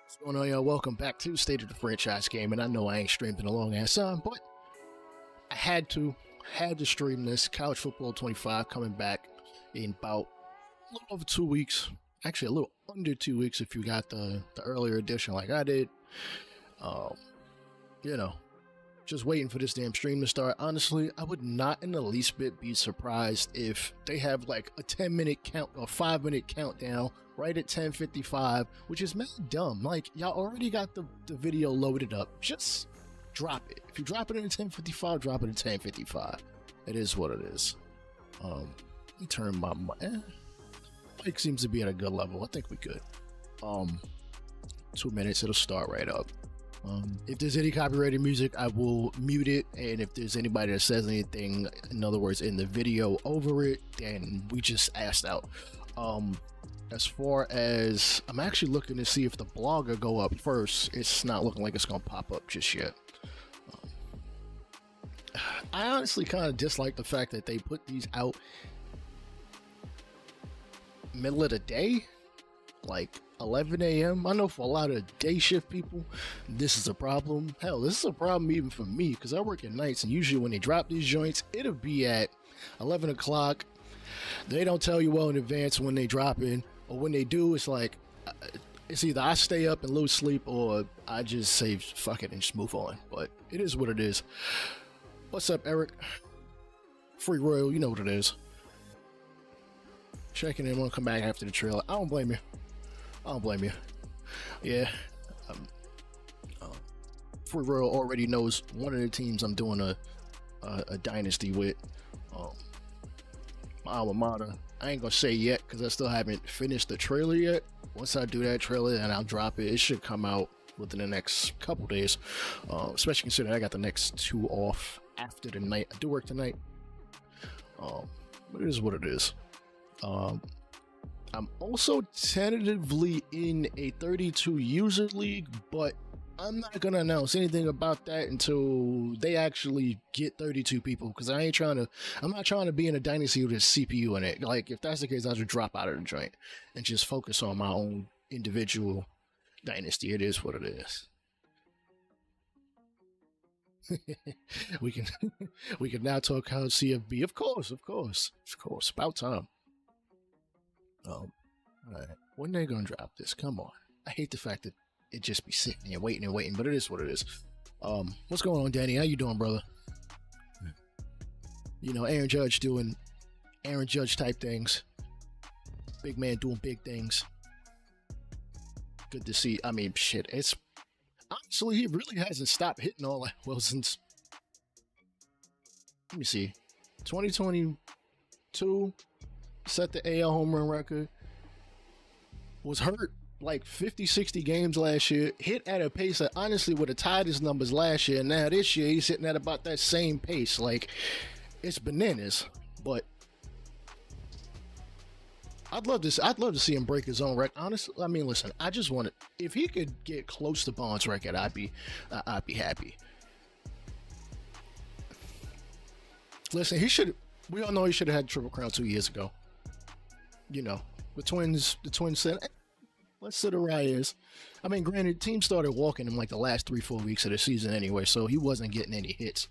What's going on, y'all? Welcome back to State of the Franchise Game. And I know I ain't streamed in a long ass time, but I had to stream this. College Football 25 coming back in about a little over 2 weeks. Actually, a little under 2 weeks if you got the earlier edition like I did. You know, just waiting for this damn stream to start. Honestly, I would not in the least bit be surprised if they have like a 10-minute count or 5-minute countdown right at 10:55, which is mad dumb. Like, y'all already got the video loaded up. Just drop it. If you drop it in 10:55, drop it in 10:55. It is what it is. Let me turn my mic seems to be at a good level. I think we good. 2 minutes, it'll start right up. If there's any copyrighted music, I will mute it, and if there's anybody that says anything, in other words, in the video over it, then we just asked out. As far as, I'm actually looking to see if the blog will go up first. It's not looking like it's gonna pop up just yet. I honestly kind of dislike the fact that they put these out middle of the day, like 11 a.m. I know for a lot of day shift people, this is a problem. Hell, this is a problem even for me because I work at nights, and usually when they drop these joints, it'll be at 11 o'clock. They don't tell you well in advance when they drop in, or when they do, it's like, it's either I stay up and lose sleep, or I just say fuck it and just move on. But it is what it is. What's up, Eric? Free Royal, you know what it is. Checking in, want to come back after the trailer. I don't blame you. I don't blame you. Yeah. Free Royal already knows one of the teams I'm doing a dynasty with. My alma mater. I ain't gonna say yet because I still haven't finished the trailer yet. Once I do that trailer, and I'll drop it. It should come out within the next couple days. Especially considering I got the next 2 off after the night. I do work tonight. But it is what it is. I'm also tentatively in a 32 user league, but I'm not gonna announce anything about that until they actually get 32 people, because I'm not trying to be in a dynasty with a CPU in it. Like, if that's the case, I'll just drop out of the joint and just focus on my own individual dynasty. It is what it is. we can now talk how CFB. Of course. About time. Alright. When they gonna drop this? Come on. I hate the fact that it just be sitting there waiting and waiting, but it is what it is. What's going on, Danny? How you doing, brother? You know, Aaron Judge doing Aaron Judge type things. Big man doing big things. Good to see. I mean, shit, it's honestly, he really hasn't stopped hitting all that well since, let me see, 2022, set the AL home run record, was hurt like 50-60 games last year, hit at a pace that honestly would have tied his numbers last year, and now this year he's hitting at about that same pace. Like, it's bananas. But I'd love to see him break his own record. Honestly, I mean, listen, I just want it. If he could get close to Bond's record, I'd be happy. Listen, we all know he should have had Triple Crown 2 years ago. You know, the Twins said, let's sit Arias. I mean, granted, team started walking him like the last 3-4 weeks of the season anyway, so he wasn't getting any hits.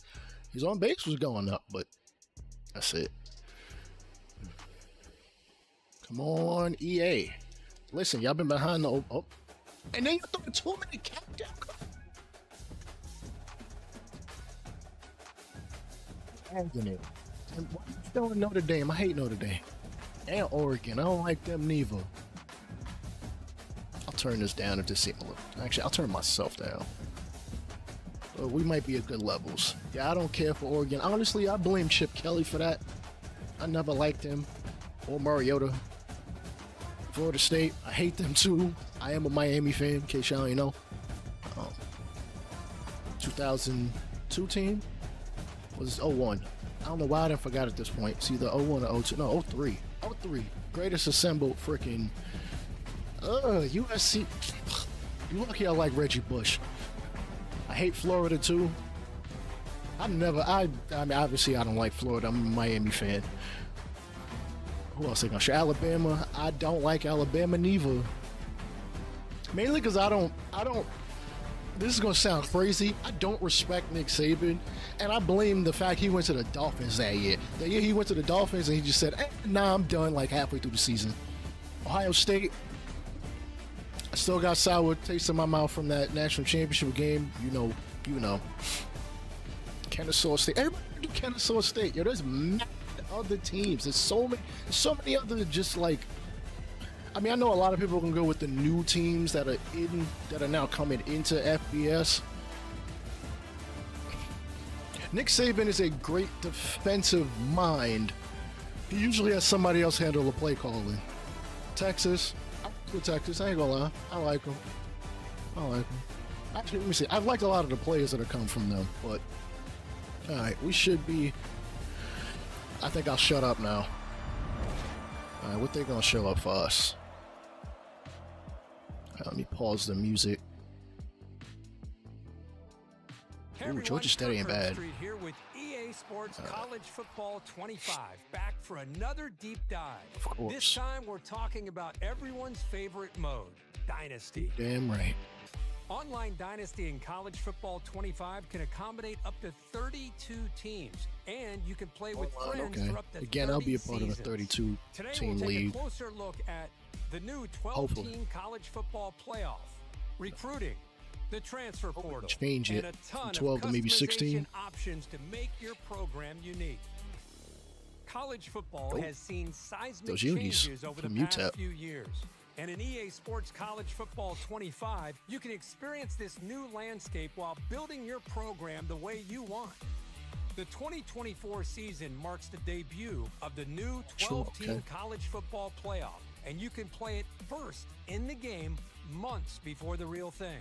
His on base was going up, but that's it. Come on, EA. Listen, y'all been behind the and then you throw a 2-minute countdown. Agony. And why you throwing Notre Dame? I hate Notre Dame. And Oregon. I don't like them neither. I'll turn this down if this seems a little. Actually, I'll turn myself down. We might be at good levels. Yeah, I don't care for Oregon. Honestly, I blame Chip Kelly for that. I never liked him. Or Mariota. Florida State, I hate them too. I am a Miami fan, in case y'all ain't know. 2002 team was 01. I don't know why I didn't forgot at this point. It's either 01 or 02. No, 03. 03. Greatest assembled freaking USC. You lucky I like Reggie Bush. I hate Florida too. I mean, obviously I don't like Florida. I'm a Miami fan. Who else they gonna show? Alabama. I don't like Alabama neither. Mainly because I don't. This is gonna sound crazy. I don't respect Nick Saban, and I blame the fact he went to the Dolphins that year. That year he went to the Dolphins and he just said, "Nah, I'm done." Like halfway through the season. Ohio State. I still got sour taste in my mouth from that national championship game. You know. Kennesaw State. Everybody do Kennesaw State. Yo, there's mad other teams. There's so many other just like. I mean, I know a lot of people can go with the new teams that are now coming into FBS. Nick Saban is a great defensive mind. He usually has somebody else handle the play calling. Texas, Texas. I ain't gonna lie, I like them. Actually, let me see. I've liked a lot of the players that have come from them, but all right, we should be. I think I'll shut up now. All right, what they gonna show up for us? Let me pause the music. Ooh, Georgia State ain't bad. Street here with EA Sports College Football 25, back for another deep dive. This time we're talking about everyone's favorite mode, Dynasty. Damn right. Online Dynasty in College Football 25 can accommodate up to 32 teams, and you can play with friends for up to 30 I'll be a part of the 32 Today team we'll take league. a closer look at the new 12-team college football playoff, recruiting, the transfer portal, Change it and a ton from 12 of to maybe 16 options to make your program unique. College football has seen seismic changes over the past few years. And in EA Sports College Football 25, you can experience this new landscape while building your program the way you want. The 2024 season marks the debut of the new 12-team college football playoff, and you can play it first in the game months before the real thing.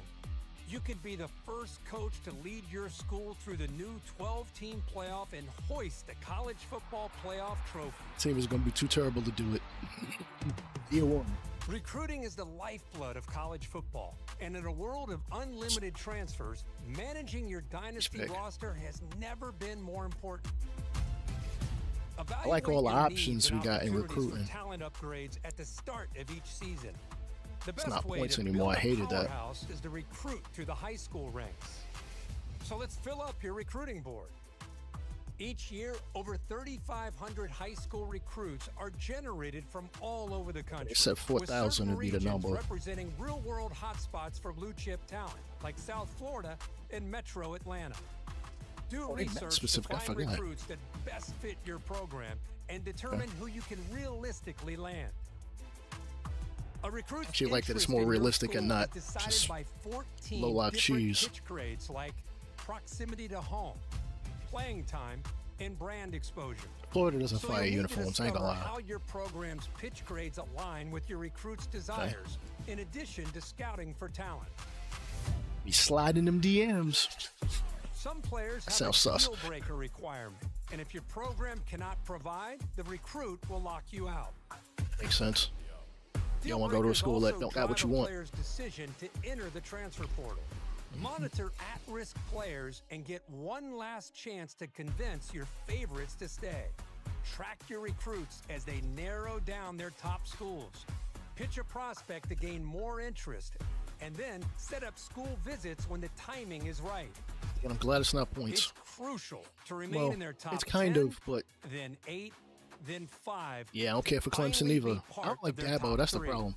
You could be the first coach to lead your school through the new 12-team playoff and hoist the college football playoff trophy. Team is going to be too terrible to do it. Year one. Recruiting is the lifeblood of college football, and in a world of unlimited transfers, managing your dynasty roster has never been more important. I like all the options we got in recruiting. Talent upgrades at the start of each season. The It's best not way points to anymore. build I hated a that. powerhouse is to recruit through the high school ranks. So let's fill up your recruiting board. Each year, over 3,500 high school recruits are generated from all over the country. They said 4,000 would be the number. Representing real-world hotspots for blue-chip talent, like South Florida and Metro Atlanta. Do research to find recruits that best fit your program and determine who you can realistically land. A recruit's actually like that it's more realistic and not just low-out cheese. Pitch grades like proximity to home, playing time, and brand exposure. Florida doesn't fire uniforms, I ain't gonna lie. How your program's pitch grades align with your recruit's desires, in addition to scouting for talent. Be sliding them DMs. Some players have a deal-breaker requirement, and if your program cannot provide, the recruit will lock you out. Makes sense. You don't want to go to a school that don't got what you want. Player's decision to enter the transfer portal. Monitor at-risk players and get one last chance to convince your favorites to stay. Track your recruits as they narrow down their top schools. Pitch a prospect to gain more interest, and then set up school visits when the timing is right. And I'm glad it's not points. It's crucial to remain in their top 10, it's kind of, but then 8, then 5. Yeah, I don't care for Clemson either. I don't like Dabo, that's the problem.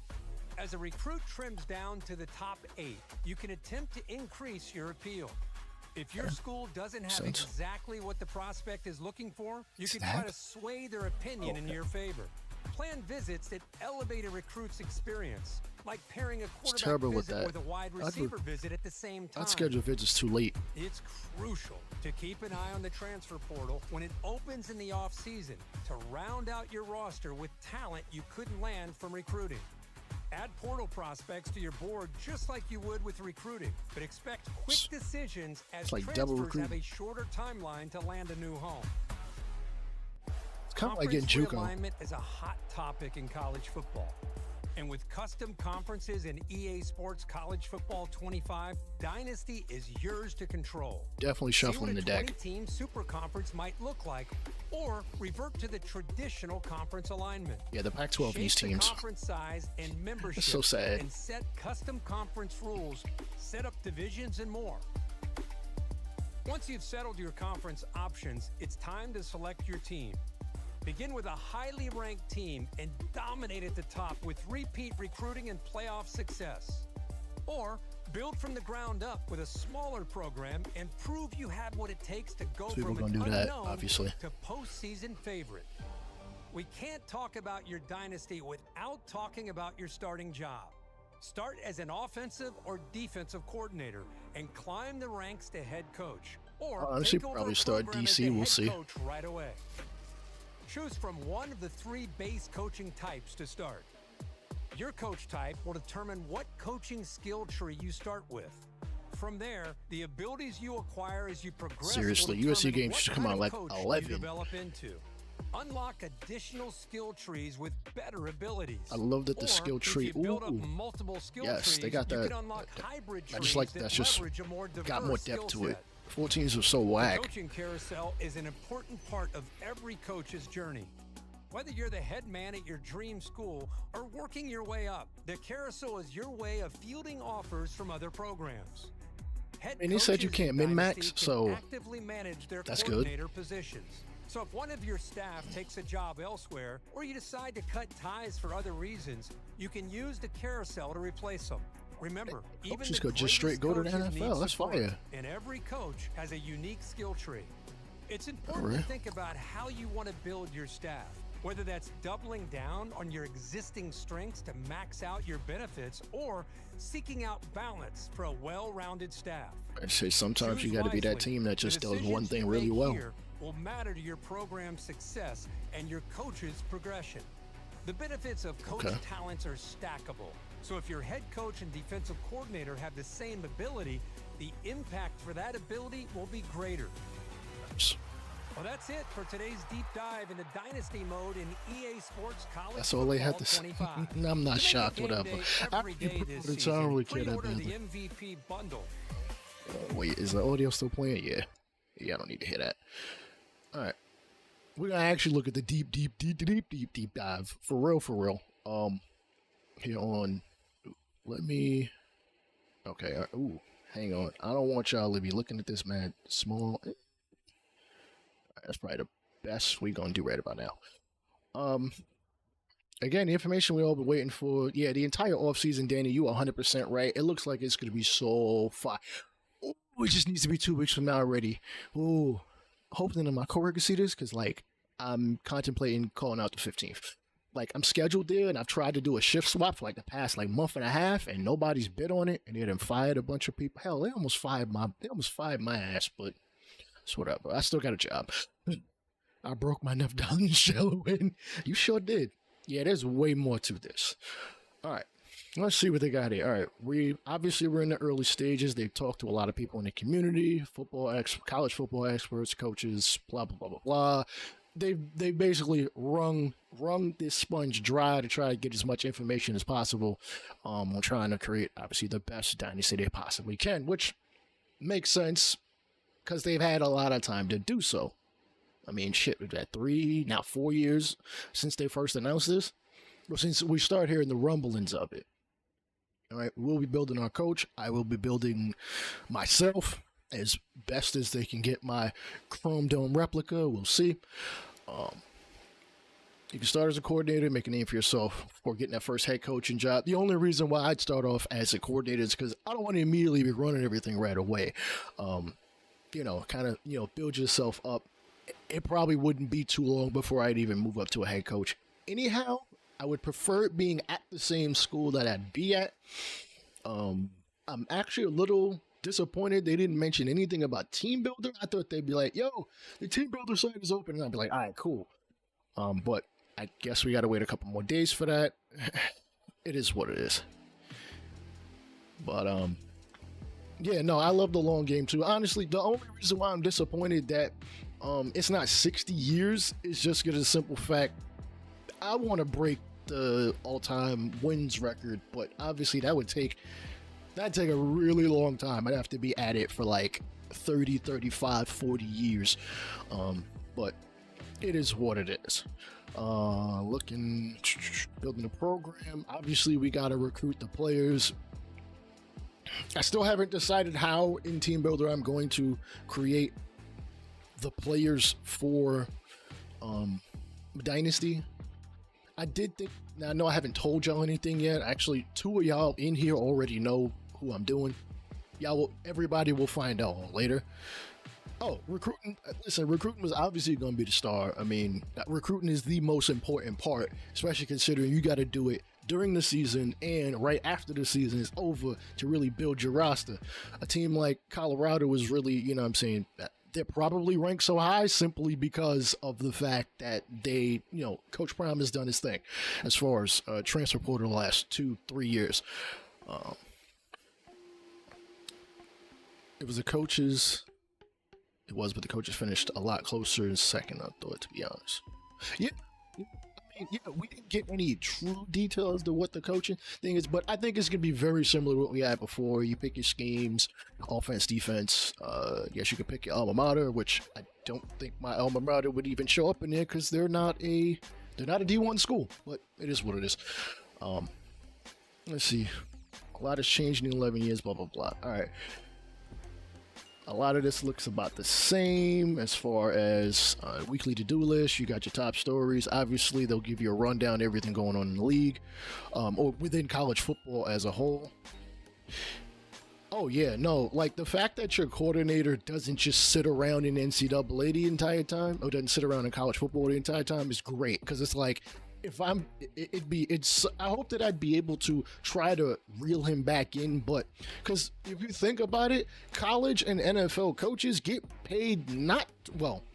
As a recruit trims down to the top 8, you can attempt to increase your appeal. If your school doesn't have exactly what the prospect is looking for, you can try to sway their opinion in your favor. Plan visits that elevate a recruit's experience, like pairing a quarterback visit with a wide receiver visit at the same time. I'd schedule visits too late. It's crucial to keep an eye on the transfer portal when it opens in the off-season to round out your roster with talent you couldn't land from recruiting. Add portal prospects to your board just like you would with recruiting, but expect quick decisions as transfers have a shorter timeline to land a new home. It's kind of like getting JUCO. Realignment is a hot topic in college football. And with custom conferences in EA Sports College Football 25, Dynasty is yours to control. Definitely shuffling the deck. See what a 20-team super conference might look like, or revert to the traditional conference alignment. Yeah, the Pac-12 East teams. Conference size and membership. That's so sad. And set custom conference rules, set up divisions, and more. Once you've settled your conference options, it's time to select your team. Begin with a highly ranked team and dominate at the top with repeat recruiting and playoff success. Or build from the ground up with a smaller program and prove you have what it takes to go from an unknown to postseason favorite. We can't talk about your dynasty without talking about your starting job. Start as an offensive or defensive coordinator and climb the ranks to head coach. Or honestly, probably start DC. We'll see. Right away. Choose from one of the 3 base coaching types to start. Your coach type will determine what coaching skill tree you start with. From there, the abilities you acquire as you progress. Seriously, USC games should come out like 11. Develop into. Unlock additional skill trees with better abilities. I love that the skill tree. Build up multiple skill trees, they got that. I just like that's just got more depth to it. 14s are so whack. The coaching carousel is an important part of every coach's journey. Whether you're the head man at your dream school or working your way up, the carousel is your way of fielding offers from other programs. And he said you can't min-max, so actively manage their that's coordinator good. Positions. So if one of your staff takes a job elsewhere, or you decide to cut ties for other reasons, you can use the carousel to replace them. Remember, even just go just straight go to the NFL. That's fire. And every coach has a unique skill tree. It's important to think about how you want to build your staff. Whether that's doubling down on your existing strengths to max out your benefits, or seeking out balance for a well-rounded staff. I say sometimes you got to be that team that just does one thing really well. Will matter to your program's success and your coach's progression. The benefits of coach talents are stackable. So if your head coach and defensive coordinator have the same ability, the impact for that ability will be greater. Well, that's it for today's deep dive into Dynasty mode in EA Sports College. That's all they had to say. I'm not shocked, whatever. I don't really care that badly. The MVP bundle. Wait, is the audio still playing? Yeah, I don't need to hear that. All right. We're going to actually look at the deep dive. For real. Here on, okay, ooh, hang on. I don't want y'all to be looking at this, man. Small. That's probably the best we're going to do right about now. Again, the information we all been waiting for. Yeah, the entire offseason, Danny, you are 100% right. It looks like it's going to be so fire. Ooh, it just needs to be 2 weeks from now already. Ooh, hoping that my coworkers see this, because, like, I'm contemplating calling out the 15th. Like, I'm scheduled there, and I've tried to do a shift swap for, like, the past, like, month and a half, and nobody's bid on it, and they done fired a bunch of people. Hell, they almost fired my ass, but it's whatever. I still got a job. I broke my enough down in shallow end. You sure did. Yeah, there's way more to this. All right, let's see what they got here. All right, we're in the early stages. They've talked to a lot of people in the community, college football experts, coaches, blah, blah, blah, blah, blah. They basically wrung this sponge dry to try to get as much information as possible on trying to create, obviously, the best dynasty they possibly can, which makes sense because they've had a lot of time to do so. I mean, shit, we've had 3, now 4 years since they first announced this. Well, since we start hearing the rumblings of it. All right, we'll be building our coach. I will be building myself as best as they can get my Chrome Dome replica. We'll see. You can start as a coordinator, make a name for yourself before getting that first head coaching job. The only reason why I'd start off as a coordinator is because I don't want to immediately be running everything right away. Build yourself up. It probably wouldn't be too long before I'd even move up to a head coach. Anyhow, I would prefer it being at the same school that I'd be at. I'm actually a little disappointed they didn't mention anything about team builder. I thought they'd be like, yo, the team builder site is open, and I'd be like, all right, cool. But I guess we got to wait a couple more days for that. It is what it is. But yeah, no, I love the long game too. Honestly, the only reason why I'm disappointed that it's not 60 years is just because of the simple fact I want to break the all-time wins record, but obviously that'd take a really long time. I'd have to be at it for like 30, 35, 40 years. But it is what it is. Building a program. Obviously, we got to recruit the players. I still haven't decided how in Team Builder I'm going to create the players for Dynasty. I did think, now I know I haven't told y'all anything yet. Actually, 2 of y'all in here already know who I'm doing. Everybody will find out later. Oh, recruiting. Listen, recruiting was obviously going to be the star. I mean, recruiting is the most important part, especially considering you got to do it during the season and right after the season is over to really build your roster. A team like Colorado is really, you know what I'm saying, they're probably ranked so high simply because of the fact that they, you know, Coach Prime has done his thing as far as transfer portal the last 2-3 years. It was the coaches. It was, but the coaches finished a lot closer in second, I thought, to be honest. Yeah. We didn't get any true details to what the coaching thing is, but I think it's going to be very similar to what we had before. You pick your schemes, offense, defense. Yes, you can pick your alma mater, which I don't think my alma mater would even show up in there because they're not a D1 school, but it is what it is. Let's see. A lot has changed in 11 years, blah, blah, blah. All right. A lot of this looks about the same as far as weekly to-do list. You got your top stories. Obviously, they'll give you a rundown of everything going on in the league or within college football as a whole. Oh, yeah, no, like the fact that your coordinator doesn't just sit around in NCAA the entire time or doesn't sit around in college football the entire time is great because it's like, I hope that I'd be able to try to reel him back in, but because if you think about it, college and NFL coaches get paid not well.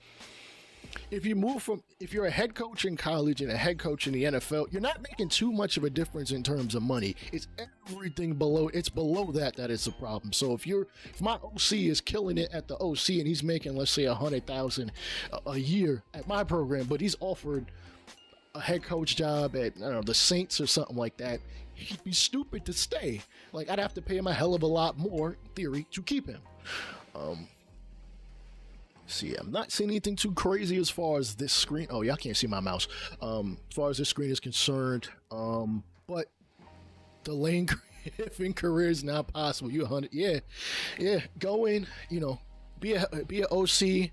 If you're a head coach in college and a head coach in the NFL, you're not making too much of a difference in terms of money. It's everything below. It's below that is a problem. So if my OC is killing it at the OC and he's making, let's say, $100,000 a year at my program, but he's offered a head coach job at, I don't know, the Saints or something like that, he'd be stupid to stay. Like, I'd have to pay him a hell of a lot more, in theory, to keep him. See, I'm not seeing anything too crazy as far as this screen. Oh, y'all can't see my mouse. As far as this screen is concerned, but the lane griffin career is now possible. You 100, yeah. Go in, you know, be a OC,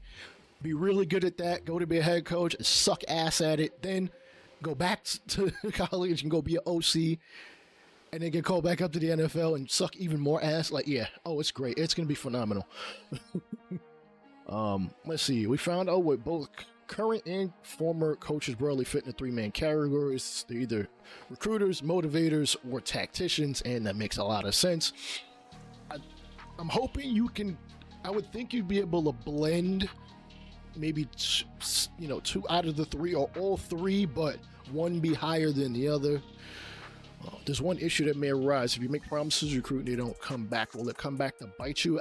be really good at that. Go to be a head coach and suck ass at it. Then go back to college and go be an OC, and then get called back up to the NFL and suck even more ass. Like, yeah, oh, it's great. It's gonna be phenomenal. Let's see. We found out what both current and former coaches broadly fit in the 3-man categories. They're either recruiters, motivators, or tacticians, and that makes a lot of sense. I'm hoping you can. I would think you'd be able to blend maybe 2 out of the 3 or all 3, but one be higher than the other. There's one issue that may arise if you make promises recruiting, they don't come back. Will it come back to bite you?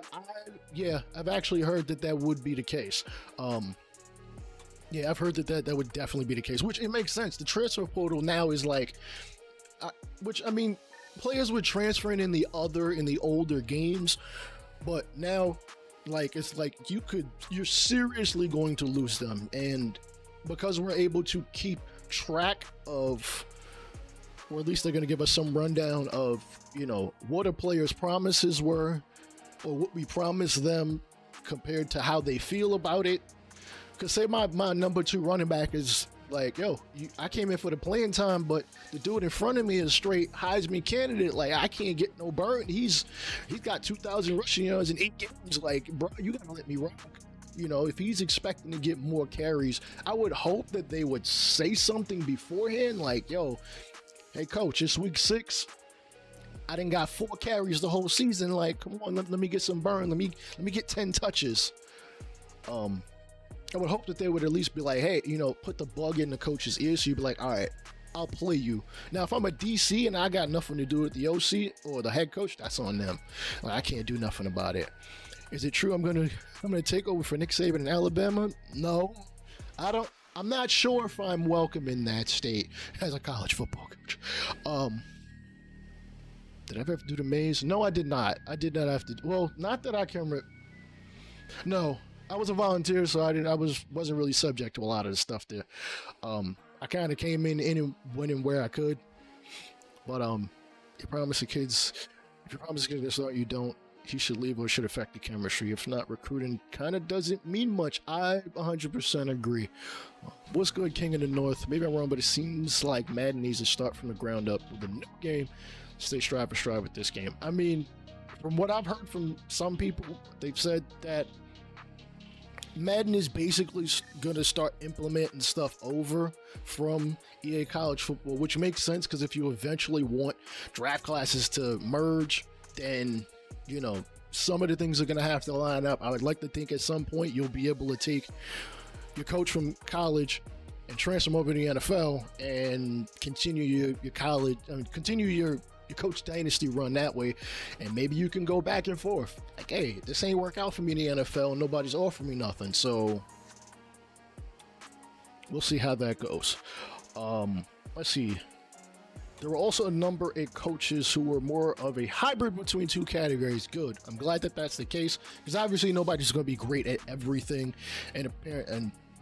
I've actually heard that would be the case. I've heard that would definitely be the case, which it makes sense. The transfer portal now is like, players were transferring in the older games, but now, like, it's like you're seriously going to lose them. And because we're able to keep track of, or at least they're going to give us some rundown of, what a player's promises were or what we promised them compared to how they feel about it. Because say my number 2 running back is like, I came in for the playing time, but the dude in front of me is straight Heisman candidate. Like, I can't get no burn. He's got 2,000 rushing yards in 8 games. Like, bro, you got to let me rock. If he's expecting to get more carries, I would hope that they would say something beforehand. Like, hey, coach, it's week 6. I done got 4 carries the whole season. Like, come on, let me get some burn. Let me get 10 touches. I would hope that they would at least be like, hey, put the bug in the coach's ear. So you'd be like, all right, I'll play you. Now, if I'm a DC and I got nothing to do with the OC or the head coach, that's on them. Like, I can't do nothing about it. Is it true I'm gonna take over for Nick Saban in Alabama? No, I don't. I'm not sure if I'm welcome in that state as a college football coach. Did I ever have to do the maze? No, I did not. I did not have to. Well, not that I can remember. No, I was a volunteer, so wasn't really subject to a lot of the stuff there. I kind of came in and went in where I could. But you promise the kids, if you promise the kids to start, you don't. He should leave or it should affect the chemistry. If not, recruiting kind of doesn't mean much. I 100% agree. What's good, King of the North? Maybe I'm wrong, but it seems like Madden needs to start from the ground up with a new game. Stay strive with this game. I mean, from what I've heard from some people, they've said that Madden is basically going to start implementing stuff over from EA College Football, which makes sense because if you eventually want draft classes to merge, then, you know, some of the things are going to have to line up. I would like to think at some point you'll be able to take your coach from college and transfer him over to the NFL and continue your college, continue your coach dynasty run that way, and maybe you can go back and forth. Like, hey, this ain't work out for me in the NFL, and nobody's offering me nothing, so we'll see how that goes. Let's see. There were also a number of coaches who were more of a hybrid between two categories. Good. I'm glad that that's the case, because obviously nobody's going to be great at everything, and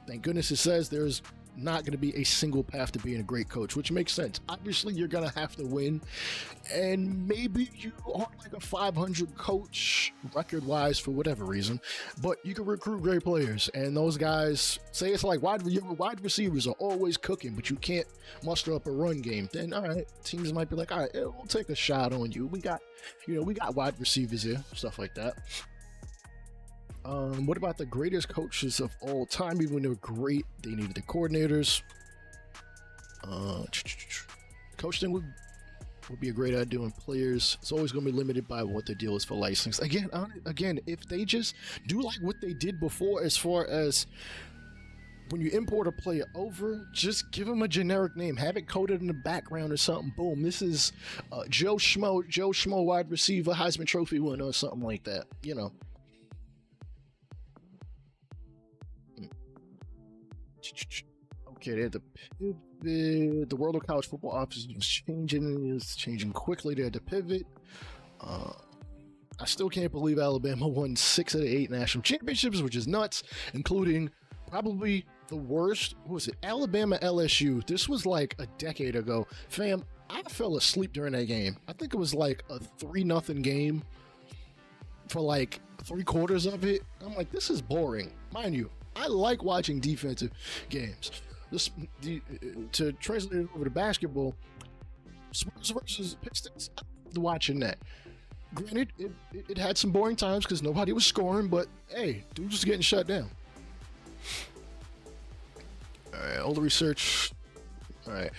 thank goodness it says there's not going to be a single path to being a great coach, which makes sense. Obviously, you're going to have to win, and maybe you are like a 500 coach record-wise for whatever reason, but you can recruit great players, and those guys, say it's like wide receivers are always cooking, but you can't muster up a run game, then all right, teams might be like, all right, we'll take a shot on you. We got wide receivers here, stuff like that. What about the greatest coaches of all time? Even when they were great, they needed the coordinators. Coaching would be a great idea on players. It's always going to be limited by what the deal is for license. Again, if they just do like what they did before, as far as when you import a player over, just give them a generic name, have it coded in the background or something. Boom, this is Joe Schmo, wide receiver, Heisman Trophy winner, or something like that. You know. Okay, the world of college football offense is changing quickly. They had to pivot. I still can't believe Alabama won 6 out of 8 national championships, which is nuts, including probably the worst. What was it? Alabama LSU. This was like a decade ago. Fam, I fell asleep during that game. I think it was like a 3-0 game for like 3/4 of it. I'm like, this is boring. Mind you, I like watching defensive games. To translate it over to basketball, Spurs versus Pistons, I loved watching that. Granted, it had some boring times because nobody was scoring, but hey, dude was getting shut down. All right, all the research. All right.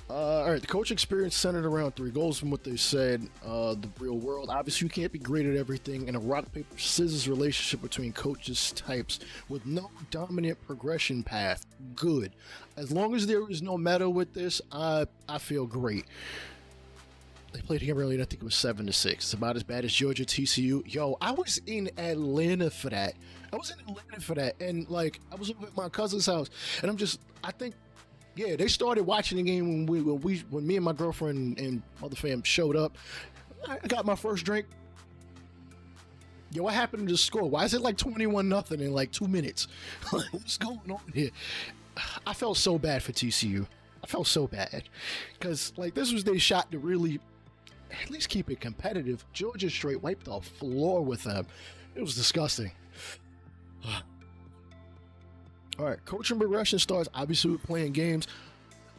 The coach experience centered around 3 goals from what they said. The real world. Obviously, you can't be great at everything, and a rock, paper, scissors relationship between coaches types with no dominant progression path. Good. As long as there is no meta with this, I feel great. They played here earlier, I think it was 7-6. It's about as bad as Georgia TCU. Yo, I was in Atlanta for that. And like, I was over at my cousin's house, and yeah, they started watching the game when me and my girlfriend and other fam showed up. I got my first drink. Yo, what happened to the score? Why is it like 21-0 in like 2 minutes? What's going on here? I felt so bad for TCU. I felt so bad because like this was their shot to really at least keep it competitive. Georgia straight wiped the floor with them. It was disgusting. All right, coaching progression starts obviously with playing games.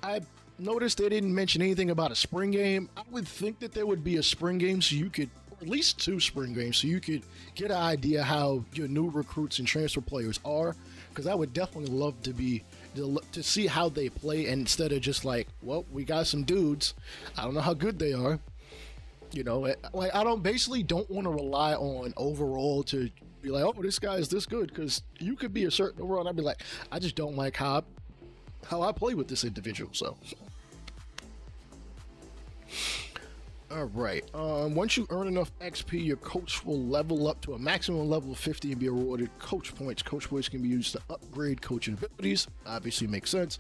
I noticed they didn't mention anything about a spring game. I would think that there would be a spring game so you could, or at least 2 spring games, so you could get an idea how your new recruits and transfer players are. Because I would definitely love to see how they play, and instead of just like, well, we got some dudes, I don't know how good they are. You know, like I don't want to rely on overall to be like, oh, this guy is this good, because you could be a certain overall, and I'd be like, I just don't like how I play with this individual. So All right. Once you earn enough XP, your coach will level up to a maximum level of 50 and be awarded coach points. Coach points can be used to upgrade coaching abilities. Obviously, makes sense.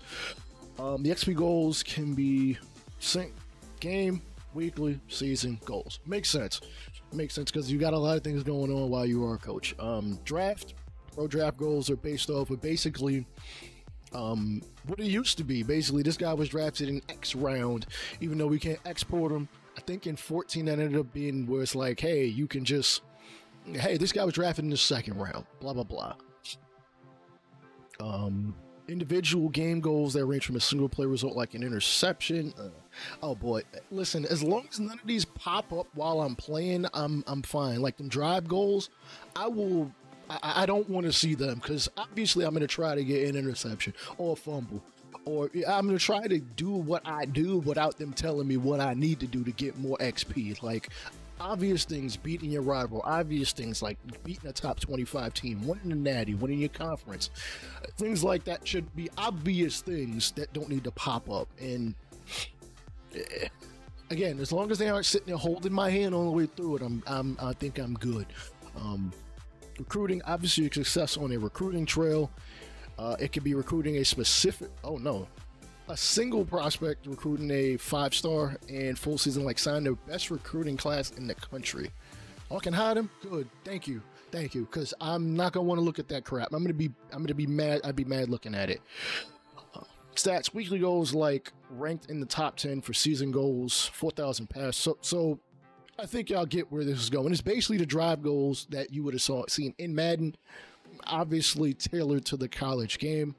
The XP goals can be sync, game, weekly, season goals. Makes sense. Makes sense because you got a lot of things going on while you are a coach. Pro draft goals are based off of basically what it used to be. Basically, this guy was drafted in X round, even though we can't export him. I think in 14 that ended up being where it's like, hey, you can just, hey, this guy was drafted in the second round, blah, blah, blah. Individual game goals that range from a single play result like an interception. Oh boy, listen, as long as none of these pop up while I'm playing, I'm fine. Like them drive goals, I don't want to see them because obviously I'm going to try to get an interception or a fumble, or I'm going to try to do what I do without them telling me what I need to do to get more XP. Like obvious things, beating your rival, obvious things like beating a top 25 team, winning the natty, winning your conference, things like that should be obvious things that don't need to pop up. And again, as long as they aren't sitting there holding my hand all the way through it, I think I'm good. Recruiting, obviously, a success on a recruiting trail. It could be recruiting a single prospect recruiting a 5-star and full season, like sign the best recruiting class in the country. I can hide him. Good, thank you, because I'm not gonna want to look at that crap. I'm gonna be mad. I'd be mad looking at it. Stats, weekly goals like ranked in the top 10 for season goals, 4,000 pass. So I think y'all get where this is going. It's basically the drive goals that you would have seen in Madden, obviously tailored to the college game.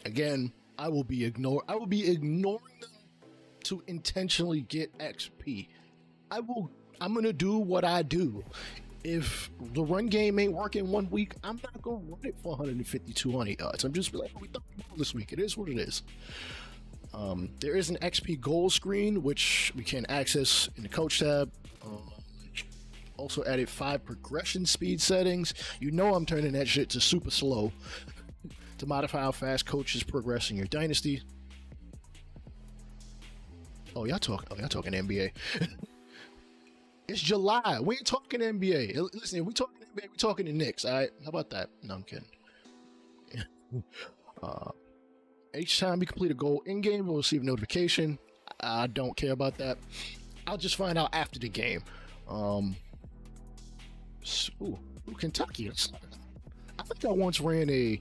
Again, I will be ignoring them to intentionally get XP. I'm gonna do what I do. If the run game ain't working 1 week, I'm not gonna run it for 150, 200 yards. I'm just like, we thought this week. It is what it is. There is an XP goal screen, which we can access in the coach tab. Also added 5 progression speed settings. You know I'm turning that shit to super slow to modify how fast coaches progress in your dynasty. Oh, y'all talking NBA. It's July. We ain't talking NBA. Listen, if we talking NBA, we talking the Knicks. All right, how about that? No, I'm kidding. Each time you complete a goal in-game, you'll receive a notification. I don't care about that. I'll just find out after the game. Kentucky. I think I once ran a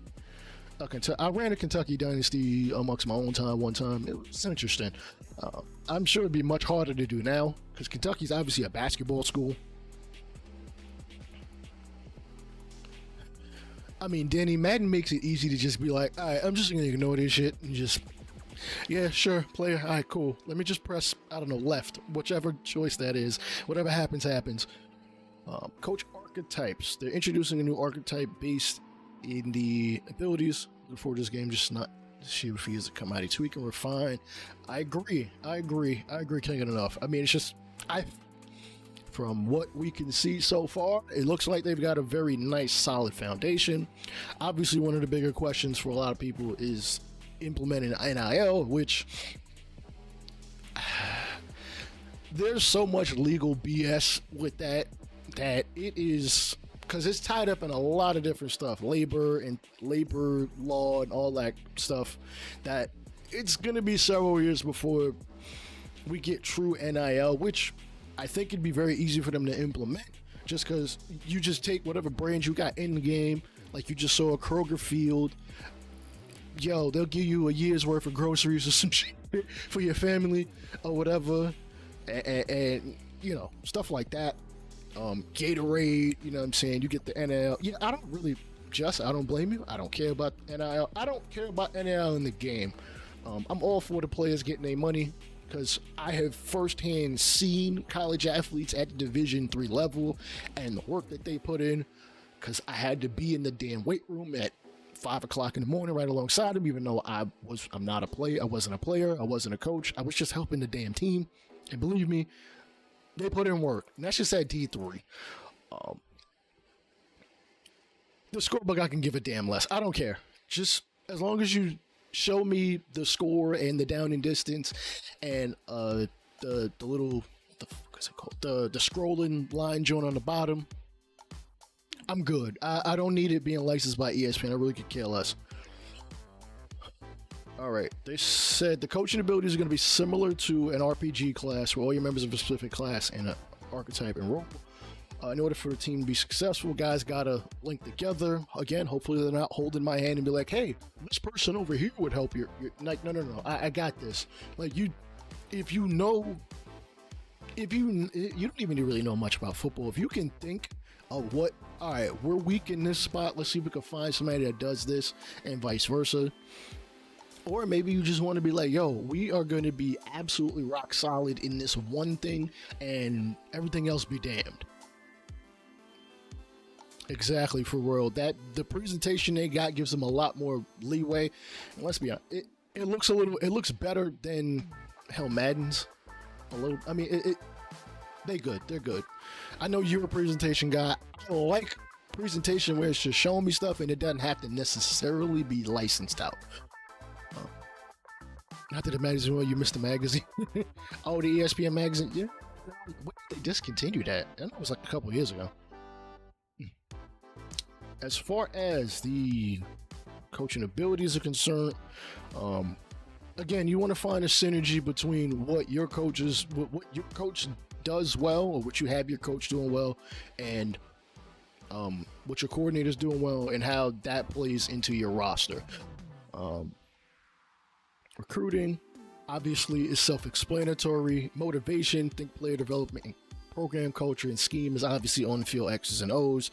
Kentucky Dynasty amongst my own time one time. It was interesting. I'm sure it'd be much harder to do now because Kentucky's obviously a basketball school. I mean, Danny, Madden makes it easy to just be like, all right, I'm just gonna ignore this shit and just, yeah, sure, player, all right, cool. Let me just press, I don't know, left, whichever choice that is. Whatever happens, happens. Coach archetypes. They're introducing a new archetype based in the abilities before this game, just not she refused to come out. Tweak and refine. I agree. Can't get enough. I mean, it's just from what we can see so far, it looks like they've got a very nice, solid foundation. Obviously, one of the bigger questions for a lot of people is implementing NIL, which there's so much legal BS with that it is, because it's tied up in a lot of different stuff, labor law and all that stuff, that it's going to be several years before we get true NIL, which I think it'd be very easy for them to implement, just because you just take whatever brands you got in the game, like you just saw a Kroger field, they'll give you a year's worth of groceries or some shit for your family or whatever, and you know, stuff like that. Gatorade, you know what I'm saying, you get the NIL. Yeah, I don't blame you. I don't care about NIL. I don't care about NIL in the game. I'm all for the players getting their money, because I have firsthand seen college athletes at the Division III level and the work that they put in, because I had to be in the damn weight room at 5 o'clock in the morning right alongside them, even though I'm not a player. I wasn't a player. I wasn't a coach. I was just helping the damn team. And believe me, they put in work. And that's just at D3. The scorebook, I can give a damn less. I don't care. Just as long as you show me the score and the down and distance and the little what's it called, the scrolling line joint on the bottom, I'm good. I don't need it being licensed by ESPN. I really could care less. All right, they said the coaching abilities are going to be similar to an RPG class where all your members of a specific class and an archetype enroll. In order for the team to be successful, guys got to link together. Again, hopefully they're not holding my hand and be like, hey, this person over here would help you. Like, no, I got this. Like, you don't even really know much about football. If you can think of all right, we're weak in this spot, let's see if we can find somebody that does this, and vice versa. Or maybe you just want to be like, yo, we are going to be absolutely rock solid in this one thing and everything else be damned. Exactly, for world. That the presentation they got gives them a lot more leeway. And let's be honest, it looks better than Madden's. A little. I mean, they're good. I know you're a presentation guy. I like presentation where it's just showing me stuff and it doesn't have to necessarily be licensed out. Not that the magazine, well, you missed the magazine. Oh, the ESPN magazine. Yeah, when did they discontinue that? I know it was like a couple years ago. As far as the coaching abilities are concerned, again, you want to find a synergy between what your coach does well, or what you have your coach doing well, and what your coordinator's doing well, and how that plays into your roster. Recruiting, obviously, is self-explanatory. Motivation, think player development, and program culture and scheme is obviously on the field X's and O's.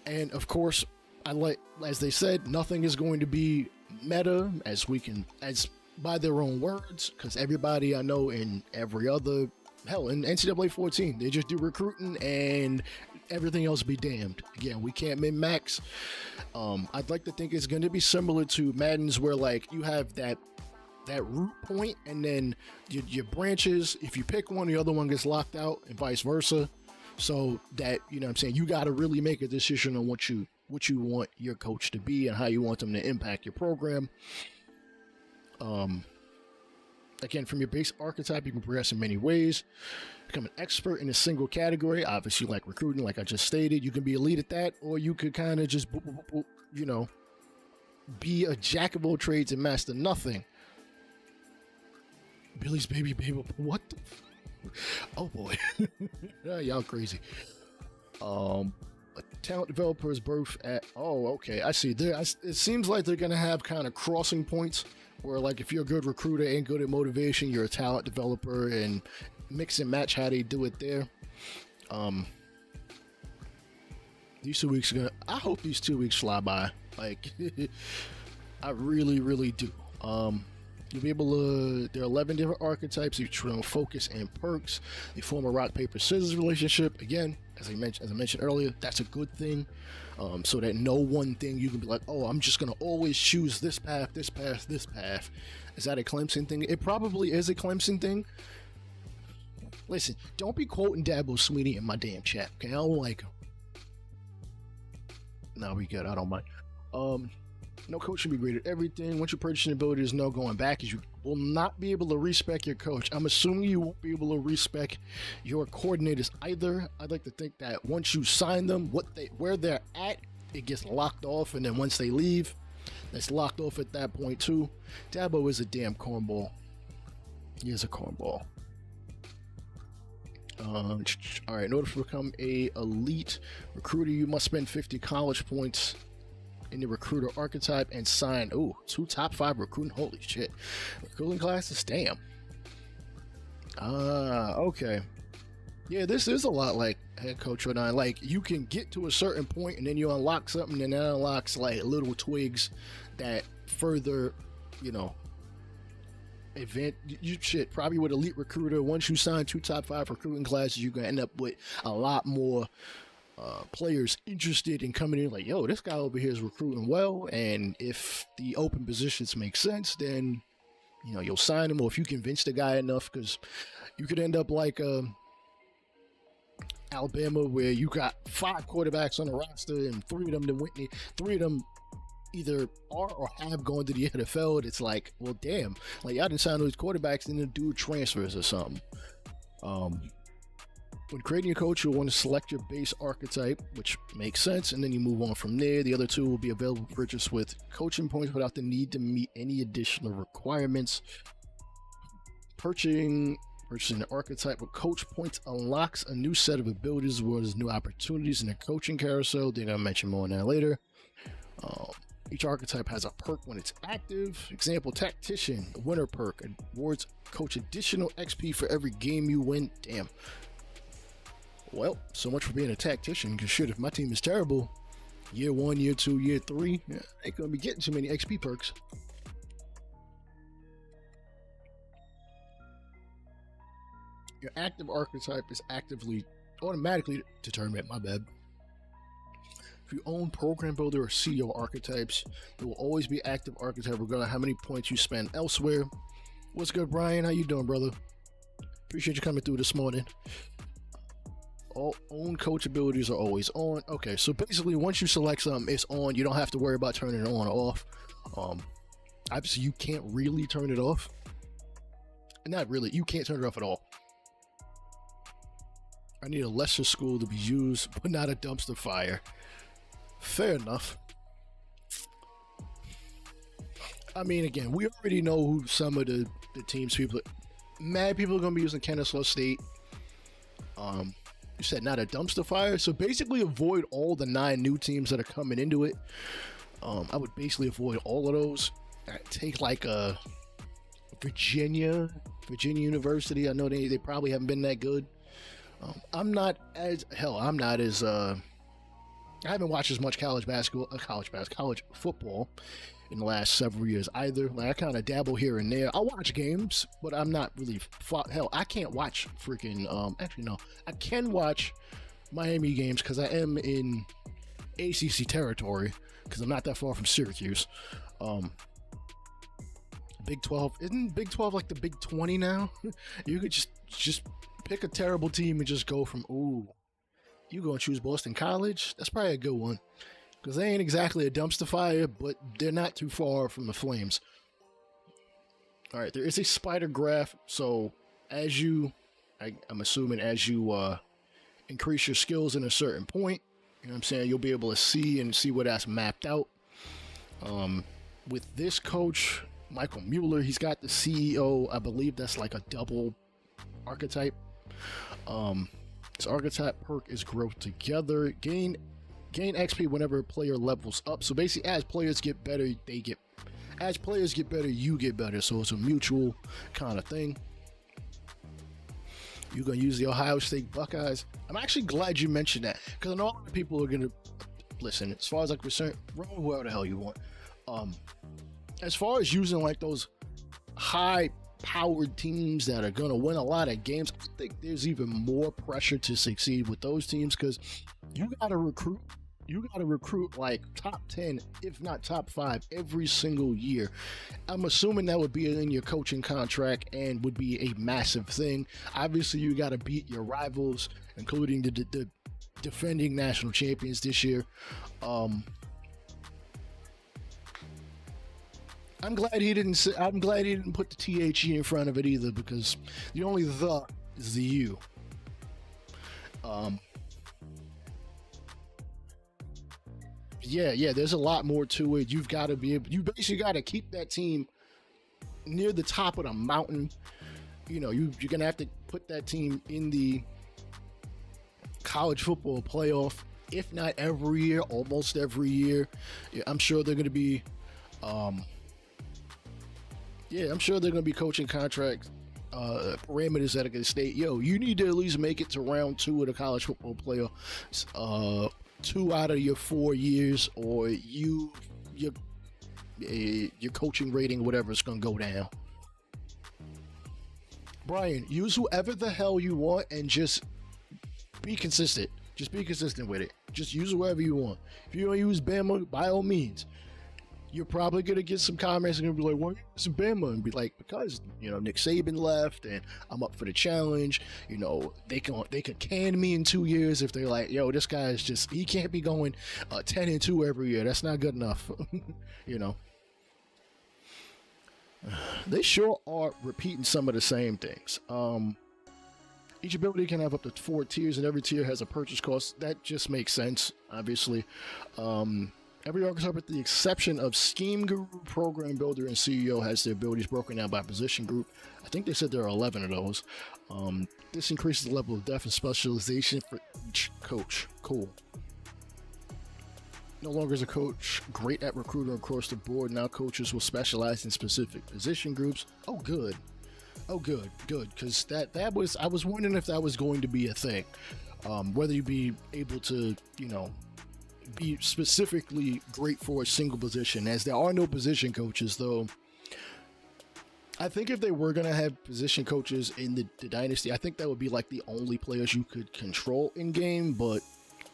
And of course, as they said, nothing is going to be meta as by their own words, because everybody I know in every other, hell, in NCAA 14, they just do recruiting and everything else be damned. Again, we can't min-max. I'd like to think it's going to be similar to Madden's, where like you have that root point and then your branches. If you pick one, the other one gets locked out, and vice versa. So that, you know what I'm saying, you got to really make a decision on what you want your coach to be and how you want them to impact your program. Again, from your base archetype, you can progress in many ways. Become an expert in a single category, obviously, like recruiting, like I just stated. You can be elite at that, or you could kind of just, be a jack of all trades and master nothing. Billy's baby, what the oh boy. Y'all crazy. A talent developer is birth at, okay, I see. It seems like they're gonna have kind of crossing points where, like, if you're a good recruiter and good at motivation, you're a talent developer, and mix and match how they do it there. These 2 weeks I hope these 2 weeks fly by. Like, I really do. You'll be able to, there are 11 different archetypes, each one focus and perks. They form a rock, paper, scissors relationship. Again, as I mentioned earlier, that's a good thing. So that no one thing you can be like, oh, I'm just going to always choose this path. Is that a Clemson thing? It probably is a Clemson thing. Listen, don't be quoting Dabo Swinney in my damn chat, okay? I don't like him. No, we good. I don't mind. No coach should be great at everything. Once your purchasing ability is no going back, is you will not be able to respec your coach. I'm assuming you won't be able to respec your coordinators either. I'd like to think that once you sign them, where they're at, it gets locked off, and then once they leave, that's locked off at that point too. Dabo is a damn cornball. He is a cornball. All right, in order to become a elite recruiter, you must spend 50 college points in the recruiter archetype and sign 2 top 5 recruiting. Holy shit, recruiting classes, damn. Okay, yeah, this is a lot like Head Coach 09. Like, you can get to a certain point and then you unlock something, and that unlocks like little twigs that further, event you shit. Probably with elite recruiter, once you sign 2 top 5 recruiting classes, you're gonna end up with a lot more players interested in coming in, like, yo, this guy over here is recruiting well, and if the open positions make sense, then you'll sign him. Or if you convince the guy enough, because you could end up like Alabama, where you got 5 quarterbacks on the roster and 3 of them either are or have gone to the NFL. It's like, well, damn, like y'all didn't sign those quarterbacks and then do transfers or something. When creating a coach, you'll want to select your base archetype, which makes sense, and then you move on from there. The other two will be available for purchase with coaching points without the need to meet any additional requirements. Purchasing an archetype with coach points unlocks a new set of abilities as well as new opportunities in the coaching carousel. They're going to mention more on that later. Each archetype has a perk when it's active. Example, Tactician, the winner perk, awards coach additional XP for every game you win. Damn. Well, so much for being a tactician, because shit, if my team is terrible, year 1, year 2, year 3, I ain't gonna be getting too many XP perks. Your active archetype is automatically determined, my bad. If you own Program Builder or CEO archetypes, there will always be active archetype regardless of how many points you spend elsewhere. What's good, Brian? How you doing, brother? Appreciate you coming through this morning. All own coach abilities are always on. Okay, so basically once you select something, it's on. You don't have to worry about turning it on or off. Obviously you can't really turn it off. Not really, you can't turn it off at all. I need a lesser school to be used, but not a dumpster fire. Fair enough. I mean, again, we already know who some of the teams people are going to be using. Kennesaw State. You said not a dumpster fire, so basically avoid all the 9 new teams that are coming into it. I would basically avoid all of those. Take like a Virginia University. I know they probably haven't been that good. I haven't watched as much college football in the last several years either. Like, I kind of dabble here and there. I watch games, but I'm not really I can't watch freaking actually no, I can watch Miami games because I am in ACC territory because I'm not that far from Syracuse. Big 12, isn't Big 12 like the Big 20 now? You could just pick a terrible team and just go from, ooh, you gonna choose Boston College? That's probably a good one. Because they ain't exactly a dumpster fire, but they're not too far from the Flames. Alright, there is a spider graph, so I'm assuming as you increase your skills in a certain point, you know what I'm saying, you'll be able to see where that's mapped out. With this coach, Michael Mueller, he's got the CEO, I believe that's like a double archetype. His archetype perk is growth together. Gain XP whenever a player levels up. So basically, as players get better, you get better. So it's a mutual kind of thing. You're gonna use the Ohio State Buckeyes. I'm actually glad you mentioned that because I know a lot of people are gonna listen. As far as I'm concerned, run with whoever the hell you want. As far as using like those high-powered teams that are gonna win a lot of games, I think there's even more pressure to succeed with those teams because you gotta recruit like top 10, if not top 5 every single year. I'm assuming that would be in your coaching contract and would be a massive thing. Obviously, you gotta beat your rivals, including the defending national champions this year. I'm glad he didn't put the THE in front of it either, because the only "the" is the "u." Yeah, there's a lot more to it. You basically got to keep that team near the top of the mountain. You know, you're gonna have to put that team in the college football playoff, if not every year, almost every year. Yeah, I'm sure they're gonna be. I'm sure they're going to be coaching contract parameters that are going to state, you need to at least make it to round 2 of the college football playoff 2 out of your 4 years, or your coaching rating, whatever, is going to go down. Brian, use whoever the hell you want and just be consistent. Just be consistent with it. Just use whoever you want. If you don't use Bama, by all means. you're probably gonna get some comments and gonna be like, "Why is Bama?" And be like, "Because Nick Saban left, and I'm up for the challenge. They could can me in 2 years if they're like, yo, this guy is just he can't be going 10-2 every year. That's not good enough." They sure are repeating some of the same things. Each ability can have up to 4 tiers, and every tier has a purchase cost. That just makes sense, obviously. Every archetype, with the exception of Scheme Guru, Program Builder, and CEO, has their abilities broken down by position group. I think they said there are 11 of those. This increases the level of depth and specialization for each coach. Cool. No longer is a coach great at recruiting across the board. Now coaches will specialize in specific position groups. Oh, good. Because I was wondering if that was going to be a thing. Whether you'd be able to, be specifically great for a single position, as there are no position coaches, though. I think if they were going to have position coaches in the Dynasty, I think that would be like the only players you could control in game, but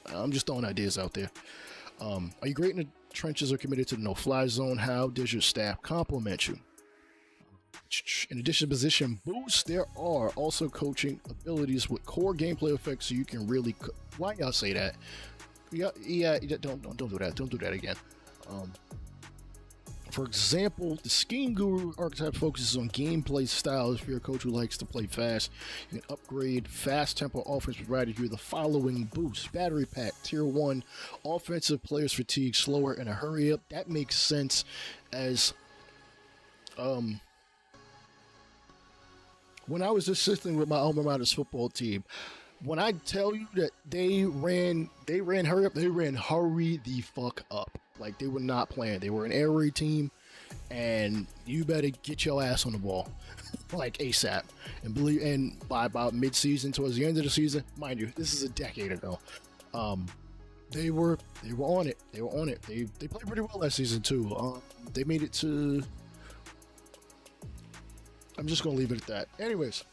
I'm just throwing ideas out there. Are you great in the trenches or committed to the no-fly zone? How does your staff complement you? In addition to position boosts, there are also coaching abilities with core gameplay effects, so you can really. Why y'all say that? Yeah. Don't do that. Don't do that again. For example, the Scheme Guru archetype focuses on gameplay styles. If you're a coach who likes to play fast, you can upgrade fast tempo offense provided you the following boosts: battery pack, tier 1, offensive players fatigue slower in a hurry up. That makes sense, as when I was assisting with my alma mater's football team, when I tell you that they ran hurry up, they ran hurry the fuck up. Like, they were not playing. They were an air raid team, and you better get your ass on the ball like ASAP. And by about mid-season, towards the end of the season, mind you, this is a decade ago. They were on it. They played pretty well last season too. They made it to. I'm just gonna leave it at that. Anyways,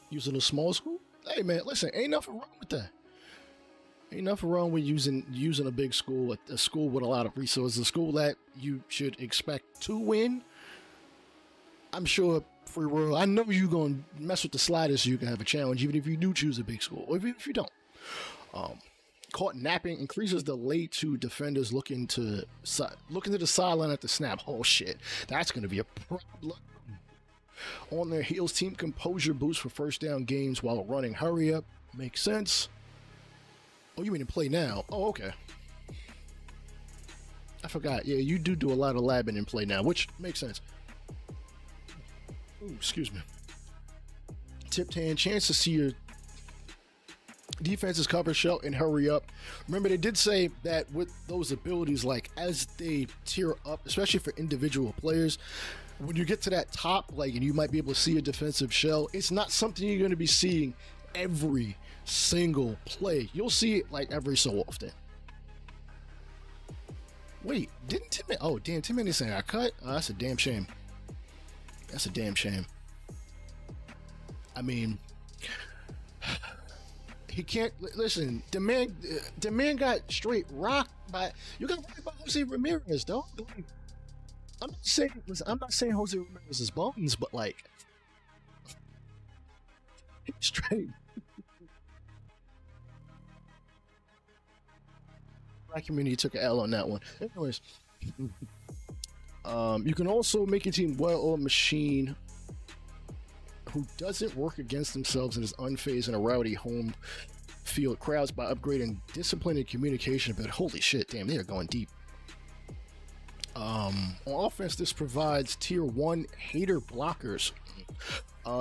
using a small school. Hey man, listen, ain't nothing wrong with that. Ain't nothing wrong with using a big school, a school with a lot of resources, a school that you should expect to win. I'm sure Free World, I know you're gonna mess with the sliders so you can have a challenge, even if you do choose a big school, or even if you don't. Caught napping increases delay to defenders looking to the sideline at the snap. Oh shit, that's gonna be a problem. On their heels, team composure boost for first down games while running hurry up. Makes sense. Oh, you mean to play now? Oh, okay. I forgot. Yeah, you do a lot of labbing in play now, which makes sense. Ooh, excuse me. Tipped hand, chance to see your defenses cover shell and hurry up. Remember, they did say that with those abilities, like as they tier up, especially for individual players, when you get to that top, like, and you might be able to see a defensive shell, it's not something you're going to be seeing every single play. You'll see it like every so often. Wait, didn't Tim? Oh, damn, Tim is saying I cut. Oh, that's a damn shame. That's a damn shame. I mean, he can't listen. The man got straight rocked by. You got rocked by Jose Ramirez, though. I'm not saying Jose Ramirez's bones, but like straight. Black community took an L on that one. Anyways, you can also make your team well-oiled machine who doesn't work against themselves and is unfazed in a rowdy home field crowds by upgrading discipline and communication. But holy shit, damn, they are going deep. On offense, this provides tier 1 hater blockers,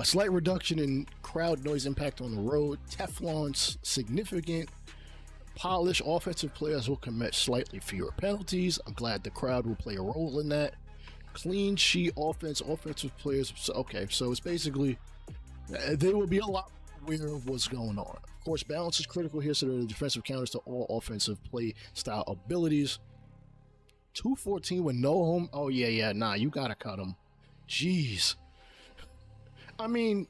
slight reduction in crowd noise impact on the road, Teflon's significant polish. Offensive players will commit slightly fewer penalties. I'm glad the crowd will play a role in that. Clean sheet offense, offensive players. Okay, so it's basically they will be a lot aware of what's going on. Of course, balance is critical here, so there are defensive counters to all offensive play style abilities. 214 with no home. Oh yeah, nah, you gotta cut him. Jeez. I mean,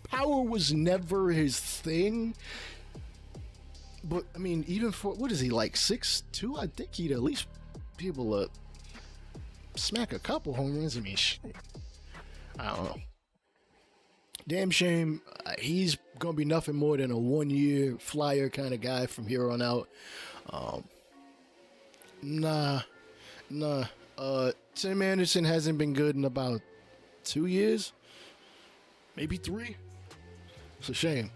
power was never his thing. But I mean, even for what is he like 6'2"? I think he'd at least people smack a couple home runs. I mean, shit. I don't know. Damn shame. He's gonna be nothing more than a 1-year flyer kind of guy from here on out. Nah. Tim Anderson hasn't been good in about 2 years, maybe 3. It's a shame.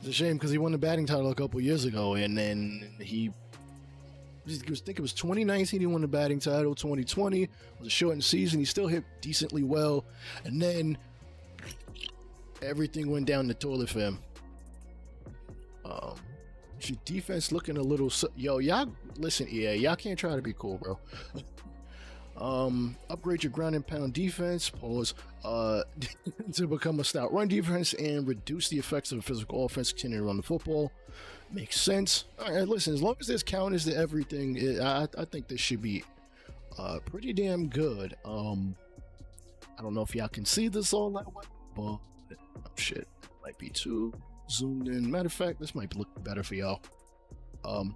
It's a shame because he won the batting title a couple years ago, and then I think it was 2019 he won the batting title. 2020 was a shortened season. He still hit decently well, and then everything went down the toilet for him. Your defense looking a little. Y'all listen. Yeah, y'all can't try to be cool, bro. Upgrade your ground and pound defense. Pause. To become a stout run defense and reduce the effects of a physical offense. Continue to run the football. Makes sense. All right, listen. As long as there's counters to everything, I think this should be pretty damn good. I don't know if y'all can see this all that way, but shit, it might be too zoomed in. Matter of fact, this might look better for y'all. All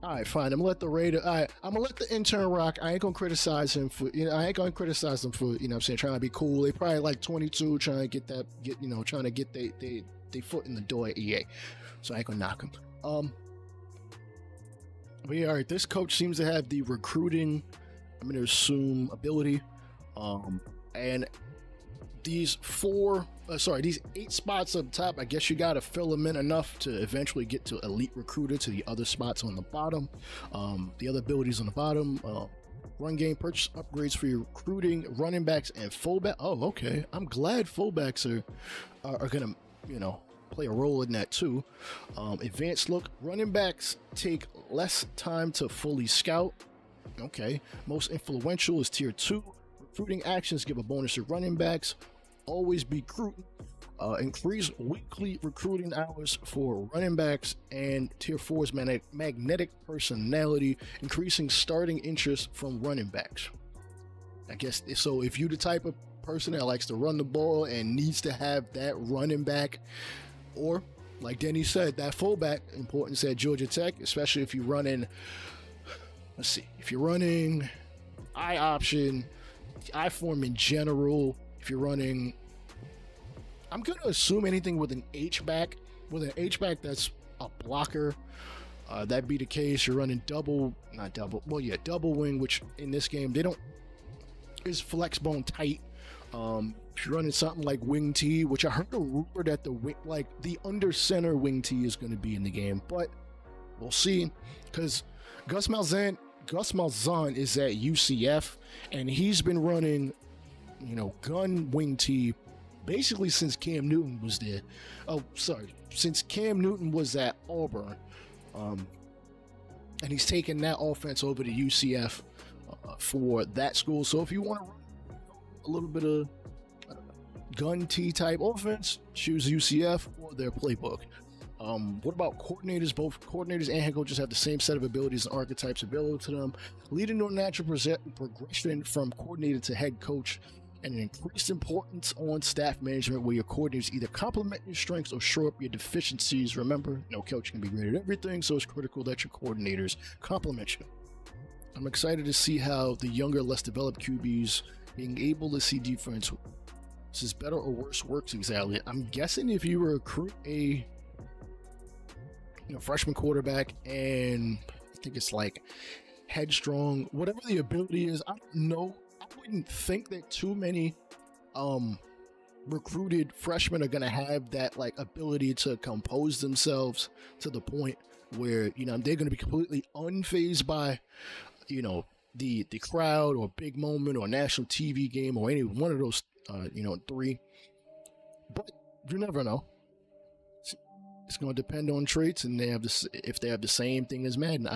right, fine. I'm gonna let the intern rock. I ain't gonna criticize him for, I ain't gonna criticize them for, what I'm saying, trying to be cool. They probably like 22, trying to get their foot in the door at EA. So I ain't gonna knock him. But yeah, all right. This coach seems to have the recruiting, I'm gonna assume, ability, and these 8 spots up top, I guess you got to fill them in enough to eventually get to elite recruiter to the other spots on the bottom. The other abilities on the bottom, run game purchase upgrades for your recruiting, running backs, and fullback. Oh, okay. I'm glad fullbacks are going to, play a role in that too. Advanced look, running backs take less time to fully scout. Okay. Most influential is tier 2. Recruiting actions give a bonus to running backs. Always be recruiting. Increase weekly recruiting hours for running backs, and tier 4 is magnetic personality, increasing starting interest from running backs. I guess so. If you're the type of person that likes to run the ball and needs to have that running back, or like Denny said, that fullback importance at Georgia Tech, especially if you're running, if you're running I option, I form in general, if you're running, I'm going to assume anything with an H-back, that's a blocker, that'd be the case. You're running double wing, which in this game, is flex bone tight. If you're running something like wing T, which I heard a rumor that the under center wing T is going to be in the game, but we'll see, because Gus Malzahn is at UCF, and he's been running, gun wing T basically since Cam Newton was there. Since Cam Newton was at Auburn, and he's taken that offense over to UCF for that school. So if you want to run a little bit of gun T type offense, choose UCF or their playbook. What about coordinators? Both coordinators and head coaches have the same set of abilities and archetypes available to them, leading to a natural progression from coordinator to head coach, and an increased importance on staff management where your coordinators either complement your strengths or shore up your deficiencies. Remember, no coach can be great at everything, so it's critical that your coordinators complement you. I'm excited to see how the younger, less developed QBs being able to see defense. This is better or worse works exactly. I'm guessing if you recruit a freshman quarterback, and I think it's like headstrong, whatever the ability is, I don't know. I wouldn't think that too many recruited freshmen are gonna have that ability to compose themselves to the point where they're gonna be completely unfazed by the crowd or big moment or national TV game or any one of those 3. But you never know. It's going to depend on traits, and if they have the same thing as Madden.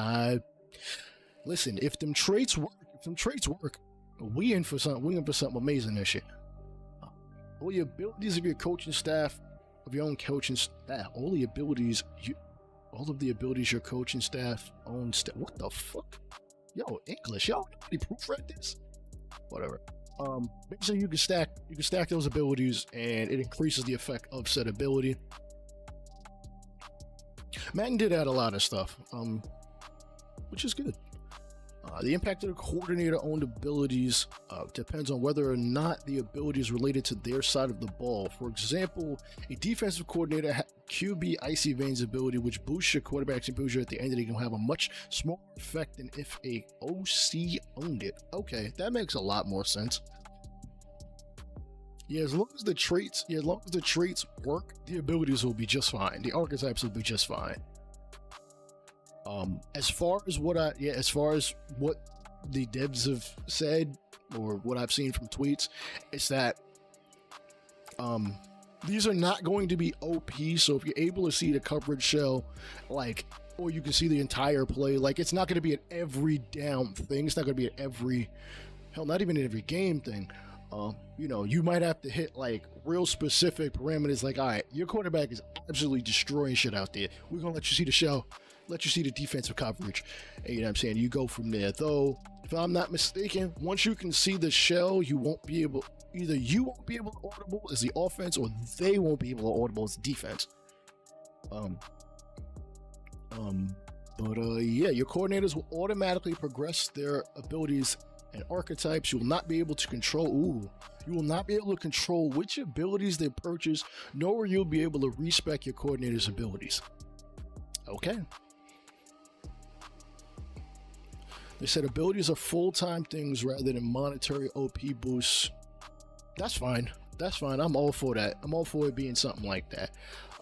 Listen, if them traits work, we in for something amazing this year. All the abilities of your coaching staff, of your own coaching staff, all of the abilities your coaching staff own. What the fuck? Yo, English, y'all nobody proofread this? Whatever. Basically, you can stack those abilities, and it increases the effect of said ability. Madden did add a lot of stuff, which is good. The impact of the coordinator-owned abilities depends on whether or not the ability is related to their side of the ball. For example, a defensive coordinator QB Icy Veins ability, which boosts your quarterback's exposure at the end of the game, will have a much smaller effect than if a OC owned it. Okay, that makes a lot more sense. Yeah, as long as the traits work, the abilities will be just fine. The archetypes will be just fine. As far as what the devs have said, or what I've seen from tweets, is that these are not going to be OP. So if you're able to see the coverage shell, or you can see the entire play, it's not going to be an every down thing. It's not going to be an every, not even an every game thing. You might have to hit real specific parameters. All right, your quarterback is absolutely destroying shit out there. We're gonna let you see the shell, let you see the defensive coverage. And, you know what I'm saying? You go from there. Though, if I'm not mistaken, once you can see the shell, you won't be able to audible as the offense, or they won't be able to audible as the defense. Yeah, your coordinators will automatically progress their abilities and archetypes. You will not be able to control. You will not be able to control which abilities they purchase, nor will you be able to respec your coordinator's abilities. Okay. They said abilities are full-time things rather than monetary OP boosts. That's fine. That's fine. I'm all for that. I'm all for it being something like that.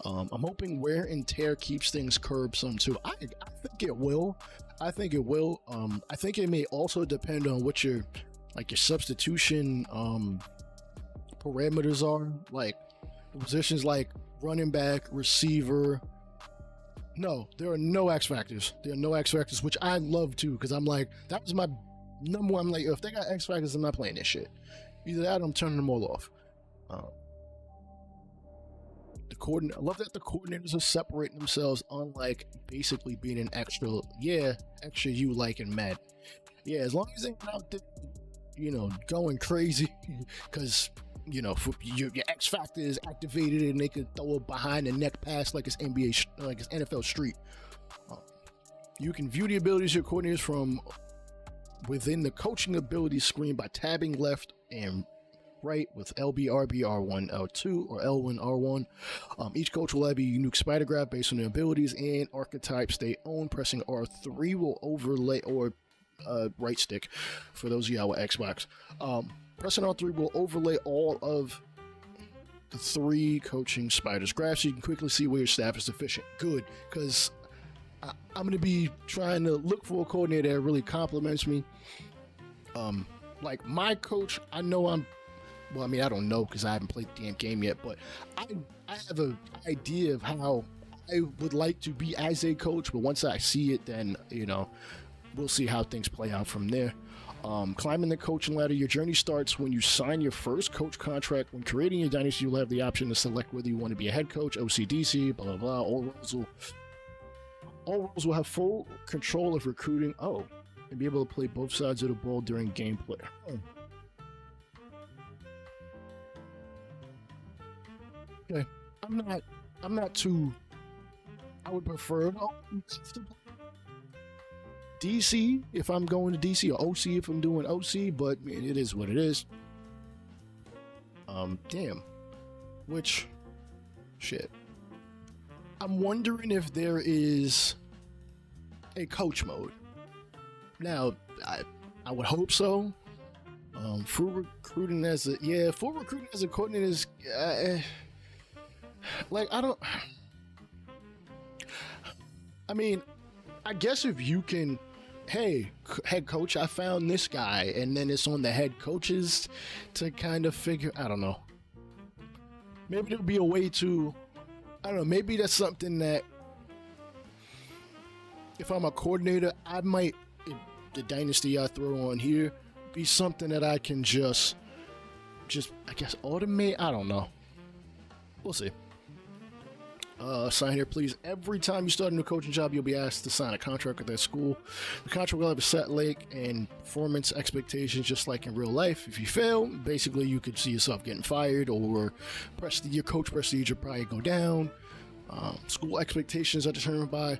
I'm hoping wear and tear keeps things curbed some too. I think it will. I think it may also depend on what your substitution parameters are. Positions like running back, receiver. No, there are no X factors. There are no X factors, which I love too, because I'm that was my number one. If they got X factors, I'm not playing this shit. Either that or I'm turning them all off. I love that the coordinators are separating themselves, unlike basically being an extra you in Madden. Yeah, as long as they're not out there, going crazy, because your X factor is activated and they can throw a behind the neck pass like it's NFL Street. You can view the abilities of your coordinators from within the coaching abilities screen by tabbing left and right with LB, RB, R1, L2, or L1, R1. Each coach will have a unique spider graph based on their abilities and archetypes they own. Pressing R3 will overlay, or right stick for those of y'all with Xbox. Pressing R3 will overlay all of the 3 coaching spiders graphs so you can quickly see where your staff is deficient. Good, because I'm going to be trying to look for a coordinator that really compliments me. My coach, I know I don't know because I haven't played the damn game yet, but I have an idea of how I would like to be as a coach, but once I see it, then, we'll see how things play out from there. Climbing the coaching ladder, your journey starts when you sign your first coach contract. When creating your dynasty, you'll have the option to select whether you want to be a head coach, OCDC, blah, blah, blah. All roles will have full control of recruiting, and be able to play both sides of the ball during gameplay. Okay, I'm not too. I would prefer DC if I'm going to DC, or OC if I'm doing OC, but it is what it is. Damn. Which, shit. I'm wondering if there is a coach mode. Now, I would hope so. Full recruiting as a coordinator is, I guess if you can, hey, head coach, I found this guy, and then it's on the head coaches to kind of figure, I don't know. Maybe there'll be a way to, maybe that's something that, if I'm a coordinator, I might, the dynasty I throw on here, be something that I can just, I guess, automate. I don't know. We'll see. Sign here, please. Every time you start a new coaching job, you'll be asked to sign a contract with that school. The contract will have a set length and performance expectations, just like in real life. If you fail, basically, you could see yourself getting fired, or your coach prestige will probably go down. School expectations are determined by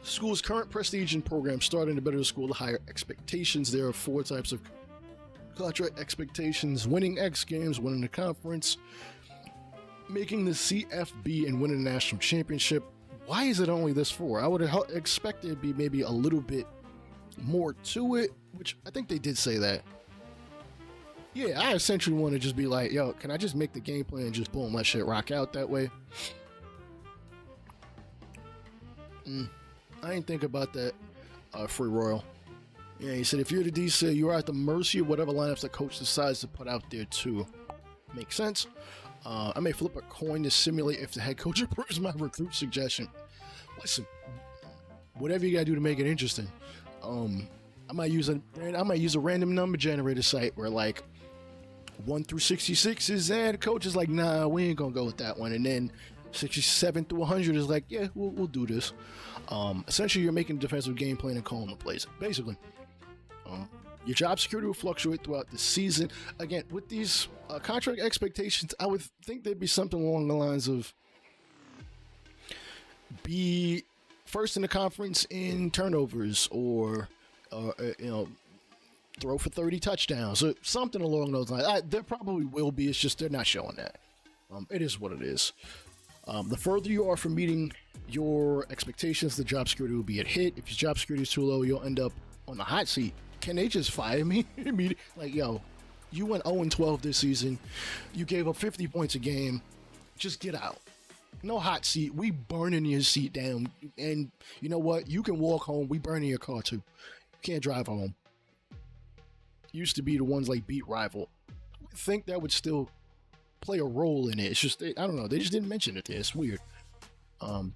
School's current prestige and program starting to better the school, the higher expectations. There are 4 types of contract expectations: winning X Games, winning the conference, making the CFB, and winning the national championship. Why is it only this 4? I would have expected it to be maybe a little bit more to it, which I think they did say that. Yeah, I essentially want to just be like, yo, can I just make the game plan and just boom, let shit rock out that way? I didn't think about that, Free Royal. Yeah, he said if you're the DC, you are at the mercy of whatever lineups the coach decides to put out there too. Makes sense. I may flip a coin to simulate if the head coach approves my recruit suggestion. Listen, whatever you gotta do to make it interesting. I might use a random number generator site where like 1 through 66 is the coach is like, nah, we ain't gonna go with that one, and then 67 through 100 is like, yeah, we'll do this. Essentially, you're making a defensive game plan and calling the plays. Basically, your job security will fluctuate throughout the season. Again, with these contract expectations, I would think there'd be something along the lines of be first in the conference in turnovers, or throw for 30 touchdowns, or something along those lines. There probably will be. It's just they're not showing that. It is what it is. The further you are from meeting your expectations, the job security will be a hit. If your job security is too low, you'll end up on the hot seat. Can they just fire me? Like, yo, you went 0-12 this season. You gave up 50 points a game. Just get out. No hot seat. We burning your seat down. And you know what? You can walk home. We burning your car too. You can't drive home. Used to be the ones like beat rival. I would think that would still play a role in it. It's just, I don't know. They just didn't mention it there. It's weird. Of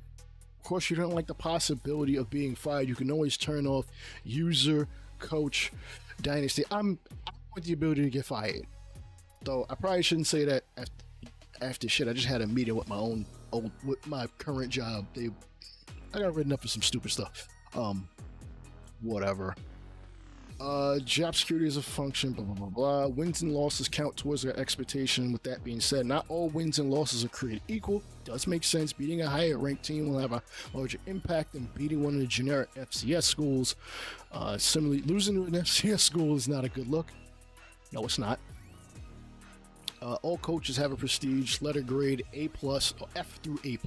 course, you don't like the possibility of being fired. You can always turn off user, coach, Dynasty. I want the ability to get fired. Though I probably shouldn't say that after shit. I just had a meeting with with my current job. I got written up for some stupid stuff. Whatever. Job security is a function, blah, blah, blah, blah. Wins and losses count towards their expectation. With that being said, not all wins and losses are created equal. Does make sense. Beating a higher ranked team will have a larger impact than beating one of the generic FCS schools. Similarly, losing to an FCS school is not a good look. No, it's not. All coaches have a prestige letter grade A+, or F through A+.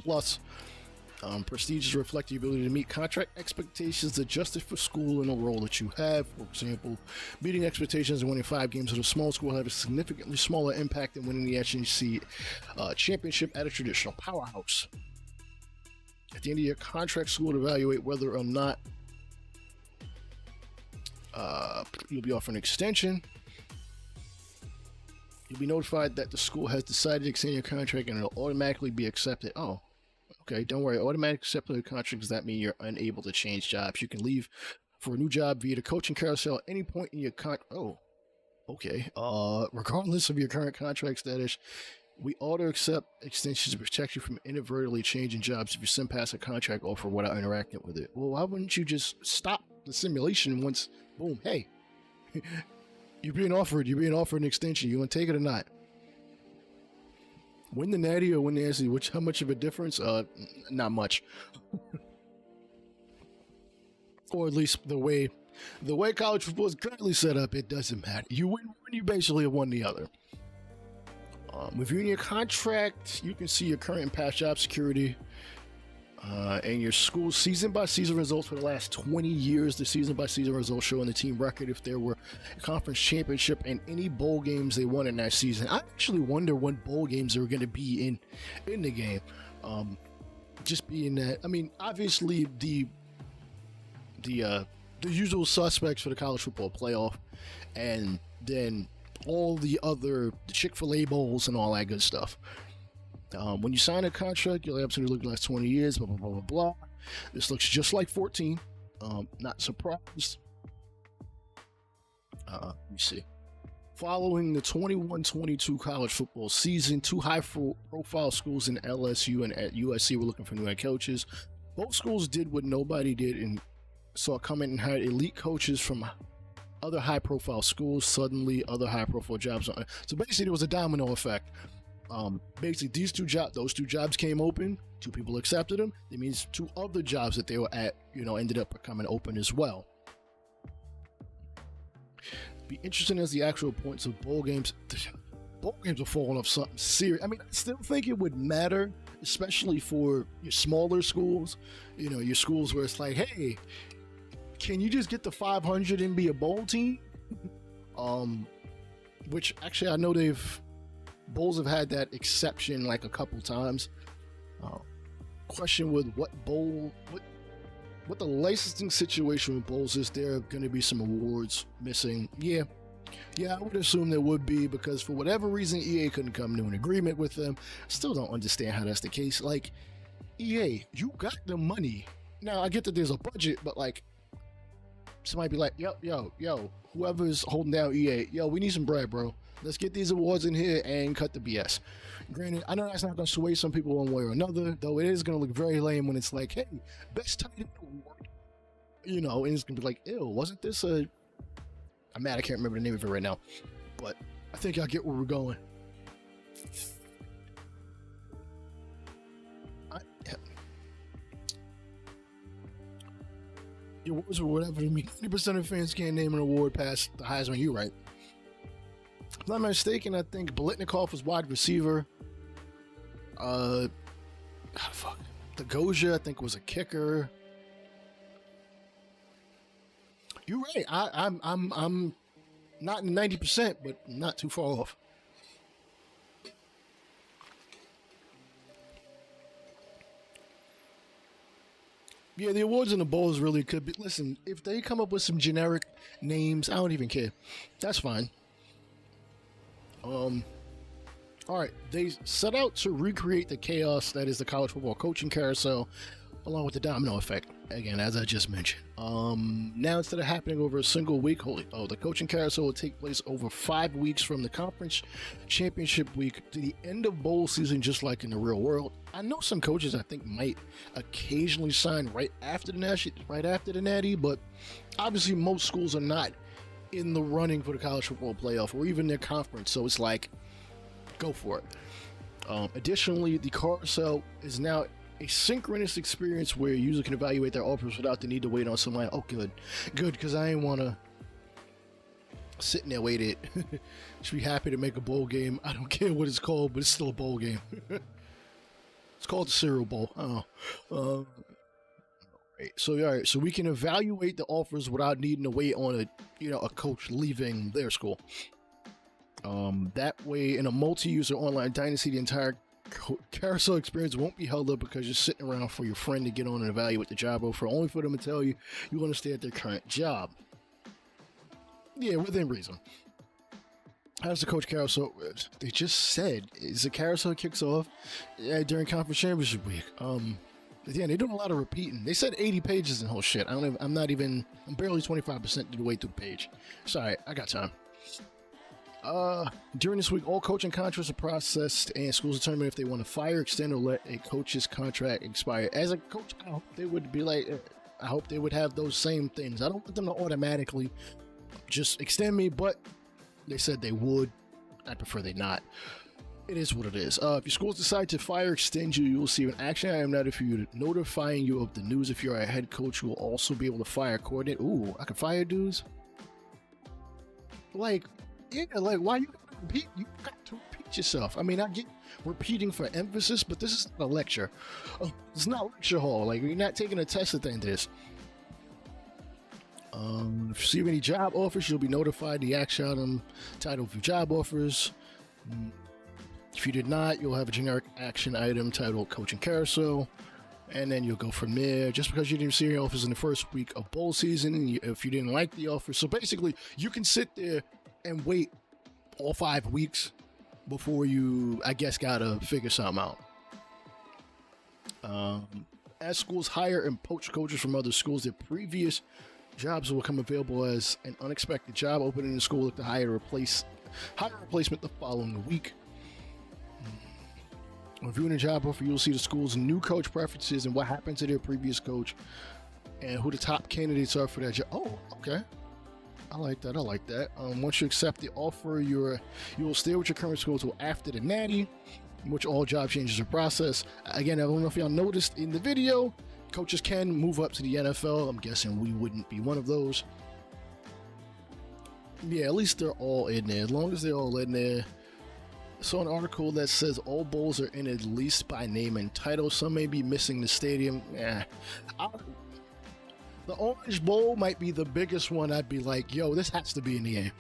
Prestiges reflect the ability to meet contract expectations adjusted for school and the role that you have. For example, meeting expectations and winning 5 games at a small school have a significantly smaller impact than winning the SEC championship at a traditional powerhouse. At the end of your contract, school will evaluate whether or not you'll be offered an extension. You'll be notified that the school has decided to extend your contract, and it'll automatically be accepted. Oh. Okay, don't worry. Automatic acceptance of the contract does that mean you're unable to change jobs. You can leave for a new job via the coaching carousel at any point in your okay. Regardless of your current contract status, we auto accept extensions to protect you from inadvertently changing jobs if you send past a contract offer without interacting with it. Well, why wouldn't you just stop the simulation once, boom, hey, you're being offered an extension. You want to take it or not? Win the Natty or win the SEC, how much of a difference? Not much. Or at least the way college football is currently set up, it doesn't matter. You win one, you basically have won the other. Reviewing your contract, you can see your current and past job security, and your school season-by-season results for the last 20 years. The season-by-season results showing the team record if there were a conference championship and any bowl games they won in that season. I actually wonder what bowl games they were going to be in the game. Just being that, I mean, obviously the usual suspects for the college football playoff, and then all the Chick-fil-A bowls and all that good stuff. When you sign a contract, you'll absolutely look the last 20 years, blah, blah, blah, blah, blah. This looks just like 14. Not surprised. Let me see. Following the 21-22 college football season, 2 high-profile schools in LSU and at USC were looking for new head coaches. Both schools did what nobody did and saw coming and hired elite coaches from other high-profile schools. Suddenly, other high-profile jobs. So basically, there was a domino effect. Basically, those two jobs came open. 2 people accepted them. That means 2 other jobs that they were at, ended up becoming open as well. Be interesting as the actual points of bowl games. Bowl games are falling off something serious. I mean, I still think it would matter, especially for your smaller schools. Your schools where it's like, hey, can you just get the 500 and be a bowl team? Which actually I know bowls have had that exception like a couple times. Question with what the licensing situation with bowls is. There are going to be some awards missing. Yeah, I would assume there would be, because for whatever reason EA couldn't come to an agreement with them. Still don't understand how that's the case. Like, EA, you got the money. Now I get that there's a budget, but like, somebody be like, yo, whoever's holding down EA, we need some bread, bro. Let's get these awards in here and cut the BS. Granted, I know that's not going to sway some people one way or another, though it is going to look very lame when it's like, hey, best tight end award. And it's going to be like, ew, wasn't this I'm mad I can't remember the name of it right now. But I think I get where we're going. Awards or whatever. I mean, 90% of fans can't name an award past the Heisman. You right. If I'm not mistaken, I think Biletnikoff was wide receiver. The Goja, I think, was a kicker. You're right. I'm not in 90%, but not too far off. Yeah, the awards and the bowls really could be. Listen, if they come up with some generic names, I don't even care. That's fine. All right, they set out to recreate the chaos that is the college football coaching carousel, along with the domino effect. Again, as I just mentioned. Now instead of happening over a single week, the coaching carousel will take place over 5 weeks from the conference championship week to the end of bowl season, just like in the real world. I know some coaches I think might occasionally sign right after the Natty, but obviously most schools are not in the running for the college football playoff or even their conference, so it's like, go for it. Additionally, the carousel is now a synchronous experience where a user can evaluate their offers without the need to wait on somebody. Oh, good, because I ain't want to sit in there waited. Should be happy to make a bowl game. I don't care what it's called, but it's still a bowl game. It's called the Cereal Bowl. All right, so we can evaluate the offers without needing to wait on a coach leaving their school. That way, in a multi-user online dynasty, the entire carousel experience won't be held up because you're sitting around for your friend to get on and evaluate the job offer, only for them to tell you want to stay at their current job. Yeah, within reason. How's the coach carousel? They just said is the carousel kicks off during conference championship week. Yeah, they're doing a lot of repeating. They said 80 pages and whole shit. I'm barely 25% the way through the page. Sorry, I got time. During this week, all coaching contracts are processed and schools determine if they want to fire, extend, or let a coach's contract expire. As a coach, I hope they would be like, I hope they would have those same things. I don't want them to automatically just extend me, but they said they would. I prefer they not. It is what it is. If your schools decide to fire, extend you, you will see an action item notifying you of the news. If you're a head coach, you will also be able to fire coordinate. Ooh, I can fire dudes? Like, yeah, like, why you gotta repeat? You got to repeat yourself. I mean, I get repeating for emphasis, but this is not a lecture. It's not lecture hall. Like, you're not taking a test at the end of this. If you receive any job offers, you'll be notified the action item titled "View Job Offers." If you did not, you'll have a generic action item titled Coaching Carousel, and then you'll go from there. Just because you didn't receive any offers in the first week of bowl season, if you didn't like the offer, so basically you can sit there and wait all 5 weeks before you, I guess, gotta figure something out. As schools hire and poach coaches from other schools, their previous jobs will become available as an unexpected job opening in the school to hire a replacement the following week. Reviewing a job offer, you'll see the school's new coach preferences and what happened to their previous coach and who the top candidates are for that job. Oh, okay. I like that. I like that. Once you accept the offer, you will stay with your current school until after the natty, in which all job changes are processed. Again, I don't know if y'all noticed in the video, coaches can move up to the NFL. I'm guessing we wouldn't be one of those. Yeah, at least they're all in there. As long as they're all in there. Saw an article that says all bowls are in at least by name and title. Some may be missing the stadium. The Orange Bowl might be the biggest one. I'd be like, yo, this has to be in the game.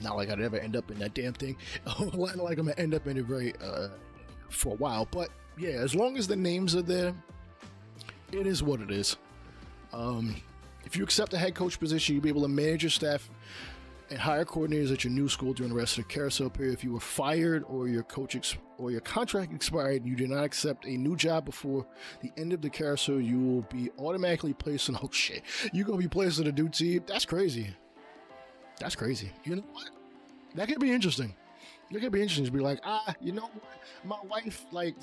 Not like I'd ever end up in that damn thing. Like I'm gonna end up in it for a while. But yeah, as long as the names are there, it is what it is. If you accept a head coach position, you'll be able to manage your staff and hire coordinators at your new school during the rest of the carousel period. If you were fired or your contract expired, you did not accept a new job before the end of the carousel, you will be automatically placed on, oh shit, you're going to be placed on a new team? That's crazy. That's crazy. You know what? That could be interesting. It could be interesting to be like, you know what? My wife, like,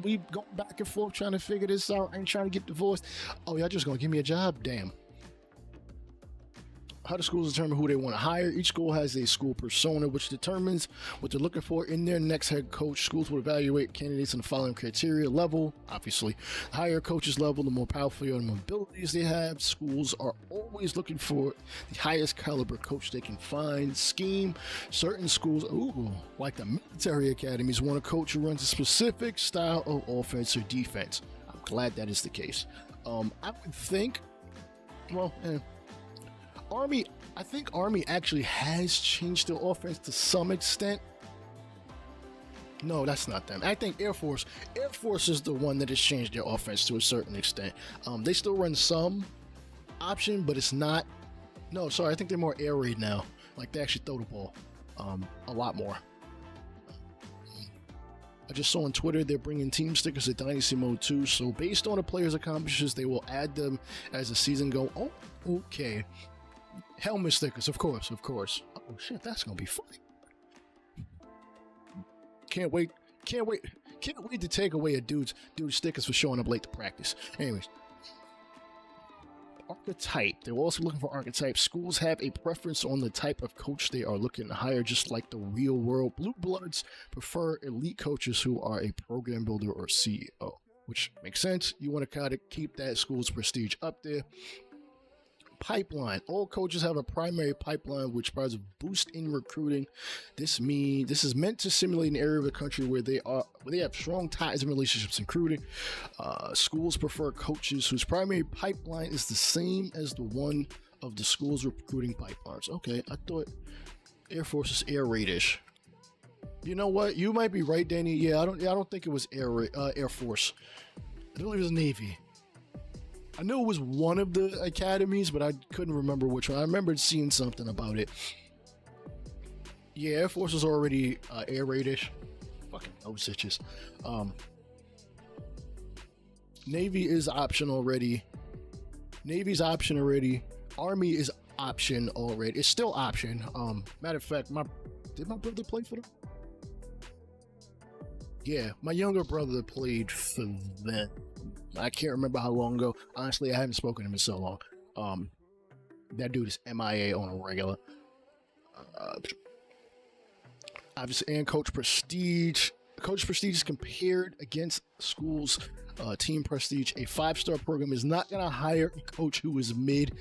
we going back and forth trying to figure this out and trying to get divorced. Oh, y'all just going to give me a job? Damn. How do schools determine who they want to hire? Each school has a school persona, which determines what they're looking for in their next head coach. Schools will evaluate candidates in the following criteria. Level, obviously. The higher coaches level, the more powerful and abilities they have. Schools are always looking for the highest caliber coach they can find. Scheme. Certain schools, like the military academies, want a coach who runs a specific style of offense or defense. I'm glad that is the case. I would think, Army, I think Army actually has changed their offense to some extent. No, that's not them. I think Air Force is the one that has changed their offense to a certain extent. They still run some option, but it's not. No, sorry, I think they're more air raid now. Like they actually throw the ball a lot more. I just saw on Twitter they're bringing team stickers to Dynasty Mode 2, so based on a player's accomplishments, they will add them as the season goes. Oh, okay. Helmet stickers, of course. Oh shit, that's gonna be funny. Can't wait to take away a dude's stickers for showing up late to practice. Anyways, archetype. They're also looking for archetypes. Schools have a preference on the type of coach they are looking to hire, just like the real world. Blue Bloods prefer elite coaches who are a program builder or CEO, which makes sense. You want to kind of keep that school's prestige up there. Pipeline. All coaches have a primary pipeline which provides a boost in recruiting. This is meant to simulate an area of the country where they have strong ties and relationships in recruiting. Schools prefer coaches whose primary pipeline is the same as the one of the school's recruiting pipelines. Okay, I thought Air Force is air raid-ish. You know what? You might be right, Danny. Yeah, I don't think it was Air Force. I believe it was Navy. I knew it was one of the academies, but I couldn't remember which one. I remembered seeing something about it. Yeah, Air Force is already air raid-ish. Fucking nose itches. Navy is option already. Navy's option already. Army is option already. It's still option. Matter of fact, did my brother play for them? Yeah, my younger brother played for them. I can't remember how long ago. Honestly, I haven't spoken to him in so long. That dude is MIA on a regular. Obviously, and Coach Prestige. Coach Prestige is compared against schools' team prestige. A 5-star program is not going to hire a coach who is midi,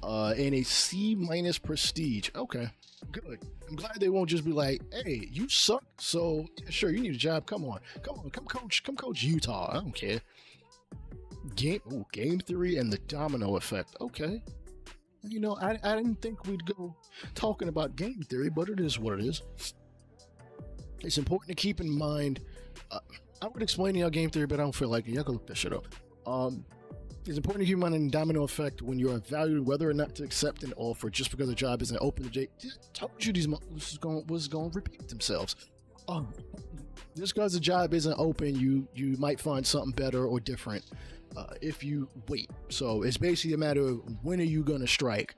and a C- prestige. Okay, good. I'm glad they won't just be like, hey, you suck, so yeah, sure, you need a job. Come coach Utah. I don't care. Game theory and the domino effect. Okay. You know, I didn't think we'd go talking about game theory, but it is what it is. It's important to keep in mind. I would explain y'all game theory, but I don't feel like it. Y'all can look that shit up. It's important to keep in mind the domino effect when you're evaluating whether or not to accept an offer just because the job isn't open. I told you these motherfuckers was going to repeat themselves. Just because the job isn't open, you might find something better or different if you wait. So it's basically a matter of when are you going to strike.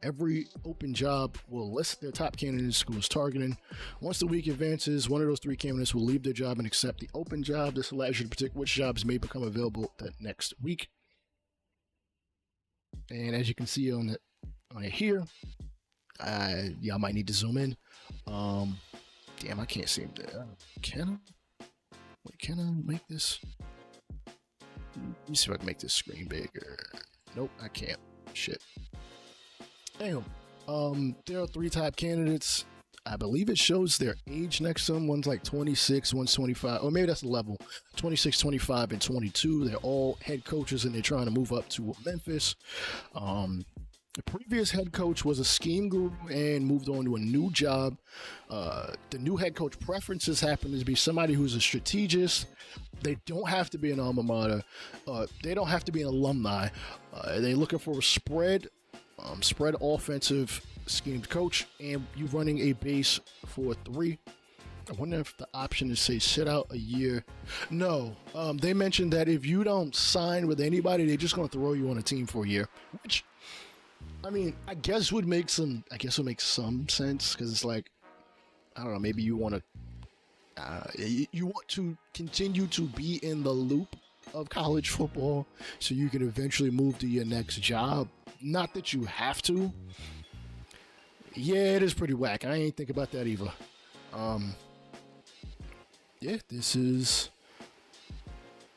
Every open job will list their top candidates school is targeting. Once the week advances, one of those 3 candidates will leave their job and accept the open job. This allows you to predict which jobs may become available that next week. And as you can see on it here, y'all might need to zoom in. Damn, I can't seem to. Can I? Wait, can I make this? Let me see if I can make this screen bigger. Nope, I can't. Shit. Damn. There are 3 top candidates. I believe it shows their age next to them. One's like 26, one's 25, or maybe that's the level. 26, 25, and 22. They're all head coaches, and they're trying to move up to Memphis. The previous head coach was a scheme guru and moved on to a new job. The new head coach preferences happen to be somebody who's a strategist. They don't have to be an alma mater. They don't have to be an alumni. They're looking for a spread offensive schemed coach, and you running a base for 3. I wonder if the option is say sit out a year. No, they mentioned that if you don't sign with anybody, they're just going to throw you on a team for a year, which, I mean, I guess would make some sense, because it's like, I don't know, maybe you want to continue to be in the loop of college football so you can eventually move to your next job. Not that you have to. Yeah, it is pretty whack. I ain't think about that either. Yeah, this is...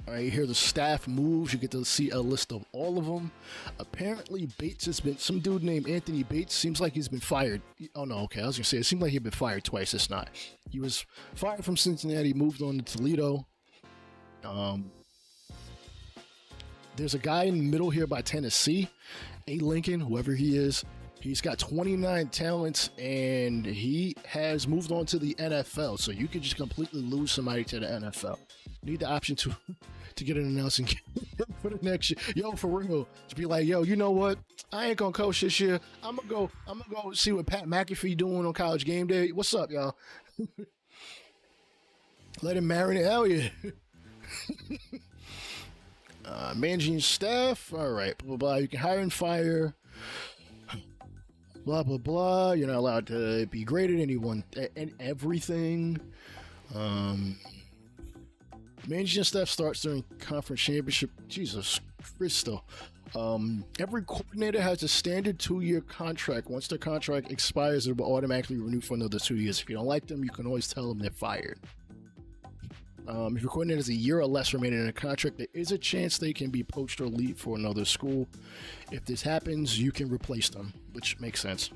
Alright, here the staff moves. You get to see a list of all of them. Apparently, Bates has been... Some dude named Anthony Bates seems like he's been fired. Oh, no, okay. I was going to say, it seemed like he'd been fired twice. It's not. He was fired from Cincinnati, moved on to Toledo. There's a guy in the middle here by Tennessee. A. Lincoln, whoever he is. He's got 29 talents, and he has moved on to the NFL. So you could just completely lose somebody to the NFL. You need the option to get an announcing for the next year. Yo, for real, to be like, yo, you know what? I ain't gonna coach this year. I'm gonna go see what Pat McAfee doing on College Game Day. What's up, y'all? Let him marinate. Hell yeah. Managing staff. All right. Blah blah blah. You can hire and fire. Blah blah blah. You're not allowed to be graded anyone and everything. Managing staff starts during conference championship. Jesus Christo. Every coordinator has a standard 2-year contract. Once their contract expires, it will automatically renew for another 2 years. If you don't like them, you can always tell them they're fired. If your coordinator has a year or less remaining in a contract, there is a chance they can be poached or leave for another school. If this happens, you can replace them, which makes sense.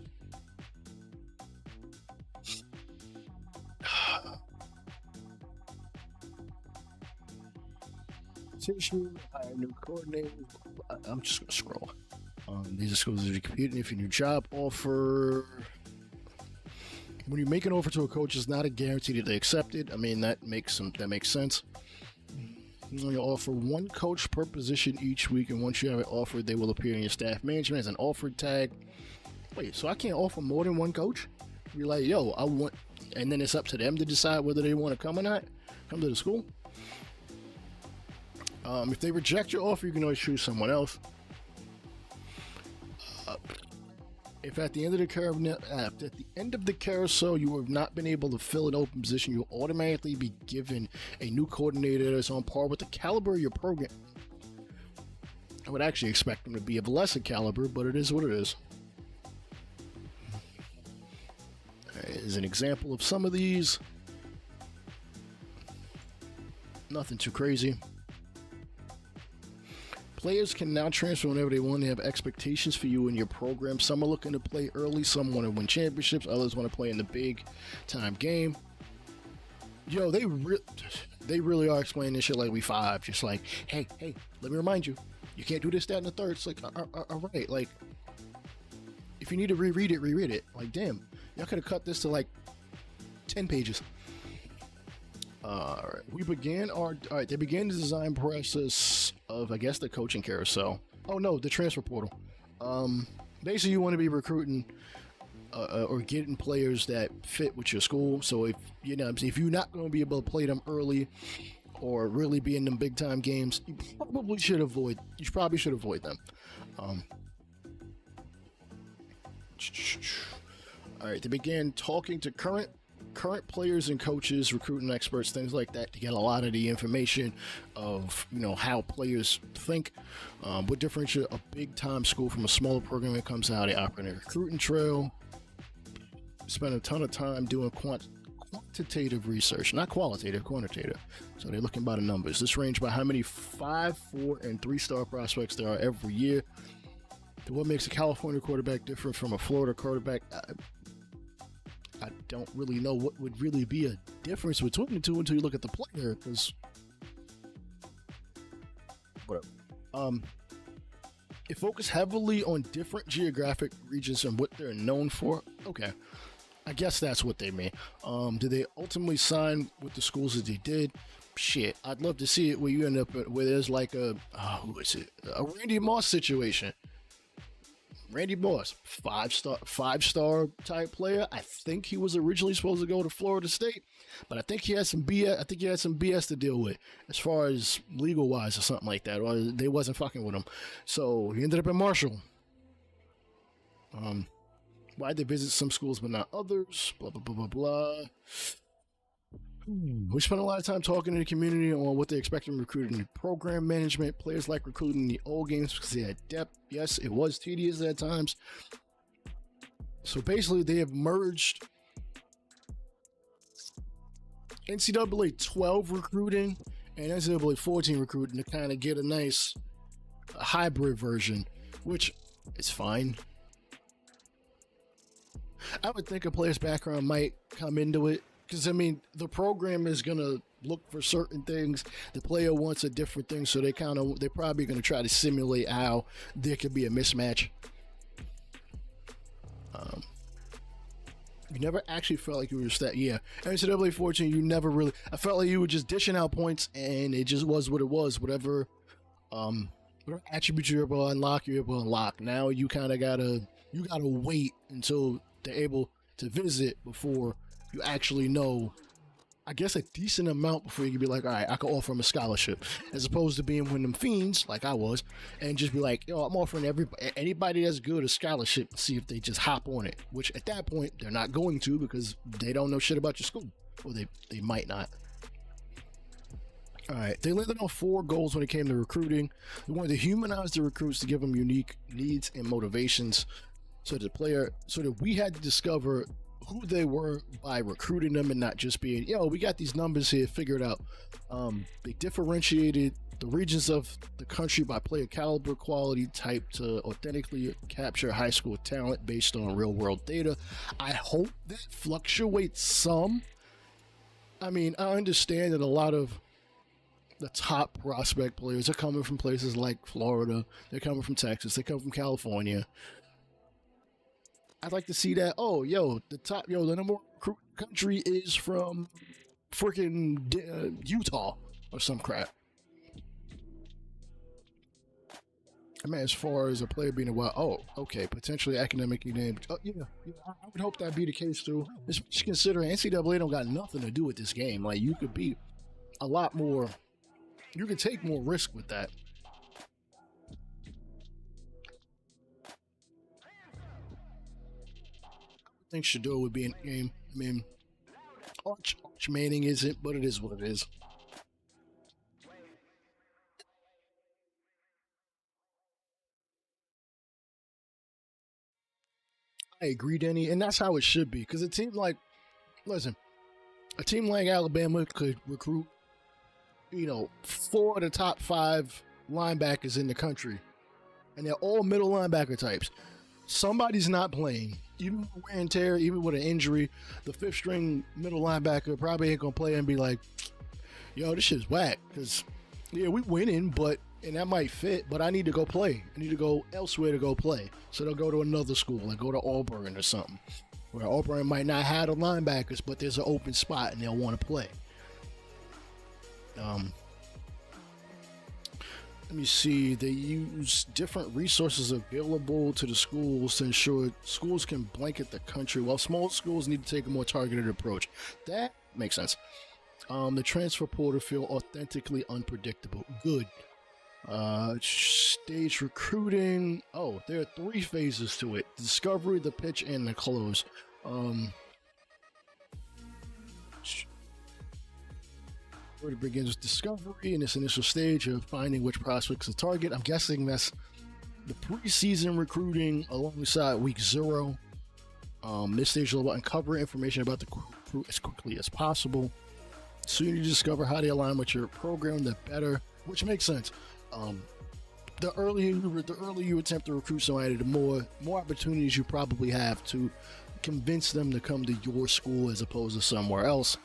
Tissue, hire new coordinator. I'm just gonna scroll. These are schools that are competing. If your new job offer, when you make an offer to a coach, it's not a guarantee that they accept it. I mean, that makes sense. You only offer 1 coach per position each week, and once you have it offered, they will appear in your staff management as an offered tag. Wait, so I can't offer more than 1 coach? You're like, yo, I want, and then it's up to them to decide whether they want to come or not. Come to the school. If they reject your offer, you can always choose someone else. If at the end of the carousel you have not been able to fill an open position, you'll automatically be given a new coordinator that's on par with the caliber of your program. I would actually expect them to be of lesser caliber, but it is what it is. As an example of some of these, nothing too crazy. Players can now transfer whenever they want. They have expectations for you in your program. Some are looking to play early. Some want to win championships. Others want to play in the big time game. Yo, they really are explaining this shit like we 5. Just like, hey, let me remind you, you can't do this, that, and the third. It's like, all right. Like, if you need to reread it. Like, damn, y'all could have cut this to like 10 pages. All right, they began the design process of, I guess, the coaching carousel. Oh no, the transfer portal. Basically you want to be recruiting or getting players that fit with your school. So if you're not going to be able to play them early or really be in them big time games, you probably should avoid them. All right, they began talking to current current players and coaches, recruiting experts, things like that, to get a lot of the information of, you know, how players think. What differentiates a big time school from a smaller program that comes out? They operate a recruiting trail, spend a ton of time doing quantitative research, not qualitative, quantitative. So they're looking by the numbers. This range by how many 5, 4, and 3-star prospects there are every year. What makes a California quarterback different from a Florida quarterback? I don't really know what would really be a difference between the two until you look at the player, because whatever. It focuses heavily on different geographic regions and what they're known for. Okay, I guess that's what they mean. Did they ultimately sign with the schools that they did? Shit, I'd love to see it where you end up where there's like a who is it? A Randy Moss situation. Randy Moss, five-star type player. I think he was originally supposed to go to Florida State, but I think he had some BS. I think he had some BS to deal with as far as legal wise or something like that, or they wasn't fucking with him. So he ended up in Marshall. Why'd they visit some schools but not others? Blah blah blah blah blah. We spent a lot of time talking to the community on what they expect in recruiting, program management. Players like recruiting the old games because they had depth. Yes, it was tedious at times. So basically, they have merged NCAA 12 recruiting and NCAA 14 recruiting to kind of get a nice hybrid version, which is fine. I would think a player's background might come into it. Because, I mean, the program is going to look for certain things. The player wants a different thing, so they're probably going to try to simulate how there could be a mismatch. You never actually felt like you were NCAA 14, you never really, I felt like you were just dishing out points, and it just was what it was. Whatever attributes you're able to unlock, you're able to unlock. Now you kind of gotta wait until they're able to visit before you actually know, I guess, a decent amount before you can be like, all right, I can offer them a scholarship, as opposed to being one of them fiends like I was and just be like, yo, I'm offering anybody that's good a scholarship and see if they just hop on it, which at that point they're not going to, because they don't know shit about your school, or they might not. All right, they landed on 4 goals when it came to recruiting. They wanted to humanize the recruits to give them unique needs and motivations, so that we had to discover who they were by recruiting them and not just being, yo, we got these numbers here, figure it out. They differentiated the regions of the country by player caliber, quality, type, to authentically capture high school talent based on real world data. I hope that fluctuates some. I mean, I understand that a lot of the top prospect players are coming from places like Florida, they're coming from Texas, they come from California. I'd like to see that. Oh, the number one country is from freaking Utah or some crap. I mean, as far as a player being okay, potentially academically named. I would hope that'd be the case too. Just considering NCAA don't got nothing to do with this game. Like, you could be a lot more. You could take more risk with that. I think Shador would be in the game. I mean, Arch Manning isn't, but it is what it is. I agree, Denny, and that's how it should be. Because a team like Alabama could recruit, 4 of the top 5 linebackers in the country, and they're all middle linebacker types. Somebody's not playing. Even with wear and tear, even with an injury, the 5th string middle linebacker probably ain't gonna play and be like, yo, this shit's whack. Because, we winning, and that might fit, but I need to go play. I need to go elsewhere to go play. So they'll go to another school, like go to Auburn or something, where Auburn might not have the linebackers, but there's an open spot and they'll want to play. Let me see. They use different resources available to the schools to ensure schools can blanket the country, while small schools need to take a more targeted approach. That makes sense. The transfer portal feel authentically unpredictable. Good. Stage recruiting. Oh, there are 3 phases to it: the discovery, the pitch, and the close. It begins with discovery in this initial stage of finding which prospects to target. I'm guessing that's the preseason recruiting alongside week 0. This stage is all about uncovering information about the recruit as quickly as possible. So you need to discover how they align with your program, the better, which makes sense. The earlier you attempt to recruit somebody, the more opportunities you probably have to convince them to come to your school as opposed to somewhere else.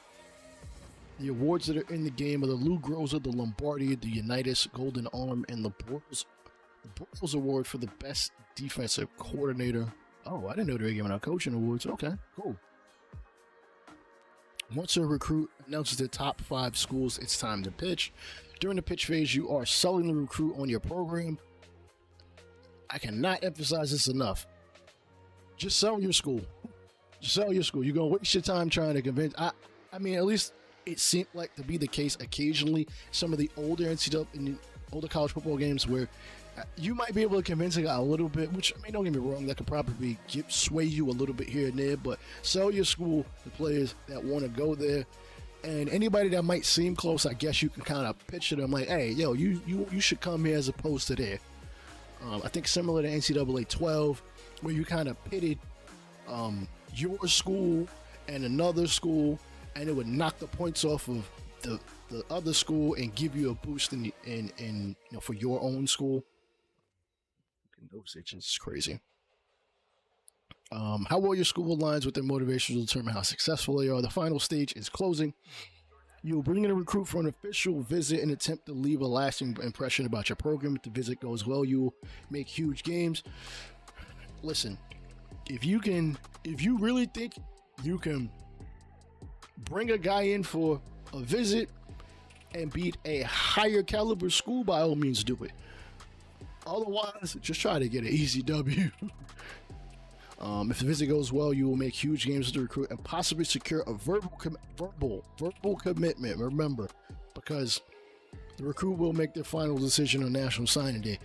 The awards that are in the game are the Lou Groza, the Lombardi, the Unitas Golden Arm, and the Broyles Award for the Best Defensive Coordinator. Oh, I didn't know they were giving out coaching awards. Okay, cool. Once a recruit announces the top 5 schools, it's time to pitch. During the pitch phase, you are selling the recruit on your program. I cannot emphasize this enough. Just sell your school. Just sell your school. You're going to waste your time trying to convince. I mean, at least it seemed like to be the case occasionally. Some of the older NCAA and older college football games where you might be able to convince a guy a little bit, which, I mean, don't get me wrong, that could probably sway you a little bit here and there, but sell your school to players that want to go there. And anybody that might seem close, I guess you can kind of picture them like, hey, yo, you should come here as opposed to there. I think similar to NCAA 12, where you kind of pitted your school and another school, and it would knock the points off of the other school and give you a boost in you know, for your own school. Those itches is crazy. How well your school aligns with their motivation will determine how successful they are. The final stage is closing. You'll bring in a recruit for an official visit and attempt to leave a lasting impression about your program. If the visit goes well, you will make huge gains. Listen, if you really think you can bring a guy in for a visit and beat a higher caliber school, by all means do it. Otherwise, just try to get an easy W. If the visit goes well, you will make huge gains with the recruit and possibly secure a verbal commitment. Remember, because the recruit will make their final decision on National Signing Day.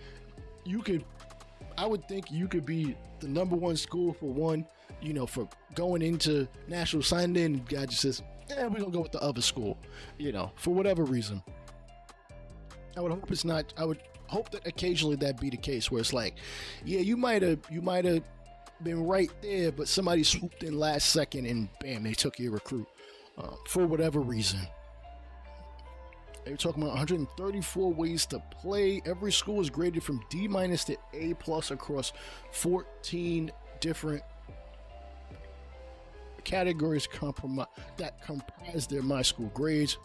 I would think you could be the #1 school for one, you know, for going into National Signing Day, and the guy just says, we're gonna go with the other school, you know, for whatever reason. I would hope it's not. I would hope that occasionally that be the case where it's like, yeah, you might have been right there, but somebody swooped in last second and bam, they took your recruit for whatever reason. They're talking about 134 ways to play. Every school is graded from D- to A+ across 14 different categories that comprise their My School grades.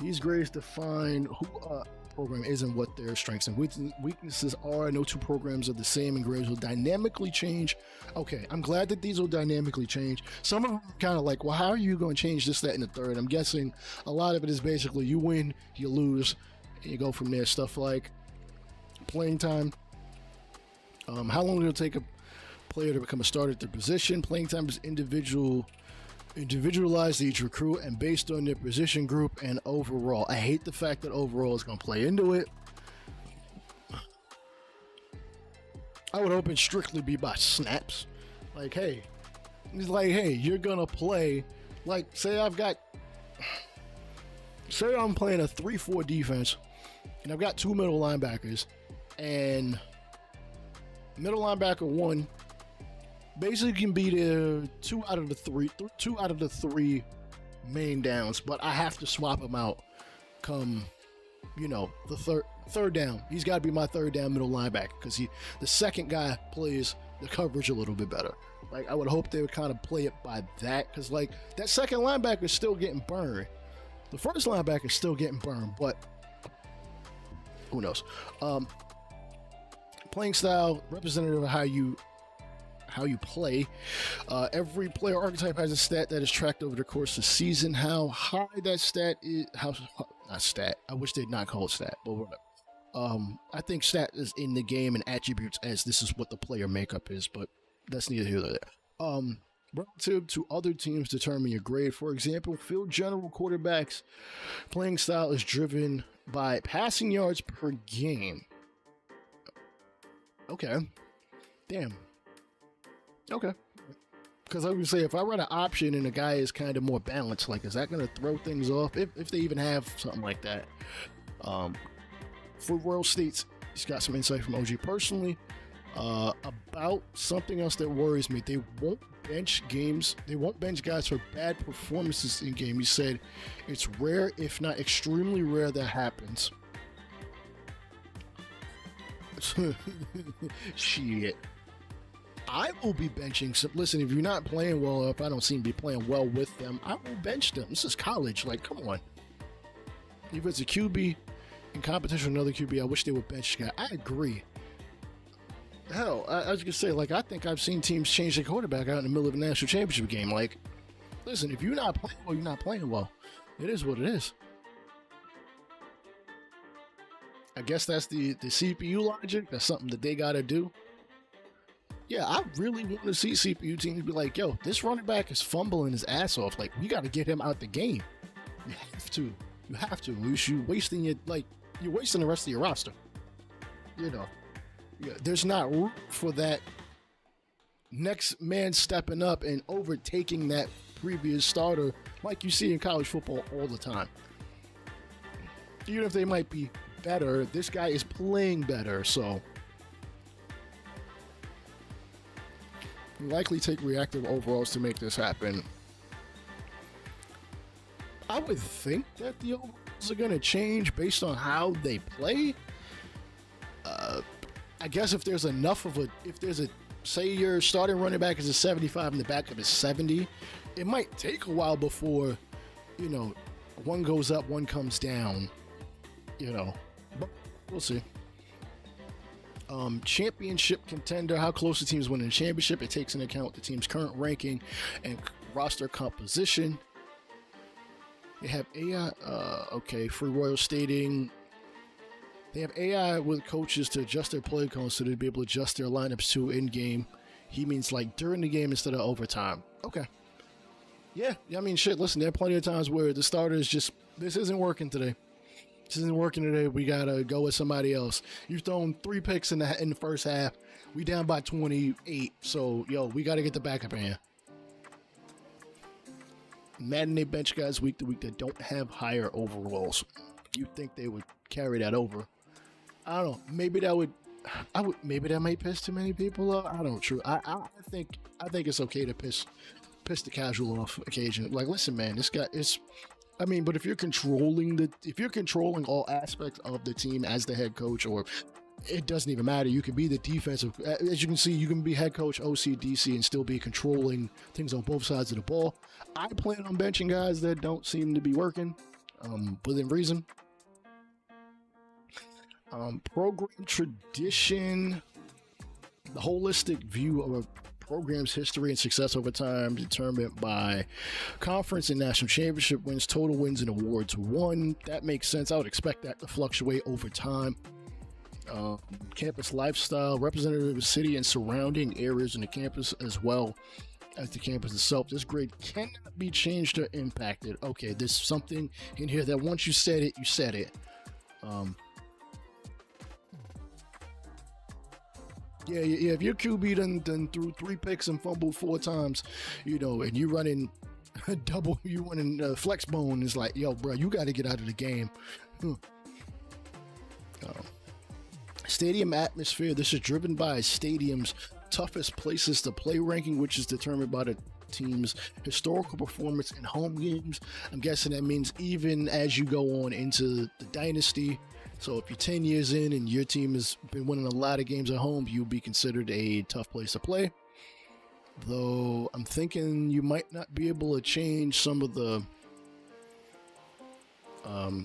These grades define who a program is and what their strengths and weaknesses are. No two programs are the same, and grades will dynamically change. Okay, I'm glad that these will dynamically change. Some of them are kind of like, well, how are you going to change this, that, and the third? I'm guessing a lot of it is basically you win, you lose, and you go from there. Stuff like playing time. How long will it take a player to become a starter at their position? Playing time is individualized to each recruit and based on their position group and overall. I hate the fact that overall is going to play into it. I would hope it strictly be by snaps. Like, hey, you're going to play, like, say I'm playing a 3-4 defense and I've got 2 middle linebackers, and middle linebacker 1 basically can be the 2 out of the 3 main downs, but I have to swap him out come, you know, the third down. He's got to be my third down middle linebacker because the second guy plays the coverage a little bit better. Like, I would hope they would kind of play it by that, because like that second linebacker is still getting burned. The first linebacker is still getting burned, but who knows? Playing style, representative of how you play. Every player archetype has a stat that is tracked over the course of the season. How high that stat is, not stat. I wish they'd not call it stat, but whatever. I think stat is in the game and attributes as this is what the player makeup is, but that's neither here nor there. Relative to other teams determine your grade. For example, field general quarterbacks playing style is driven by passing yards per game. Okay. Damn. Okay. Because I would say if I run an option and a guy is kind of more balanced, like, is that going to throw things off? If they even have something like that. For Royal States, he's got some insight from OG personally about something else that worries me. They won't bench games. They won't bench guys for bad performances in game. He said it's rare, if not extremely rare, that happens. Shit. I will be benching some. Listen, if you're not playing well, or if I don't seem to be playing well with them, I will bench them. This is college. Like, come on. If it's a QB in competition with another QB, I wish they would bench guy. I agree. Hell, I was gonna say, like, I think I've seen teams change their quarterback out in the middle of a national championship game. Like, listen, if you're not playing well, you're not playing well. It is what it is. I guess that's the CPU logic. That's something that they gotta do. Yeah, I really want to see CPU teams be like, yo, this running back is fumbling his ass off. Like, we got to get him out the game. You have to. You have to. You're wasting it. Like, you're wasting the rest of your roster. You know, yeah, there's not room for that next man stepping up and overtaking that previous starter like you see in college football all the time. Even if they might be better, this guy is playing better, so likely take reactive overalls to make this happen. I would think that the overalls are going to change based on how they play. I guess if there's enough of say your starting running back is a 75 and the backup is 70, it might take a while before, you know, one goes up, one comes down, you know, but we'll see. Championship contender, how close the team's winning the championship. It takes into account the team's current ranking and roster composition. They have AI, Free Royal stating they have AI with coaches to adjust their play calls so they'd be able to adjust their lineups to in-game. He means like during the game instead of overtime. Okay. Yeah, I mean, shit, listen, there are plenty of times where the starters just, this isn't working today. This isn't working today. We gotta go with somebody else. You've thrown 3 picks in the first half. We down by 28. So, yo, we gotta get the backup in here. Madden, they bench guys week to week that don't have higher overalls. You'd think they would carry that over. I don't know. Maybe that might piss too many people off. I don't know. I think it's okay to piss the casual off occasionally. Like, listen, man, this guy is. I mean, but if you're controlling all aspects of the team as the head coach, or it doesn't even matter. You can be the defensive. As you can see, you can be head coach, OC, DC, and still be controlling things on both sides of the ball. I plan on benching guys that don't seem to be working within reason. Program tradition, the holistic view of a program's history and success over time determined by conference and national championship wins, total wins, and awards won. That makes sense. I would expect that to fluctuate over time. Campus lifestyle, representative of the city and surrounding areas in the campus as well as the campus itself. This grade cannot be changed or impacted. Okay, there's something in here that once you said it, you said it. Yeah, if your QB done threw 3 picks and fumbled 4 times, you know, and you running flex bone, it's like, yo, bro, you got to get out of the game. Stadium atmosphere. This is driven by stadium's toughest places to play ranking, which is determined by the team's historical performance in home games. I'm guessing that means even as you go on into the Dynasty. So if you're 10 years in and your team has been winning a lot of games at home, you'll be considered a tough place to play. Though I'm thinking you might not be able to change some of the, I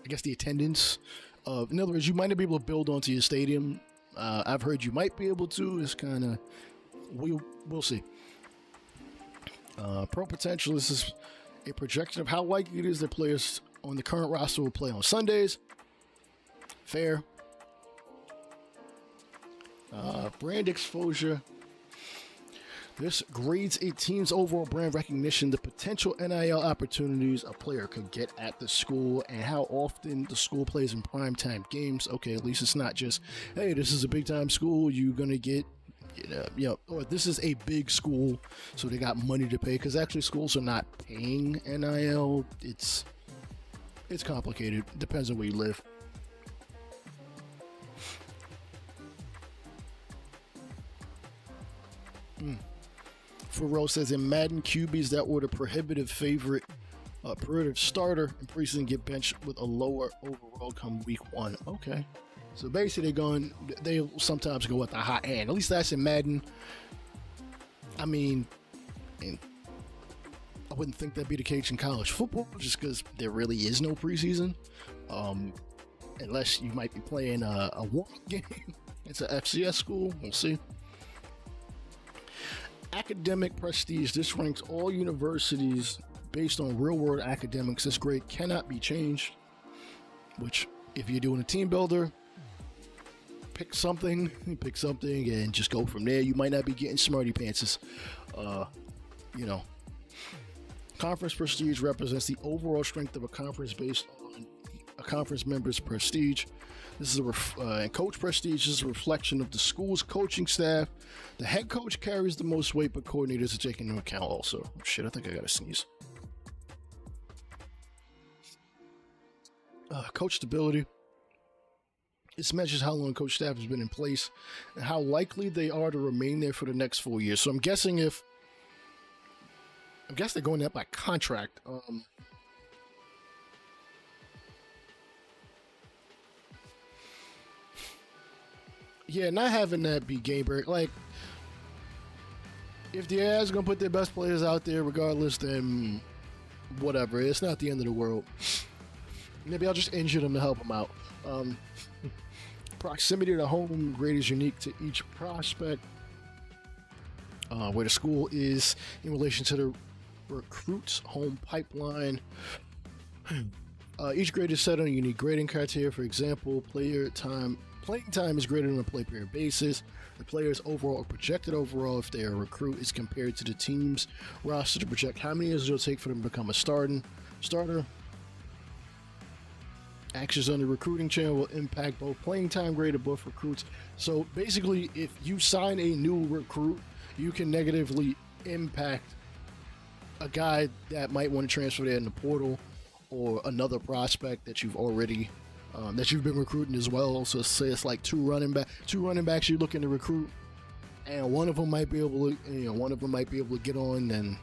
guess the attendance. In other words, you might not be able to build onto your stadium. I've heard you might be able to. It's kind of, we'll see. Pro potential. This is a projection of how likely it is that players on the current roster will play on Sundays. Fair. Brand exposure. This grades a team's overall brand recognition, the potential NIL opportunities a player could get at the school, and how often the school plays in primetime games. Okay, at least it's not just, hey, this is a big time school, you're gonna get, or this is a big school, so they got money to pay. Because actually, schools are not paying NIL. It's complicated. Depends on where you live. Farrell says in Madden, QBs that were the prohibitive starter in preseason get benched with a lower overall come week 1. Okay. So basically they sometimes go with the hot hand. At least that's in Madden. I mean, and I wouldn't think that'd be the case in college football just because there really is no preseason. Unless you might be playing a warm game. It's an FCS school. We'll see. Academic prestige. This ranks all universities based on real-world academics. This grade cannot be changed, which if you're doing a team builder, pick something and just go from there. You might not be getting smarty pantses. Conference prestige represents the overall strength of a conference based on a conference member's prestige. This is and coach prestige is a reflection of the school's coaching staff. The head coach carries the most weight, but coordinators are taken into account also. Oh, shit, I think I gotta sneeze. Coach stability. This measures how long coach staff has been in place and how likely they are to remain there for the next 4 years. So I'm guessing they're going up by contract. Yeah, not having that be game break. Like, if the AI's gonna put their best players out there regardless, then whatever. It's not the end of the world. Maybe I'll just injure them to help them out. Proximity to home grade is unique to each prospect. Where the school is in relation to the recruit's home pipeline. Each grade is set on a unique grading criteria. For example, playing time is graded on a play period basis. The player's overall or projected overall, if they are a recruit, is compared to the team's roster to project how many years it'll take for them to become a starter. Actions on the recruiting channel will impact both playing time grade of both recruits. So basically, if you sign a new recruit, you can negatively impact a guy that might want to transfer there in the portal, or another prospect that you've already that you've been recruiting as well. So say it's like two running backs you're looking to recruit, and one of them might be able to get on,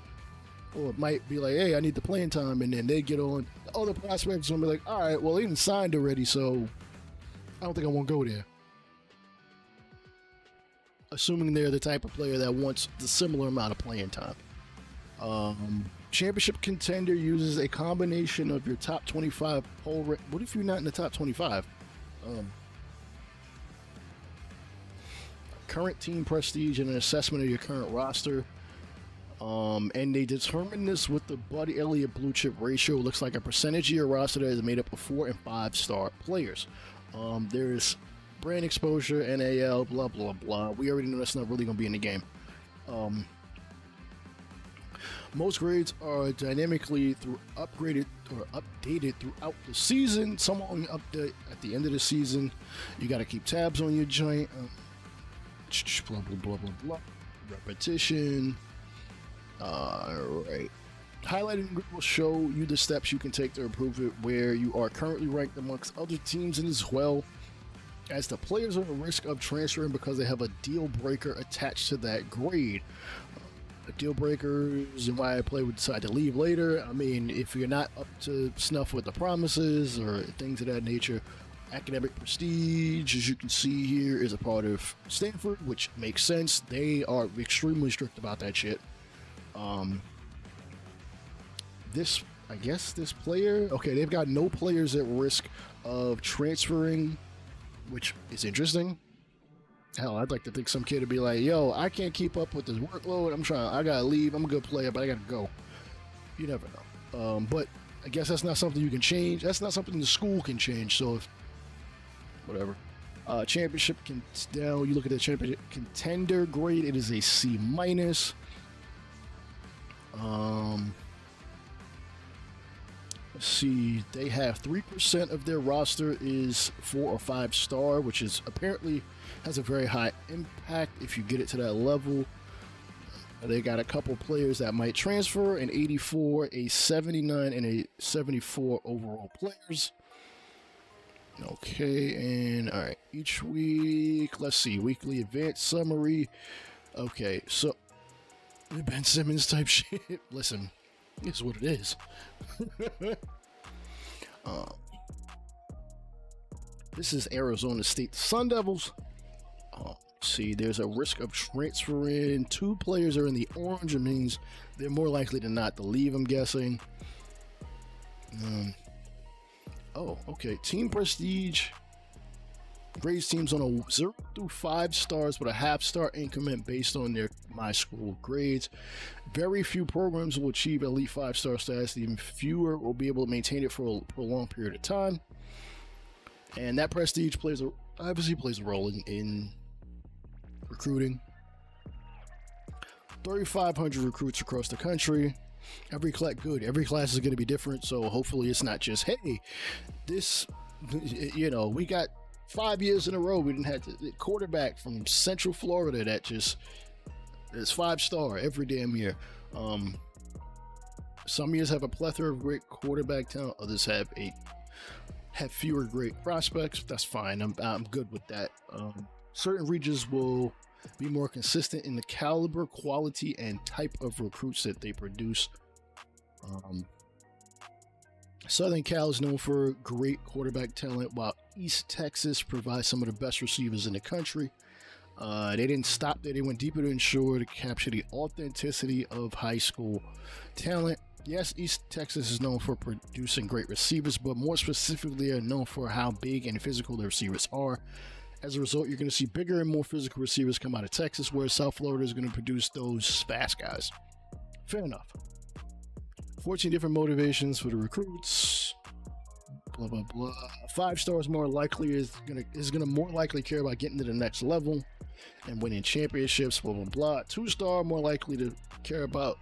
or it might be like, hey, I need the playing time, and then they get on. The other prospects will be like, all right, well, they even signed already, so I don't think I want to go there. Assuming they're the type of player that wants the similar amount of playing time. Championship contender uses a combination of your top 25 poll rate. What if you're not in the top 25? Current team prestige and an assessment of your current roster. And they determine this with the Buddy Elliott blue chip ratio. It looks like a percentage of your roster that is made up of 4 and 5 star players. There's brand exposure, NAL, blah, blah, blah. We already know that's not really going to be in the game. Most grades are dynamically updated throughout the season. Some only update at the end of the season. You got to keep tabs on your joint. Blah, blah, blah, blah, blah. Repetition. Alright. Highlighting will show you the steps you can take to improve it, where you are currently ranked amongst other teams, and as well as the players are at risk of transferring because they have a deal breaker attached to that grade. The deal breakers and why a player would decide to leave later. I mean, if you're not up to snuff with the promises or things of that nature. Academic prestige, as you can see here, is a part of Stanford, which makes sense. They are extremely strict about that shit. This player, okay, they've got no players at risk of transferring, which is interesting. Hell, I'd like to think some kid would be like, yo, I can't keep up with this workload. I gotta leave. I'm a good player, but I gotta go. You never know. But I guess that's not something you can change. That's not something the school can change. So whatever. Championship now you look at the championship contender grade, it is a C-. Let's see, they have 3% of their roster is 4 or 5 star, which is apparently has a very high impact if you get it to that level. They got a couple players that might transfer, an 84, a 79, and a 74 overall players. Okay, and all right, each week, let's see, weekly advanced summary. Okay, so the Ben Simmons type shit. Listen, this is what it is. This is Arizona State Sun Devils. See, there's a risk of transferring. 2 players are in the orange. It means they're more likely than not to leave, I'm guessing. Oh, okay. Team prestige grades teams on a 0 through 5 stars with a half-star increment based on their my school grades. Very few programs will achieve elite 5-star status. Even fewer will be able to maintain it for a long period of time. And that prestige obviously plays a role in recruiting. 3,500 recruits across the country. Every class is going to be different, so hopefully it's not just, hey, this, we got 5 years in a row we didn't have the quarterback from Central Florida that just is 5-star every damn year. Some years have a plethora of great quarterback talent, others have fewer great prospects. That's fine. I'm good with that. Certain regions will be more consistent in the caliber, quality, and type of recruits that they produce. Southern Cal is known for great quarterback talent, while East Texas provides some of the best receivers in the country. They didn't stop there. They went deeper to ensure to capture the authenticity of high school talent. Yes, East Texas is known for producing great receivers, but more specifically, they are known for how big and physical their receivers are. As a result, you're going to see bigger and more physical receivers come out of Texas, whereas South Florida is going to produce those fast guys. Fair enough. 14 different motivations for the recruits. Blah blah blah. 5 stars more likely is gonna more likely care about getting to the next level and winning championships. Blah blah blah. 2-star more likely to care about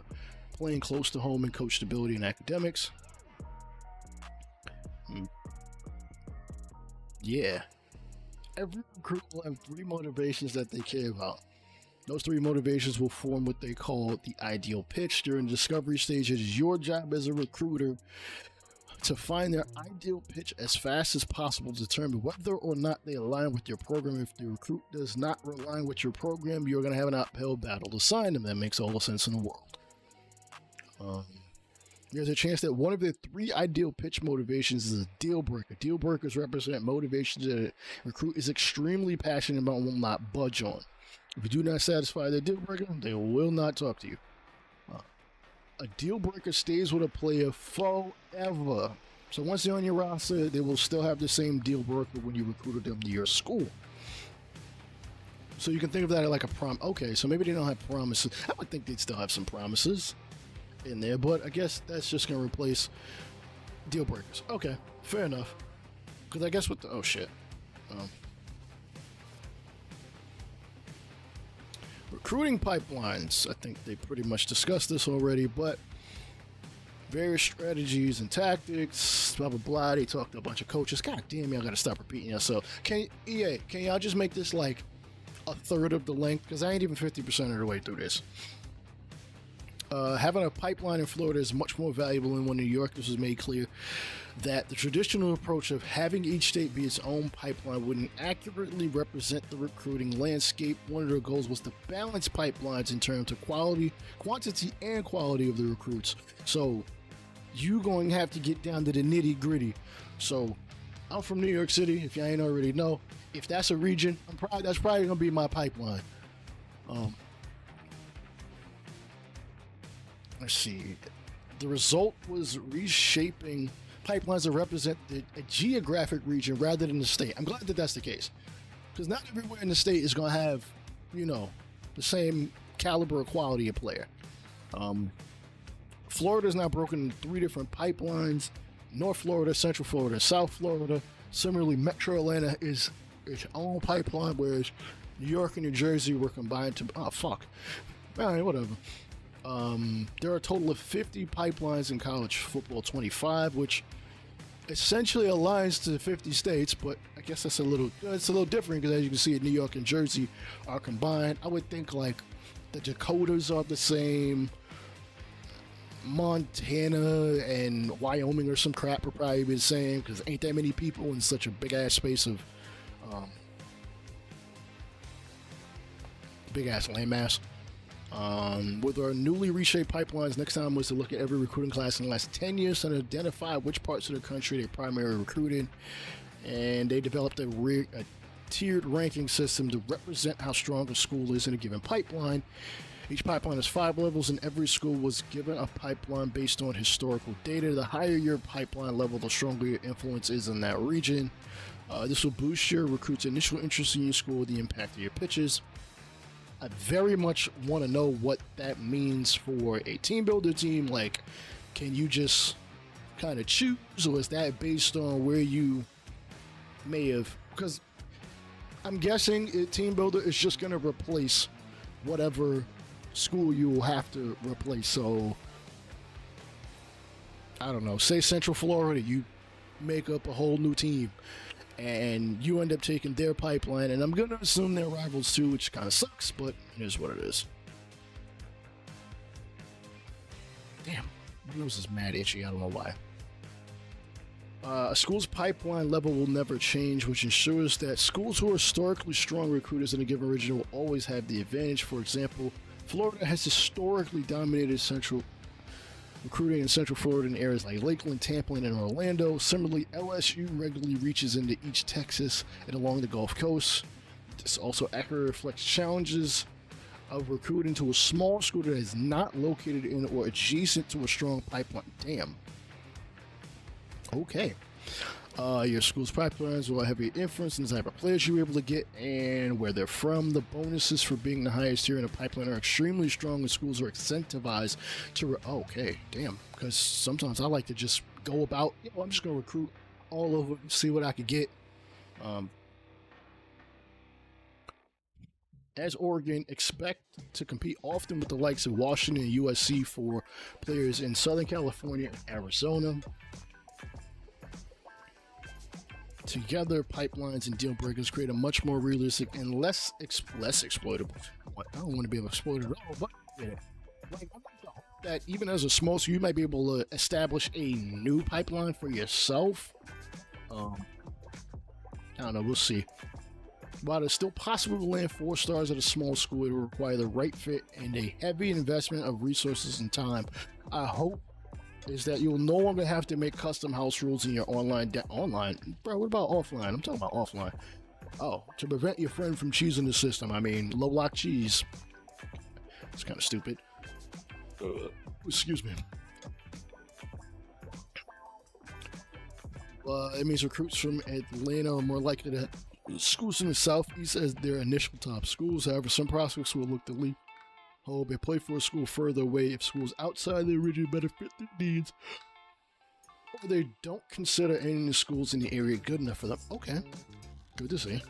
playing close to home and coach stability and academics. Yeah. Every recruit will have 3 motivations that they care about. Those 3 motivations will form what they call the ideal pitch. During the discovery stage, it is your job as a recruiter to find their ideal pitch as fast as possible to determine whether or not they align with your program. If the recruit does not align with your program, you're going to have an uphill battle to sign them. That makes all the sense in the world. There's a chance that one of the 3 ideal pitch motivations is a deal breaker. Deal breakers represent motivations that a recruit is extremely passionate about and will not budge on. If you do not satisfy their deal breaker, they will not talk to you. A deal breaker stays with a player forever. So once they're on your roster, they will still have the same deal breaker when you recruited them to your school. So you can think of that like a prom. Okay, so maybe they don't have promises. I would think they'd still have some promises in there, but I guess that's just going to replace deal breakers. Okay, fair enough. Because I guess with the... Oh, shit. Recruiting pipelines. I think they pretty much discussed this already, but various strategies and tactics, blah, blah, blah. They talked to a bunch of coaches. God damn, y'all got to stop repeating yourself. Can y'all just make this like a third of the length? Because I ain't even 50% of the way through this. Having a pipeline in Florida is much more valuable than one in New York. This was made clear that the traditional approach of having each state be its own pipeline wouldn't accurately represent the recruiting landscape. One of their goals was to balance pipelines in terms of quantity and quality of the recruits. So you're going to have to get down to the nitty gritty. So I'm from New York City. If you ain't already know, if that's a region, that's probably going to be my pipeline. Let's see. The result was reshaping pipelines that represent a geographic region rather than the state. I'm glad that that's the case, because not everywhere in the state is going to have, the same caliber or quality of player. Florida is now broken into 3 different pipelines: North Florida, Central Florida, South Florida. Similarly, Metro Atlanta is its own pipeline, whereas New York and New Jersey were combined to... Oh, fuck. All right, whatever. There are a total of 50 pipelines in college football 25, which essentially aligns to 50 states, but I guess it's a little different because as you can see, New York and Jersey are combined. I would think like the Dakotas are the same, Montana and Wyoming or some crap would probably be the same because ain't that many people in such a big ass space of big ass landmass. With our newly reshaped pipelines, next time was to look at every recruiting class in the last 10 years and identify which parts of the country they primarily recruited. And they developed a tiered ranking system to represent how strong a school is in a given pipeline. Each pipeline has 5 levels, and every school was given a pipeline based on historical data. The higher your pipeline level, the stronger your influence is in that region. This will boost your recruits' initial interest in your school, the impact of your pitches. I very much want to know what that means for a team builder team. Like, can you just kind of choose, or is that based on where you may have? Because I'm guessing team builder is just going to replace whatever school you will have to replace. So I don't know, say Central Florida, you make up a whole new team and you end up taking their pipeline, and I'm gonna assume they're rivals too, which kind of sucks, but it is what it is. Damn, my nose is mad itchy, I don't know why. A school's pipeline level will never change, which ensures that schools who are historically strong recruiters in a given region will always have the advantage. For example, Florida has historically dominated central recruiting in Central Florida in areas like Lakeland, Tampa, and Orlando. Similarly, LSU regularly reaches into East Texas and along the Gulf Coast. This also accurately reflects challenges of recruiting to a small school that is not located in or adjacent to a strong pipeline. Damn. Okay. Your school's pipelines will have an influence in the type of players you're able to get and where they're from. The bonuses for being the highest tier in a pipeline are extremely strong, and schools are incentivized to. Okay, damn. Because sometimes I like to just go about. I'm just gonna recruit all over, see what I could get. As Oregon, expect to compete often with the likes of Washington and USC for players in Southern California and Arizona. Together, pipelines and deal breakers create a much more realistic and less exploitable. I don't want to be able to exploit it at all, but yeah. Like, that even as a small school, you might be able to establish a new pipeline for yourself. I don't know, we'll see. While it's still possible to land 4 stars at a small school, it will require the right fit and a heavy investment of resources and time. I hope is that you'll no longer have to make custom house rules in your online, bro, what about offline? I'm talking about offline. Oh, to prevent your friend from cheesing the system. I mean, low lock cheese. It's kind of stupid. Excuse me. It means recruits from Atlanta are more likely to schools in the Southeast as their initial top schools. However, some prospects will look to leave home and play for a school further away if schools outside the region better fit their needs, or they don't consider any of the schools in the area good enough for them. Okay, good to see.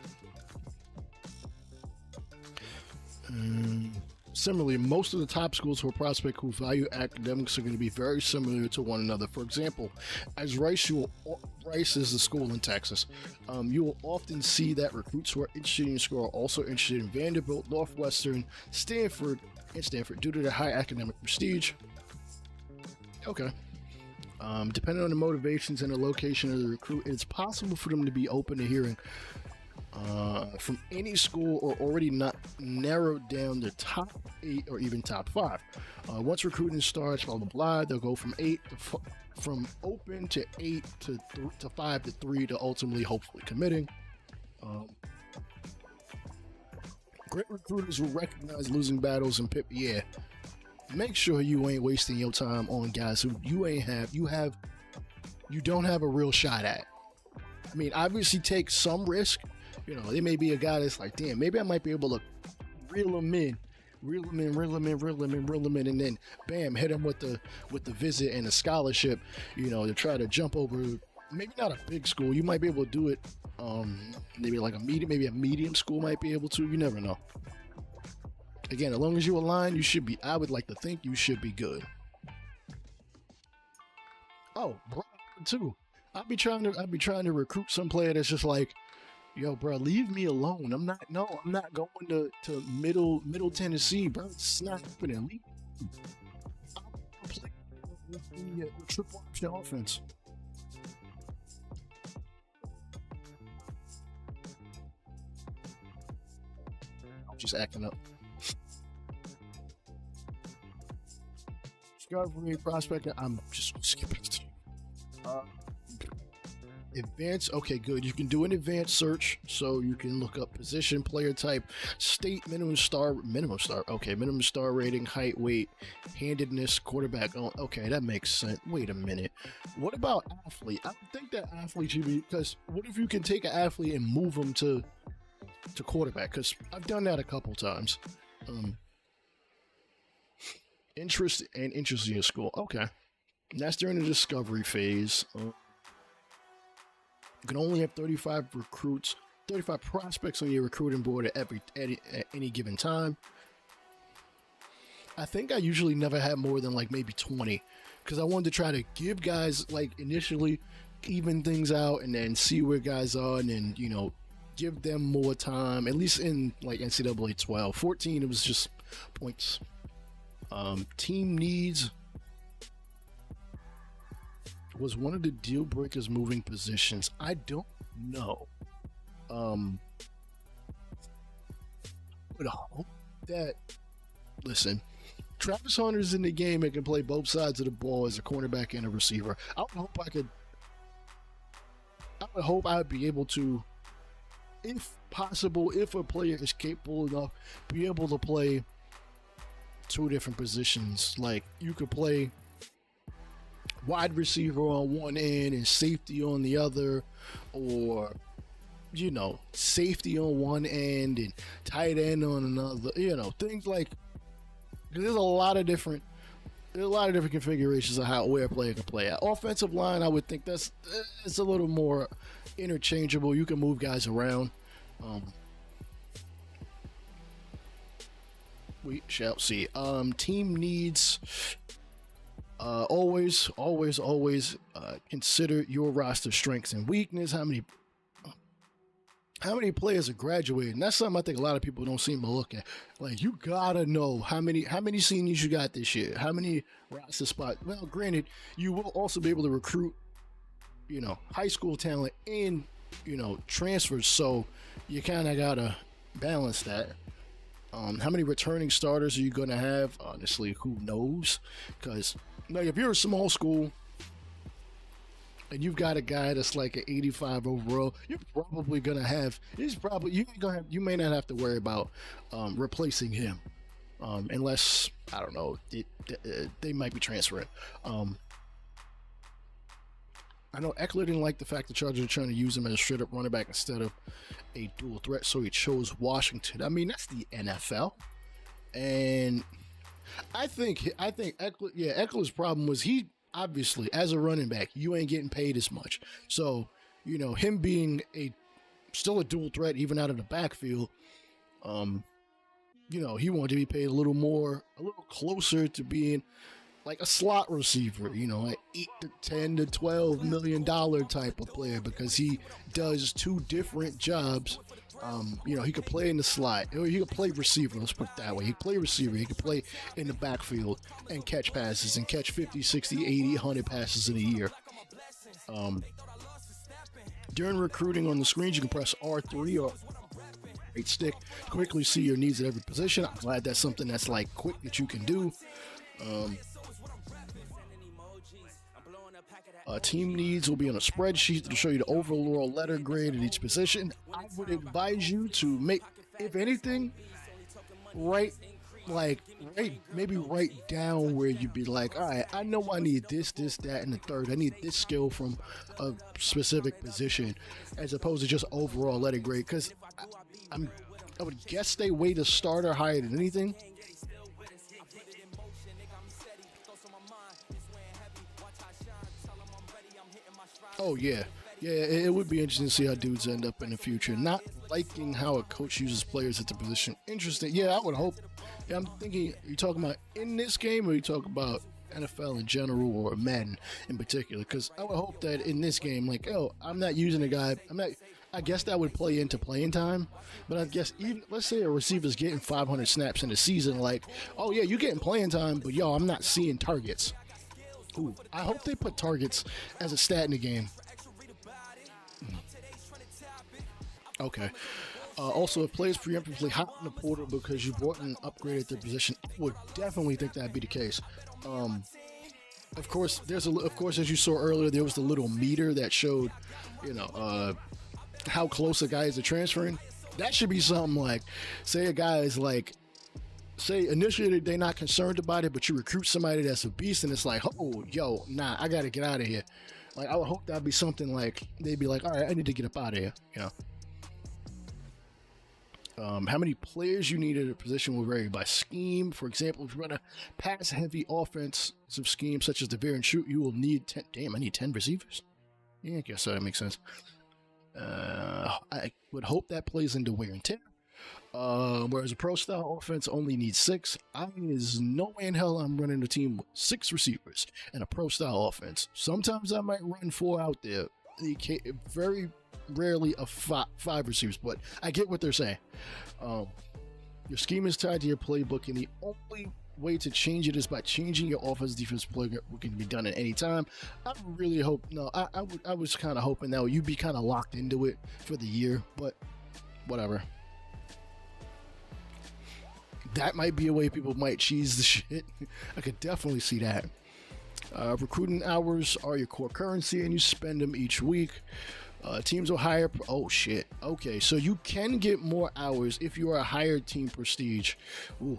Similarly, most of the top schools for a prospect who value academics are going to be very similar to one another. For example, as Rice is a school in Texas. You will often see that recruits who are interested in your school are also interested in Vanderbilt, Northwestern, Stanford due to their high academic prestige. Okay. Depending on the motivations and the location of the recruit, it's possible for them to be open to hearing from any school or already not narrowed down the top 8 or even top 5. Once recruiting starts, blah blah blah, they'll go from open to 8 to 5 to 3 to ultimately hopefully committing. Great recruiters will recognize losing battles and make sure you ain't wasting your time on guys who you don't have a real shot at. I mean, obviously take some risk. You know, there may be a guy that's like, damn, maybe I might be able to reel him in, and then bam, hit him with the visit and the scholarship, you know, to try to jump over. Maybe not a big school. You might be able to do it. Maybe like a medium school might be able to. You never know. Again, as long as you align, you should be. I would like to think you should be good. Oh, bro, too. I'd be trying to recruit some player that's just like, yo, bro, leave me alone. I'm not going to middle Tennessee, bro. It's not happening. Leave. I'll play the triple option offense. I'm just acting up. Discovery prospect. I'm just skipping. Advanced. Okay, good. You can do an advanced search, so you can look up position, player type, state, minimum star. Okay, minimum star rating, height, weight, handedness, quarterback. Oh, okay, that makes sense. Wait a minute. What about athlete? I don't think that athlete should be, because what if you can take an athlete and move them to quarterback? Because I've done that a couple times. Interest in your school. Okay, and that's during the discovery phase. You can only have 35 prospects on your recruiting board at any given time. I think I usually never had more than like maybe 20, because I wanted to try to give guys, like, initially even things out and then see where guys are, and then, you know, give them more time, at least in like NCAA 12. 14, it was just points. Team needs was one of the deal breakers moving positions. I don't know. But I hope that, listen, Travis Hunter's in the game and can play both sides of the ball as a cornerback and a receiver. I would hope I'd be able to, if possible, if a player is capable enough, be able to play two different positions. Like, you could play wide receiver on one end and safety on the other, or, you know, safety on one end and tight end on another, you know, things like, there's a lot of different configurations of where a player can play at. Offensive line, I would think it's a little more interchangeable. You can move guys around. We shall see. Team needs, always consider your roster strengths and weakness. How many players are graduating? That's something I think a lot of people don't seem to look at. Like, you gotta know how many seniors you got this year, how many roster spots. Well, granted, you will also be able to recruit, you know, high school talent and, you know, transfers. So you kind of gotta balance that. How many returning starters are you gonna have? Honestly, who knows? Because, like, if you're a small school and you've got a guy that's like an 85 overall, you're probably gonna have. You may not have to worry about replacing him, unless, I don't know, they might be transferring. I know Eckler didn't like the fact the Chargers are trying to use him as a straight up running back instead of a dual threat, so he chose Washington. I mean, that's the NFL, and I think Eckler's problem was, he obviously, as a running back, you ain't getting paid as much. So, you know, him being still a dual threat even out of the backfield, you know, he wanted to be paid a little closer to being like a slot receiver, you know, like $8 to $10 to $12 million type of player, because he does two different jobs. You know, he could play in the slot, or he could play receiver. Let's put it that way. He could play receiver. He could play in the backfield and catch passes and catch 50, 60, 80, 100 passes in a year. During recruiting on the screens, you can press R3 or right stick to quickly see your needs at every position. I'm glad that's something that's like quick that you can do. Team needs will be on a spreadsheet to show you the overall letter grade at each position. I would advise you to make, if anything, maybe write down where you'd be like, all right, I know I need this, that, and the third. I need this skill from a specific position, as opposed to just overall letter grade. Because I would guess they weight a starter higher than anything. Oh, yeah. Yeah, it would be interesting to see how dudes end up in the future. Not liking how a coach uses players at the position. Interesting. Yeah, I would hope. Yeah, I'm thinking, are you talking about in this game, or are you talking about NFL in general, or Madden in particular? Because I would hope that in this game, like, oh, I'm not using a guy. I guess that would play into playing time, but I guess even, let's say a receiver's getting 500 snaps in a season, like, oh yeah, you're getting playing time, but yo, I'm not seeing targets. Ooh, I hope they put targets as a stat in the game. Okay. Also, if players preemptively hop in the portal because you brought and upgraded their position, I would definitely think that'd be the case. Of course, as you saw earlier, there was the little meter that showed, how close a guy is to transferring. That should be something like, say a guy is like, say initially they're not concerned about it, but you recruit somebody that's a beast, and it's like, oh, yo, nah, I gotta get out of here. Like, I would hope that'd be something like, they'd be like, all right, I need to get up out of here, How many players you need at a position will vary by scheme. For example, if you run a pass-heavy offensive scheme such as the bear and shoot, you will need 10. Damn, I need 10 receivers. Yeah, I guess so. That makes sense. I would hope that plays into wear and tear. Whereas a pro-style offense only needs 6. There's no way in hell I'm running a team with 6 receivers in a pro-style offense. Sometimes I might run 4 out there. Very rarely a 5 receivers, but I get what they're saying. Your scheme is tied to your playbook, and the only way to change it is by changing your offense defense playbook. It can be done at any time. I really hope, I was kind of hoping that you'd be kind of locked into it for the year, but whatever. That might be a way people might cheese the shit. I could definitely see that. Recruiting hours are your core currency, and you spend them each week. Teams will hire. Oh shit. Okay, so you can get more hours if you are a higher team prestige. Ooh.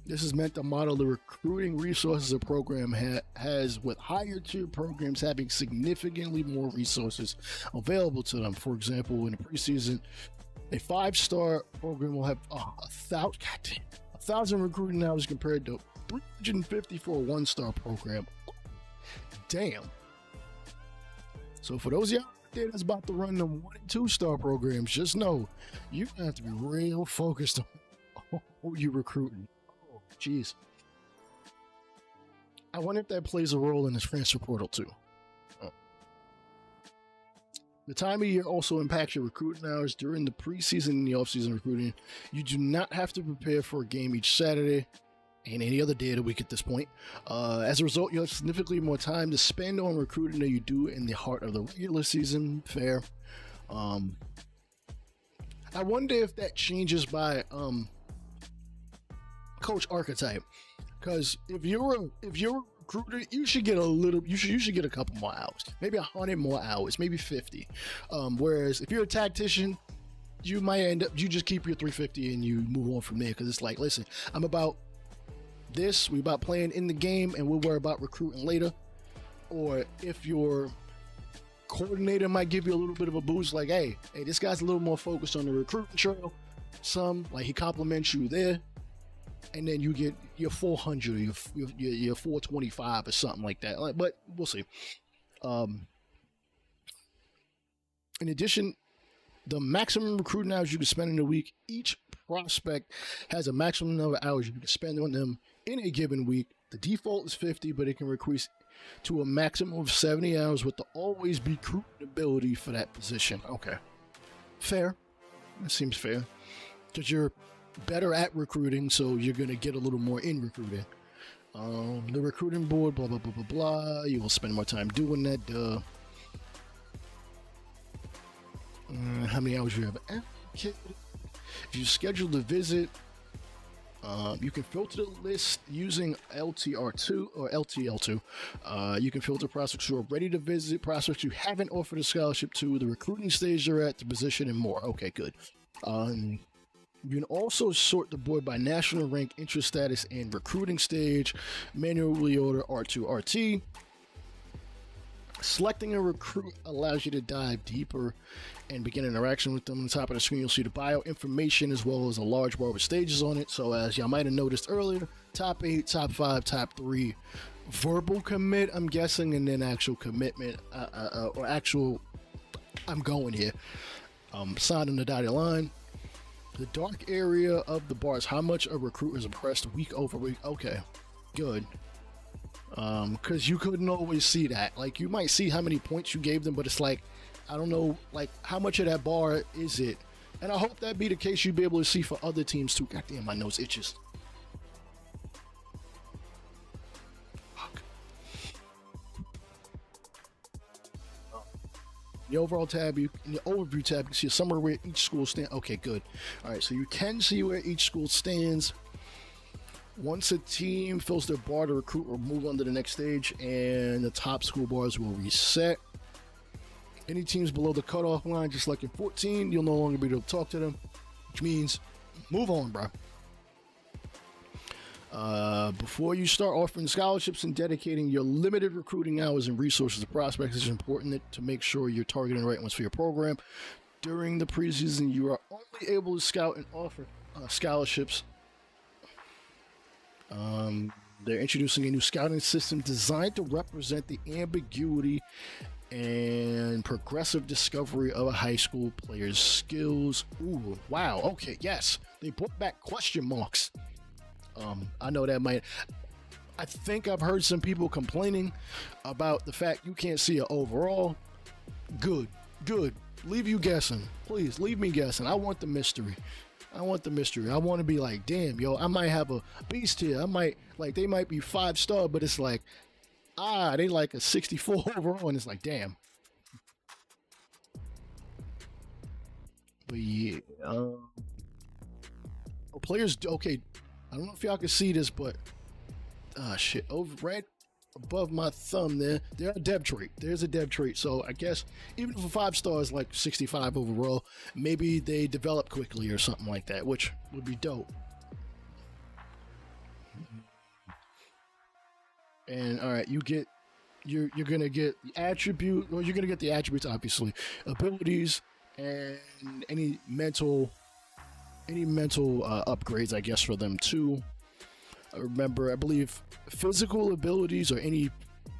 This is meant to model the recruiting resources a program has, with higher tier programs having significantly more resources available to them. For example, in the preseason, a 5-star program will have 1,000 recruiting hours compared to 350 for a 1-star program. Damn. So for those y'all that's about to run them 1 and 2-star programs, just know you have to be real focused on who you're recruiting. Oh, jeez. I wonder if that plays a role in this transfer portal too. The time of year also impacts your recruiting hours. During the preseason and the offseason recruiting, you do not have to prepare for a game each Saturday and any other day of the week at this point. As a result, you have significantly more time to spend on recruiting than you do in the heart of the regular season. Fair. I wonder if that changes by coach archetype, because if you're a recruiter, you should get a couple more hours, maybe 100 more hours, maybe 50. Whereas if you're a tactician, you might end up, you just keep your 350 and you move on from there, because it's like, listen, I'm about this, we about playing in the game, and we'll worry about recruiting later. Or if your coordinator might give you a little bit of a boost, like, hey, this guy's a little more focused on the recruiting trail, like he compliments you there, and then you get your 400 or your 425 or something like that. But we'll see. In addition, the maximum recruiting hours you can spend in a week, each prospect has a maximum number of hours you can spend on them in a given week. The default is 50, but it can increase to a maximum of 70 hours with the always be recruiting ability for that position. Okay. Fair. That seems fair. Because you're better at recruiting, so you're going to get a little more in recruiting. The recruiting board, blah, blah, blah, blah, blah. You will spend more time doing that. How many hours you have allocated? If you schedule the visit, you can filter the list using LTR2 or LTL2. You can filter prospects who are ready to visit, prospects you haven't offered a scholarship to, the recruiting stage you're at, the position, and more. Okay, good. You can also sort the board by national rank, interest status, and recruiting stage. Manually order R2, RT. Selecting a recruit allows you to dive deeper and begin interaction with them. On the top of the screen, you'll see the bio information as well as a large bar with stages on it. So as y'all might have noticed earlier, top 8, top 5, top 3, verbal commit, I'm guessing, and then actual commitment or actual I'm going here. Sign on the dotted line. The dark area of the bars. How much a recruit is impressed week over week. Okay, good. Because you couldn't always see that. Like, you might see how many points you gave them, but it's like, I don't know, like, how much of that bar is it? And I hope that be the case you'd be able to see for other teams too. God damn, my nose itches. Fuck. The overall tab, in the overview tab, you can see a summary where each school stands. Okay, good. All right, so you can see where each school stands. Once a team fills their bar, the recruit will move on to the next stage, and the top school bars will reset. Any teams below the cutoff line, just like in 14, you'll no longer be able to talk to them, which means move on, bro. Before you start offering scholarships and dedicating your limited recruiting hours and resources to prospects, it's important to make sure you're targeting the right ones for your program. During the preseason, you are only able to scout and offer scholarships. They're introducing a new scouting system designed to represent the ambiguity and progressive discovery of a high school player's skills. Ooh, wow. Okay, yes. They brought back question marks. I know that might... I think I've heard some people complaining about the fact you can't see an overall. Good. Leave you guessing. Please, leave me guessing. I want the mystery. I want to be like, damn, yo, I might have a beast here. I might, like, they might be 5-star, but it's like, they like a 64 overall, and it's like, damn. But yeah, players, okay, I don't know if y'all can see this, but, shit, over right above my thumb there's a depth trait. So I guess even if a 5-star is like 65 overall, maybe they develop quickly or something like that, which would be dope. And all right, you're gonna get the attribute, or you're gonna get the attributes, obviously, abilities, and any mental upgrades, I guess, for them too. I believe physical abilities or any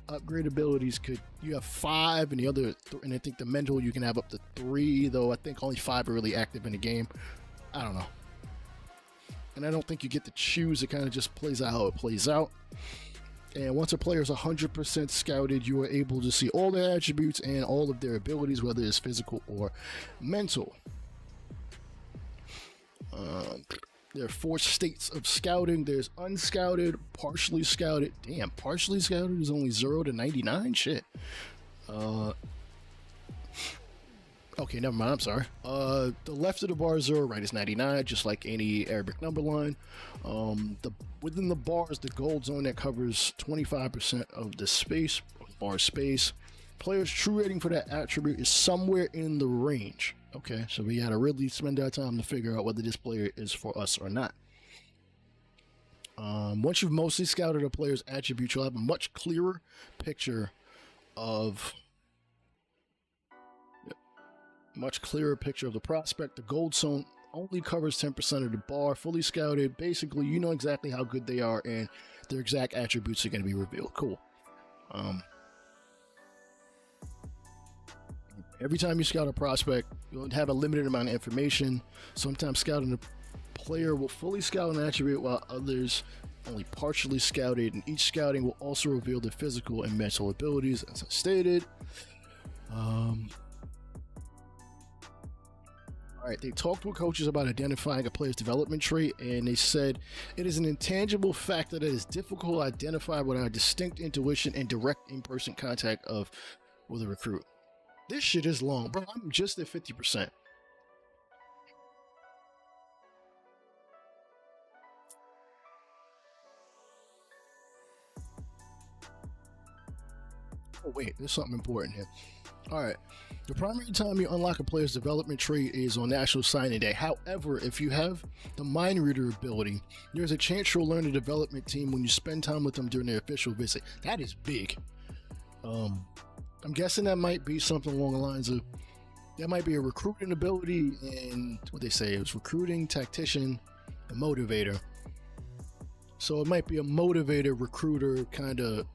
upgrade abilities you have 5, and the other, and I think the mental you can have up to 3, though I think only 5 are really active in the game. I don't know. And I don't think you get to choose. It kind of just plays out how it plays out. And once a player is 100% scouted, you are able to see all their attributes and all of their abilities, whether it's physical or mental. There are 4 states of scouting. There's unscouted, partially scouted. Damn, partially scouted is only 0 to 99? Shit. Okay, never mind. I'm sorry. The left of the bar is 0, right is 99, just like any Arabic number line. Within the bars, the gold zone that covers 25% of the space, bar space. Player's true rating for that attribute is somewhere in the range. Okay, so we gotta really spend our time to figure out whether this player is for us or not. Once you've mostly scouted a player's attributes, you'll have a much clearer picture of the prospect. The gold zone only covers 10% of the bar. Fully scouted, basically, you know exactly how good they are, and their exact attributes are going to be revealed. Cool. Every time you scout a prospect, you'll have a limited amount of information. Sometimes scouting a player will fully scout an attribute, while others only partially scouted, and each scouting will also reveal the physical and mental abilities, as I stated. All right, they talked with coaches about identifying a player's development trait, and they said it is an intangible factor that is difficult to identify without distinct intuition and direct in-person contact with a recruit. This shit is long, bro. I'm just at 50%. Oh, wait, there's something important here. All right. The primary time you unlock a player's development trait is on National Signing Day. However, if you have the mind reader ability, there's a chance you'll learn the development team when you spend time with them during their official visit. That is big. I'm guessing that might be something along the lines of, that might be a recruiting ability, and what they say is recruiting, tactician, and motivator. So it might be a motivator, recruiter kind of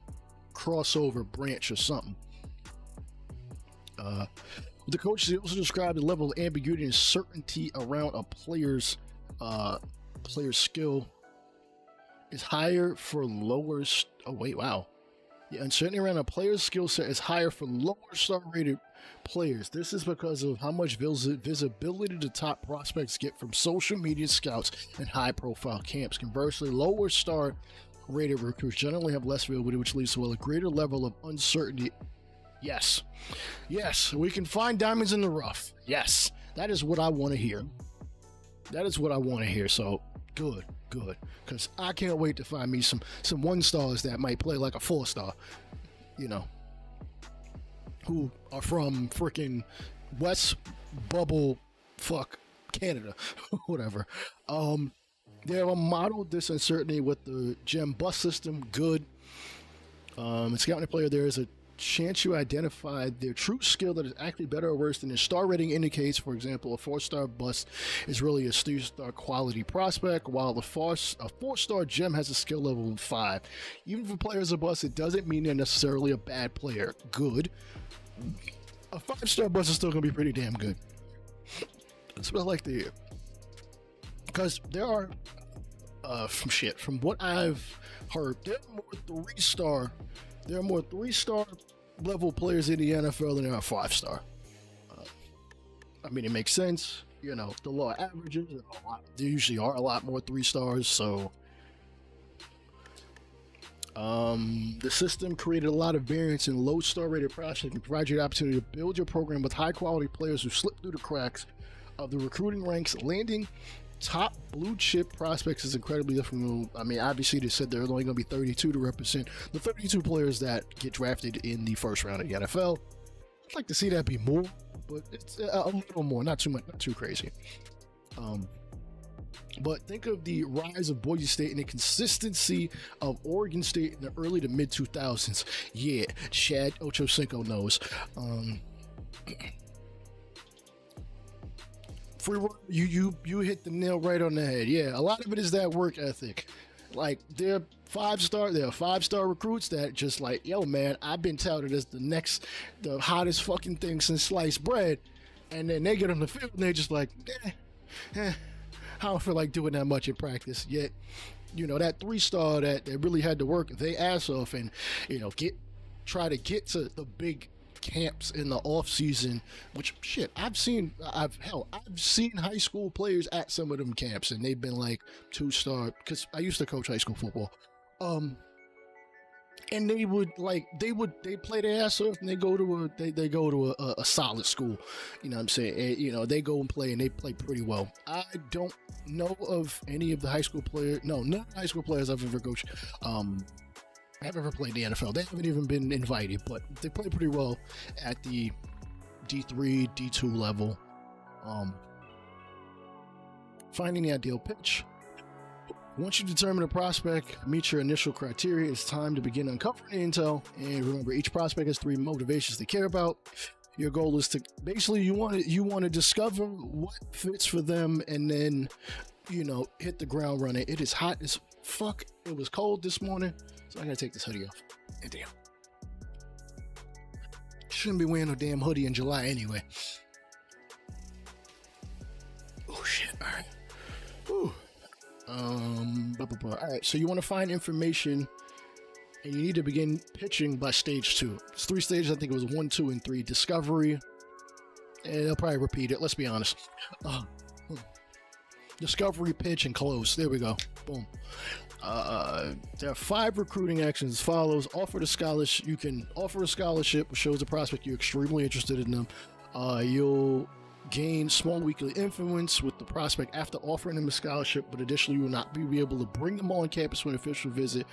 crossover branch or something. The coaches also described the level of ambiguity and certainty around a player's skill is higher for lower. Oh wait, wow. The uncertainty around a player's skill set is higher for lower star rated players. This is because of how much visibility the top prospects get from social media scouts and high profile camps. Conversely, lower star rated recruits generally have less visibility, which leads to a greater level of uncertainty. Yes, we can find diamonds in the rough. Yes, that is what I want to hear. So good, because I can't wait to find me some 1-stars that might play like a 4-star, who are from freaking West Bubble, Canada, whatever. They have modeled this uncertainty with the gem bus system. Good. In scouting a player, there is a chance you identify their true skill that is actually better or worse than their star rating indicates. For example, a 4-star bust is really a 3-star quality prospect, while a 4-star gem has a skill level of 5. Even if a player is a bust, it doesn't mean they're necessarily a bad player. Good. A 5-star bust is still going to be pretty damn good. That's what I like to hear. Because there are, from what I've heard, there are more 3-star level players in the NFL than there are 5-star. I mean, it makes sense. The law averages, there usually are a lot more 3-stars, so the system created a lot of variance in low star rated prospects and provides you the opportunity to build your program with high quality players who slip through the cracks of the recruiting ranks. Landing top blue chip prospects is incredibly difficult. I mean, obviously they said there's only going to be 32 to represent the 32 players that get drafted in the first round of the NFL. I'd like to see that be more, but it's a little more, not too much, not too crazy. But think of the rise of Boise State and the consistency of Oregon State in the early to mid 2000s. Yeah, Chad Ochocinco knows. You hit the nail right on the head. Yeah, a lot of it is that work ethic. Like, they're 5-star recruits that just like, yo man, I've been touted as the hottest fucking thing since sliced bread, and then they get on the field and they're just like, I don't feel like doing that much in practice. Yet, that 3-star that really had to work their ass off and try to get to the big camps in the off season, which I've seen high school players at some of them camps and they've been like 2-star, because I used to coach high school football, and they play their ass off and they go to a solid school, you know what I'm saying, and, they go and play and they play pretty well. I don't know of any of the high school players, none of the high school players I've ever coached have ever played the NFL. They haven't even been invited, but they play pretty well at the D3, D2 level. Finding the ideal pitch. Once you determine a prospect meets your initial criteria, it's time to begin uncovering intel. And remember, each prospect has 3 motivations to care about. Your goal is to basically you want to discover what fits for them, and then hit the ground running. It is hot as fuck. It was cold this morning, so I gotta take this hoodie off. And damn, shouldn't be wearing no damn hoodie in July anyway. Oh shit! All right. Ooh. All right. So you want to find information, and you need to begin pitching by stage 2. It's 3 stages. I think it was 1, 2, and 3. Discovery, and they'll probably repeat it. Let's be honest. Discovery, pitch, and close. There we go. Boom. There are 5 recruiting actions as follows. Offer the scholarship. You can offer a scholarship, which shows the prospect you're extremely interested in them. You'll gain small weekly influence with the prospect after offering them a scholarship, but additionally you will not be able to bring them on campus for an official visit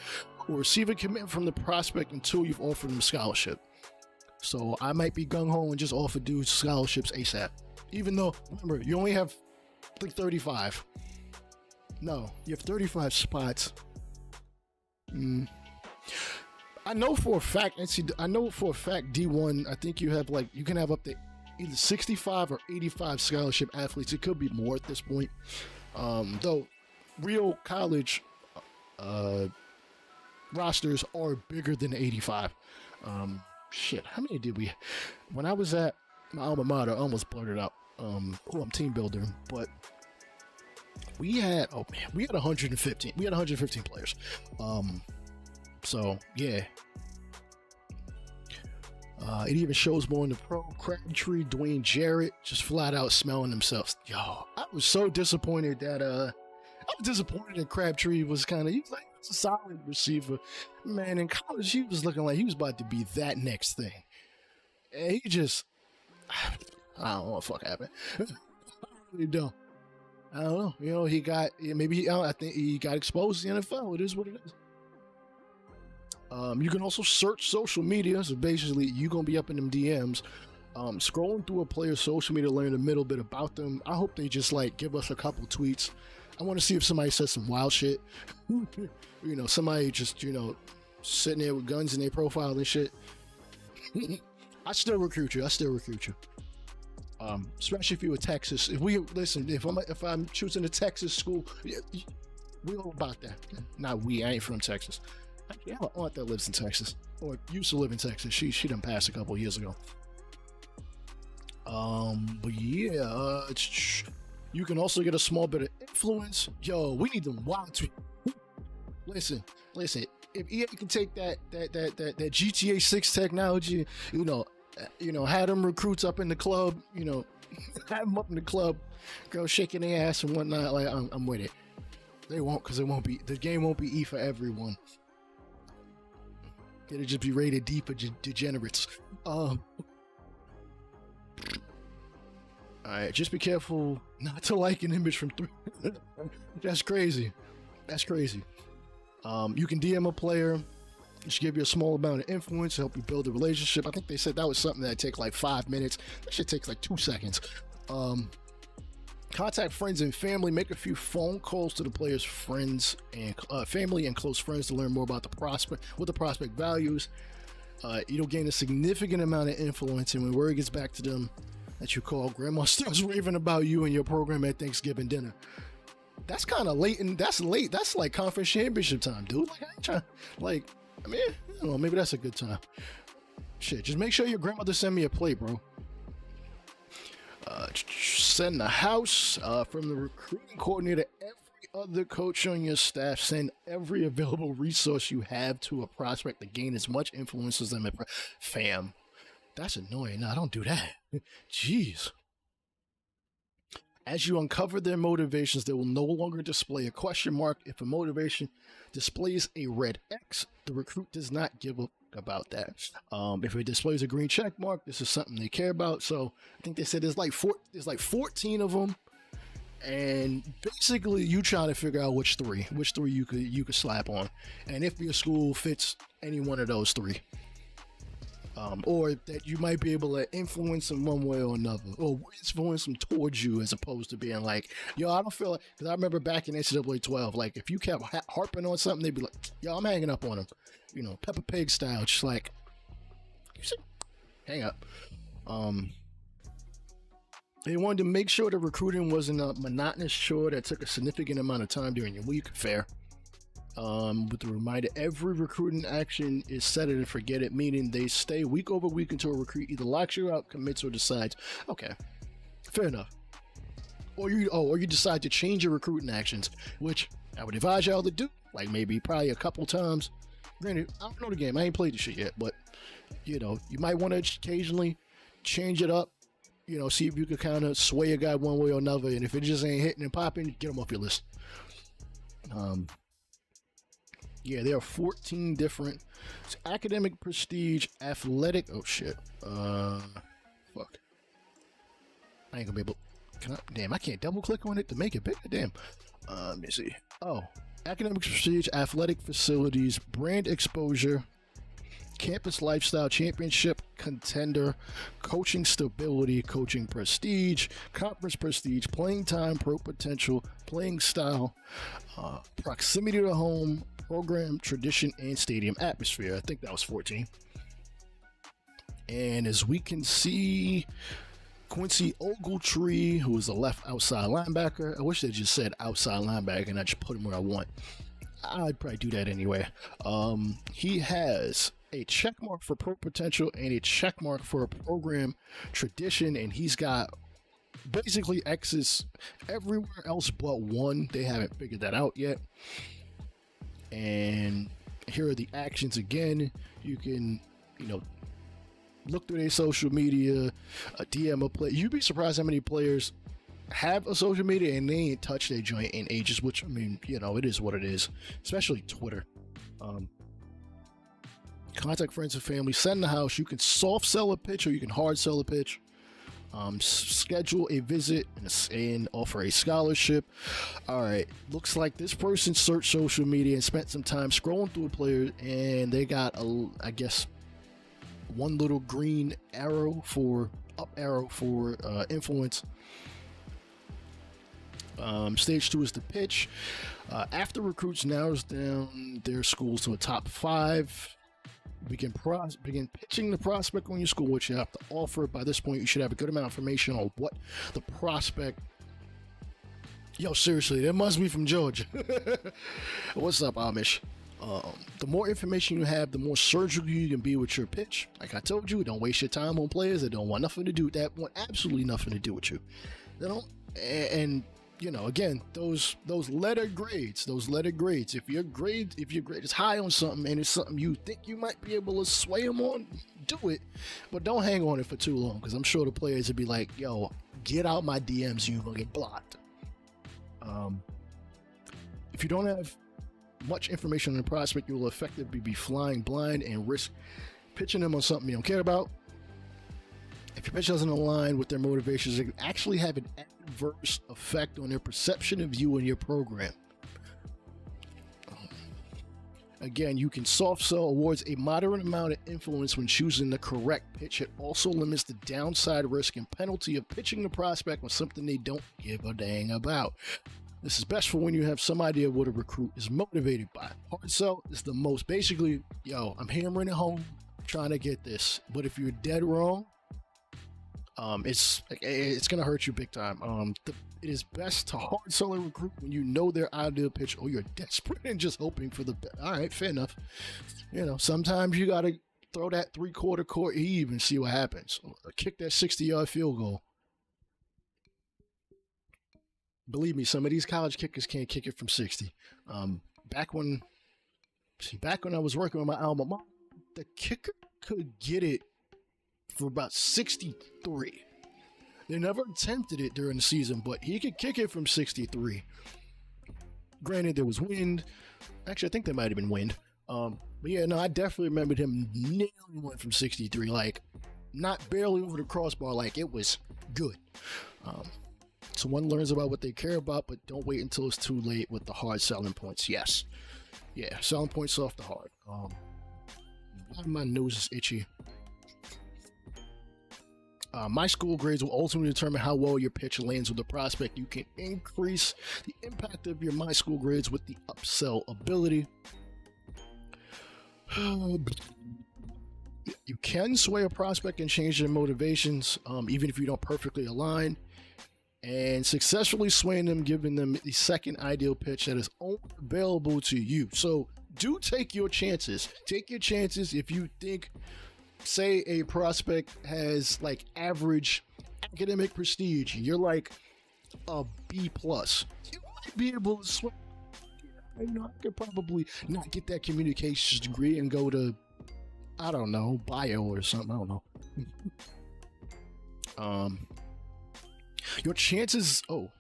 or receive a commitment from the prospect until you've offered them a scholarship. So I might be gung-ho and just offer dudes scholarships ASAP, even though, remember, you only have like 35. No, you have 35 spots. I know for a fact D1, I think you can have up to either 65 or 85 scholarship athletes. It could be more at this point. Though real college rosters are bigger than 85. How many did we? When I was at my alma mater, I almost blurted out who I'm team building, but we had 115. We had 115 players. So yeah. It even shows more in the pro. Crabtree, Dwayne Jarrett, just flat out smelling themselves. Yo, I was so disappointed that Crabtree was he was like, it's a solid receiver. Man, in college he was looking like he was about to be that next thing. And he just, I don't know what the fuck happened. I really don't. I don't know. You know, I think he got exposed in the NFL. It is what it is. You can also search social media. So basically, you're going to be up in them DMs, scrolling through a player's social media, learn a little bit about them. I hope they just give us a couple tweets. I want to see if somebody says some wild shit. You know, somebody just, sitting there with guns in their profile and shit. I still recruit you. Especially if you're a Texas. If I'm choosing a Texas school, we all about that. Not we. I ain't from Texas. I have an aunt that lives in Texas, or used to live in Texas. She done passed a couple years ago. But yeah, you can also get a small bit of influence. Yo, we need them wild tweets. Listen. If EA can take that GTA 6 technology, had them recruits up in the club, have them up in the club, girls shaking their ass and whatnot. Like I'm with it. They won't, because the game won't be E for everyone. It'll just be rated D for degenerates. Alright, just be careful not to like an image from 3. That's crazy. You can DM a player. It should give you a small amount of influence to help you build a relationship. I think they said that was something that take 5 minutes. That shit takes 2 seconds. Contact friends and family. Make a few phone calls to the player's friends and family and close friends to learn more about the prospect, what the prospect values. You'll gain a significant amount of influence, and when word gets back to them that you call, grandma starts raving about you and your program at Thanksgiving dinner. That's kind of late, and that's late. That's like conference championship time, dude. I ain't trying. I don't know. Maybe that's a good time. Shit, just make sure your grandmother send me a plate, bro. Send the house from the recruiting coordinator. Every other coach on your staff, send every available resource you have to a prospect to gain as much influence as them. Fam, that's annoying. Nah, don't do that. Jeez. As you uncover their motivations, they will no longer display a question mark. If a motivation displays a red X, the recruit does not give a about that. If it displays a green check mark, this is something they care about. So I think they said there's 14 of them, and basically you try to figure out which three you could slap on, and if your school fits any one of those 3, or that you might be able to influence them one way or another, or influence them towards you, as opposed to being like, yo, I don't feel like, because I remember back in NCAA 12, like if you kept harping on something, they'd be like, yo, I'm hanging up on them. Peppa Pig style, just like, hang up. They wanted to make sure the recruiting wasn't a monotonous chore that took a significant amount of time during your week. Fair. With the reminder, every recruiting action is set it and forget it, meaning they stay week over week until a recruit either locks you out, commits, or decides. Okay, fair enough. Or you decide to change your recruiting actions, which I would advise y'all to do, probably a couple times. Granted, I don't know the game. I ain't played the shit yet, but you might want to occasionally change it up. See if you could kind of sway a guy one way or another, and if it just ain't hitting and popping, get him off your list. Yeah, there are 14 different. It's academic, prestige, athletic. Oh shit. Fuck. I ain't gonna be able. Damn, I can't double click on it to make it bigger. Damn. Let me see. Oh. Academic prestige, athletic facilities, brand exposure, campus lifestyle, championship contender, coaching stability, coaching prestige, conference prestige, playing time, pro potential, playing style, proximity to home, program, tradition, and stadium atmosphere. I think that was 14. And as we can see, Quincy Ogletree, who is a left outside linebacker. I wish they just said outside linebacker and I just put him where I want. I'd probably do that anyway. He has a check mark for pro potential and a check mark for a program tradition, and he's got basically X's everywhere else but one. They haven't figured that out yet. And here are the actions again. You can, look through their social media, DM a player. You'd be surprised how many players have a social media and they ain't touched their joint in ages, which, I mean, it is what it is, especially Twitter. Contact friends and family, send the house. You can soft sell a pitch or you can hard sell a pitch. Schedule a visit and offer a scholarship. All right, looks like this person searched social media and spent some time scrolling through a player, and they got I guess one little green arrow for influence. Stage 2 is the pitch. After recruits narrows down their schools to a top 5, begin pitching the prospect on your school, which you have to offer. By this point, you should have a good amount of information on what the prospect. Yo, seriously, that must be from Georgia. What's up, Amish? The more information you have, the more surgical you can be with your pitch. Like I told you, don't waste your time on players that don't want nothing to do with that, want absolutely nothing to do with you. They don't, and again, those letter grades, if your grade is high on something and it's something you think you might be able to sway them on, do it, but don't hang on it for too long, because I'm sure the players would be like, yo, get out my DMs, you gonna get blocked. If you don't have much information on the prospect, you will effectively be flying blind and risk pitching them on something you don't care about. If your pitch doesn't align with their motivations, it can actually have an adverse effect on their perception of you and your program. Again, you can soft sell awards a moderate amount of influence when choosing the correct pitch. It also limits the downside risk and penalty of pitching the prospect on something they don't give a dang about. This is best for when you have some idea of what a recruit is motivated by. Hard sell is the most, basically, yo, I'm hammering it home, trying to get this. But if you're dead wrong, it's gonna hurt you big time. It is best to hard sell a recruit when you know their ideal pitch, or you're desperate and just hoping for the best. All right, fair enough. Sometimes you gotta throw that 3/4 court heave and see what happens. Or kick that 60-yard field goal. Believe me, some of these college kickers can't kick it from 60. Back when I was working with my alma mater, the kicker could get it for about 63. They never attempted it during the season, but he could kick it from 63. Granted, there was wind. Actually, I think there might have been wind. But yeah, no, I definitely remembered him nailing one from 63. Like, not barely over the crossbar. Like, it was good. So one learns about what they care about, but don't wait until it's too late with the hard selling points. Yes. Yeah, selling points off the hard. My nose is itchy. My school grades will ultimately determine how well your pitch lands with the prospect. You can increase the impact of your my school grades with the upsell ability. You can sway a prospect and change their motivations, even if you don't perfectly align, and successfully swaying them, giving them the second ideal pitch that is only available to you. So do take your chances. Take your chances if you think, say a prospect has like average academic prestige, you're like a B+. You might be able to sway. I could probably not get that communications degree and go to, I don't know, bio or something. I don't know. Your chances. Oh,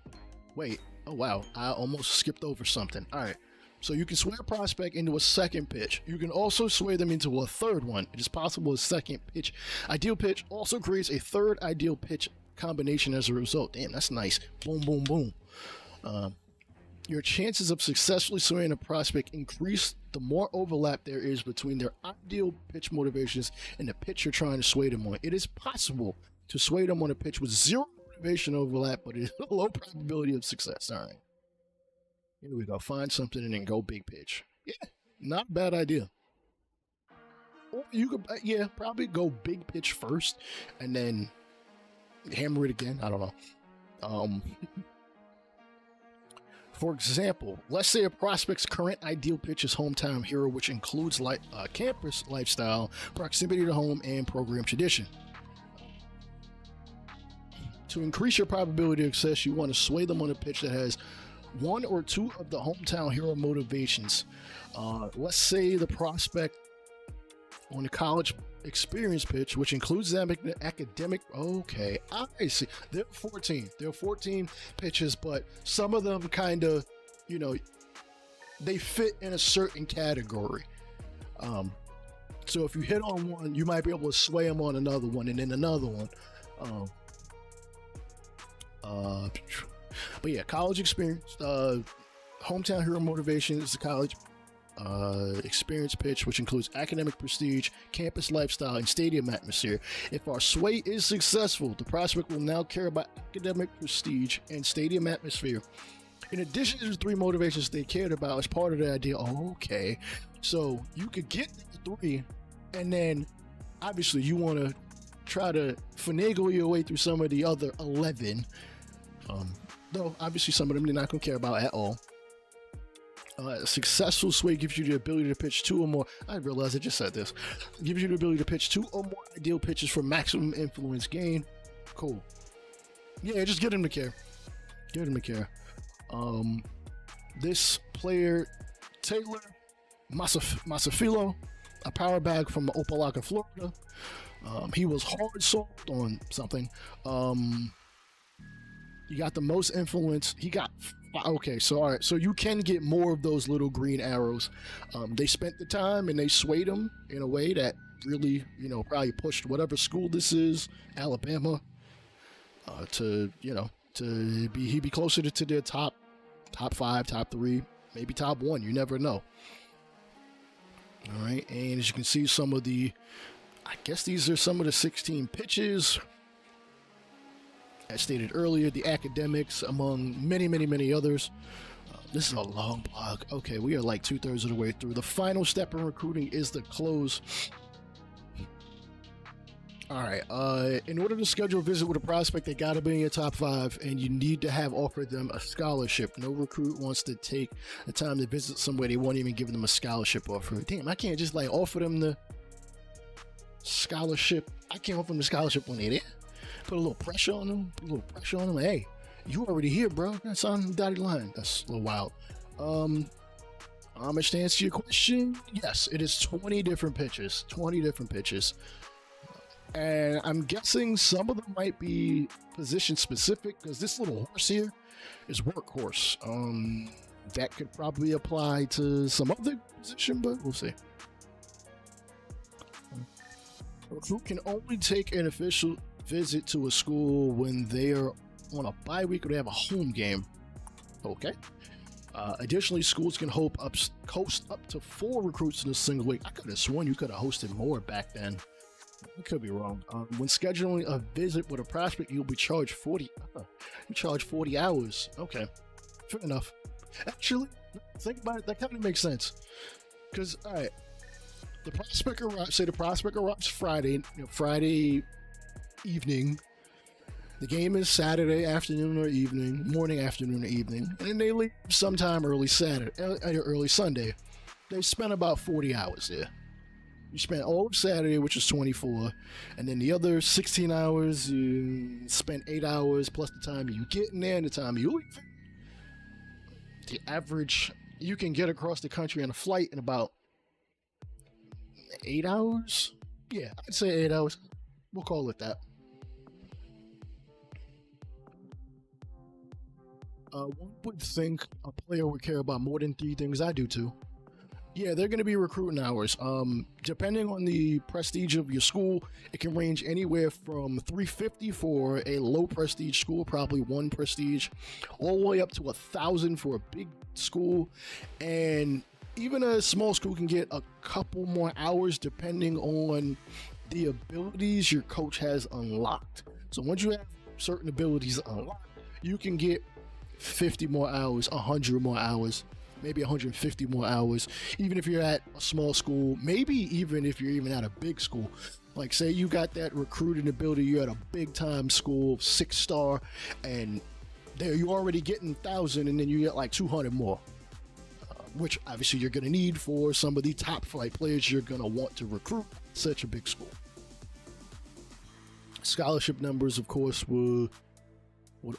wait. Oh, wow. I almost skipped over something. All right. So you can sway a prospect into a second pitch. You can also sway them into a third one. It is possible a second pitch ideal pitch also creates a third ideal pitch combination as a result. Damn, that's nice. Boom, boom, boom. Your chances of successfully swaying a prospect increase the more overlap there is between their ideal pitch motivations and the pitch you're trying to sway them on. It is possible to sway them on a pitch with zero motivation overlap, but it is a low probability of success. All right. Here we go. Find something and then go big pitch. Yeah, not a bad idea. Or you could, probably go big pitch first and then hammer it again. I don't know. For example, let's say a prospect's current ideal pitch is hometown hero, which includes campus lifestyle, proximity to home, and program tradition. To increase your probability of success, you want to sway them on a pitch that has one or two of the hometown hero motivations. Let's say the prospect on the college experience pitch, which includes the academic. Okay, I see. There are 14 pitches, but some of them kind of, they fit in a certain category. So if you hit on one, you might be able to sway them on another one, and then another one. But yeah, college experience, hometown hero motivation is the college experience pitch, which includes academic prestige, campus lifestyle, and stadium atmosphere. If our sway is successful, the prospect will now care about academic prestige and stadium atmosphere. In addition to the three motivations they cared about as part of the idea. Okay, so you could get the three, and then obviously you want to try to finagle your way through some of the other 11. Though obviously some of them they're not going to care about at all. A successful sway gives you the ability to pitch two or more. I realized I just said this. Gives you the ability to pitch two or more ideal pitches for maximum influence gain. Cool. Yeah, just get him to care. Get him to care. This player, Taylor Masafilo, a power bag from Opelika, Florida. He was hard sold on something. You got the most influence. He got okay. So all right. So you can get more of those little green arrows. They spent the time and they swayed him in a way that really, probably pushed whatever school this is, Alabama, to he'd be closer to their top 5, top 3, maybe top 1. You never know. All right. And as you can see, I guess these are some of the 16 pitches. As stated earlier, the academics, among many, many, many others. This is a long blog. Okay, we are like 2/3 of the way through. The final step in recruiting is the close. All right. In order to schedule a visit with a prospect, they got to be in your top 5, and you need to have offered them a scholarship. No recruit wants to take the time to visit somewhere they won't even give them a scholarship offer. Damn, I can't just offer them the scholarship. I can't offer them the scholarship when they're there. Put a little pressure on them. Hey, you already here, bro. That's on the dotted line. That's a little wild. Much to answer your question, yes, it is 20 different pitches. 20 different pitches. And I'm guessing some of them might be position specific, because this little horse here is workhorse. That could probably apply to some other position, but we'll see. A recruit can only take an official visit to a school when they are on a bye week or they have a home game. Okay. Additionally, schools can host up to 4 recruits in a single week. I could have sworn you could have hosted more back then. I could be wrong. When scheduling a visit with a prospect, you'll be charged 40. You charge 40 hours. Okay, fair enough. Actually, think about it. That kind of makes sense. Because, all right, the prospect arrives Friday. Friday evening. The game is Saturday afternoon or evening, morning, afternoon, or evening, and then they leave sometime early Sunday. They spent about 40 hours there. You spent all of Saturday, which is 24, and then the other 16 hours, you spent 8 hours plus the time you get in there and the time you leave. The average you can get across the country on a flight in about 8 hours. Yeah, I'd say 8 hours. We'll call it that. One would think a player would care about more than 3 things. I do too. Yeah, they're going to be recruiting hours. Depending on the prestige of your school, it can range anywhere from $350 for a low prestige school, probably 1 prestige, all the way up to $1,000 for a big school. And even a small school can get a couple more hours depending on the abilities your coach has unlocked. So once you have certain abilities unlocked, you can get 50 more hours, 100 more hours, maybe 150 more hours, even if you're at a small school, maybe even if you're even at a big school. Like, say you got that recruiting ability, you're at a big time school, 6-star, and there you're already getting 1,000, and then you get like 200 more, which obviously you're going to need for some of the top flight players you're going to want to recruit such a big school. Scholarship numbers, of course, would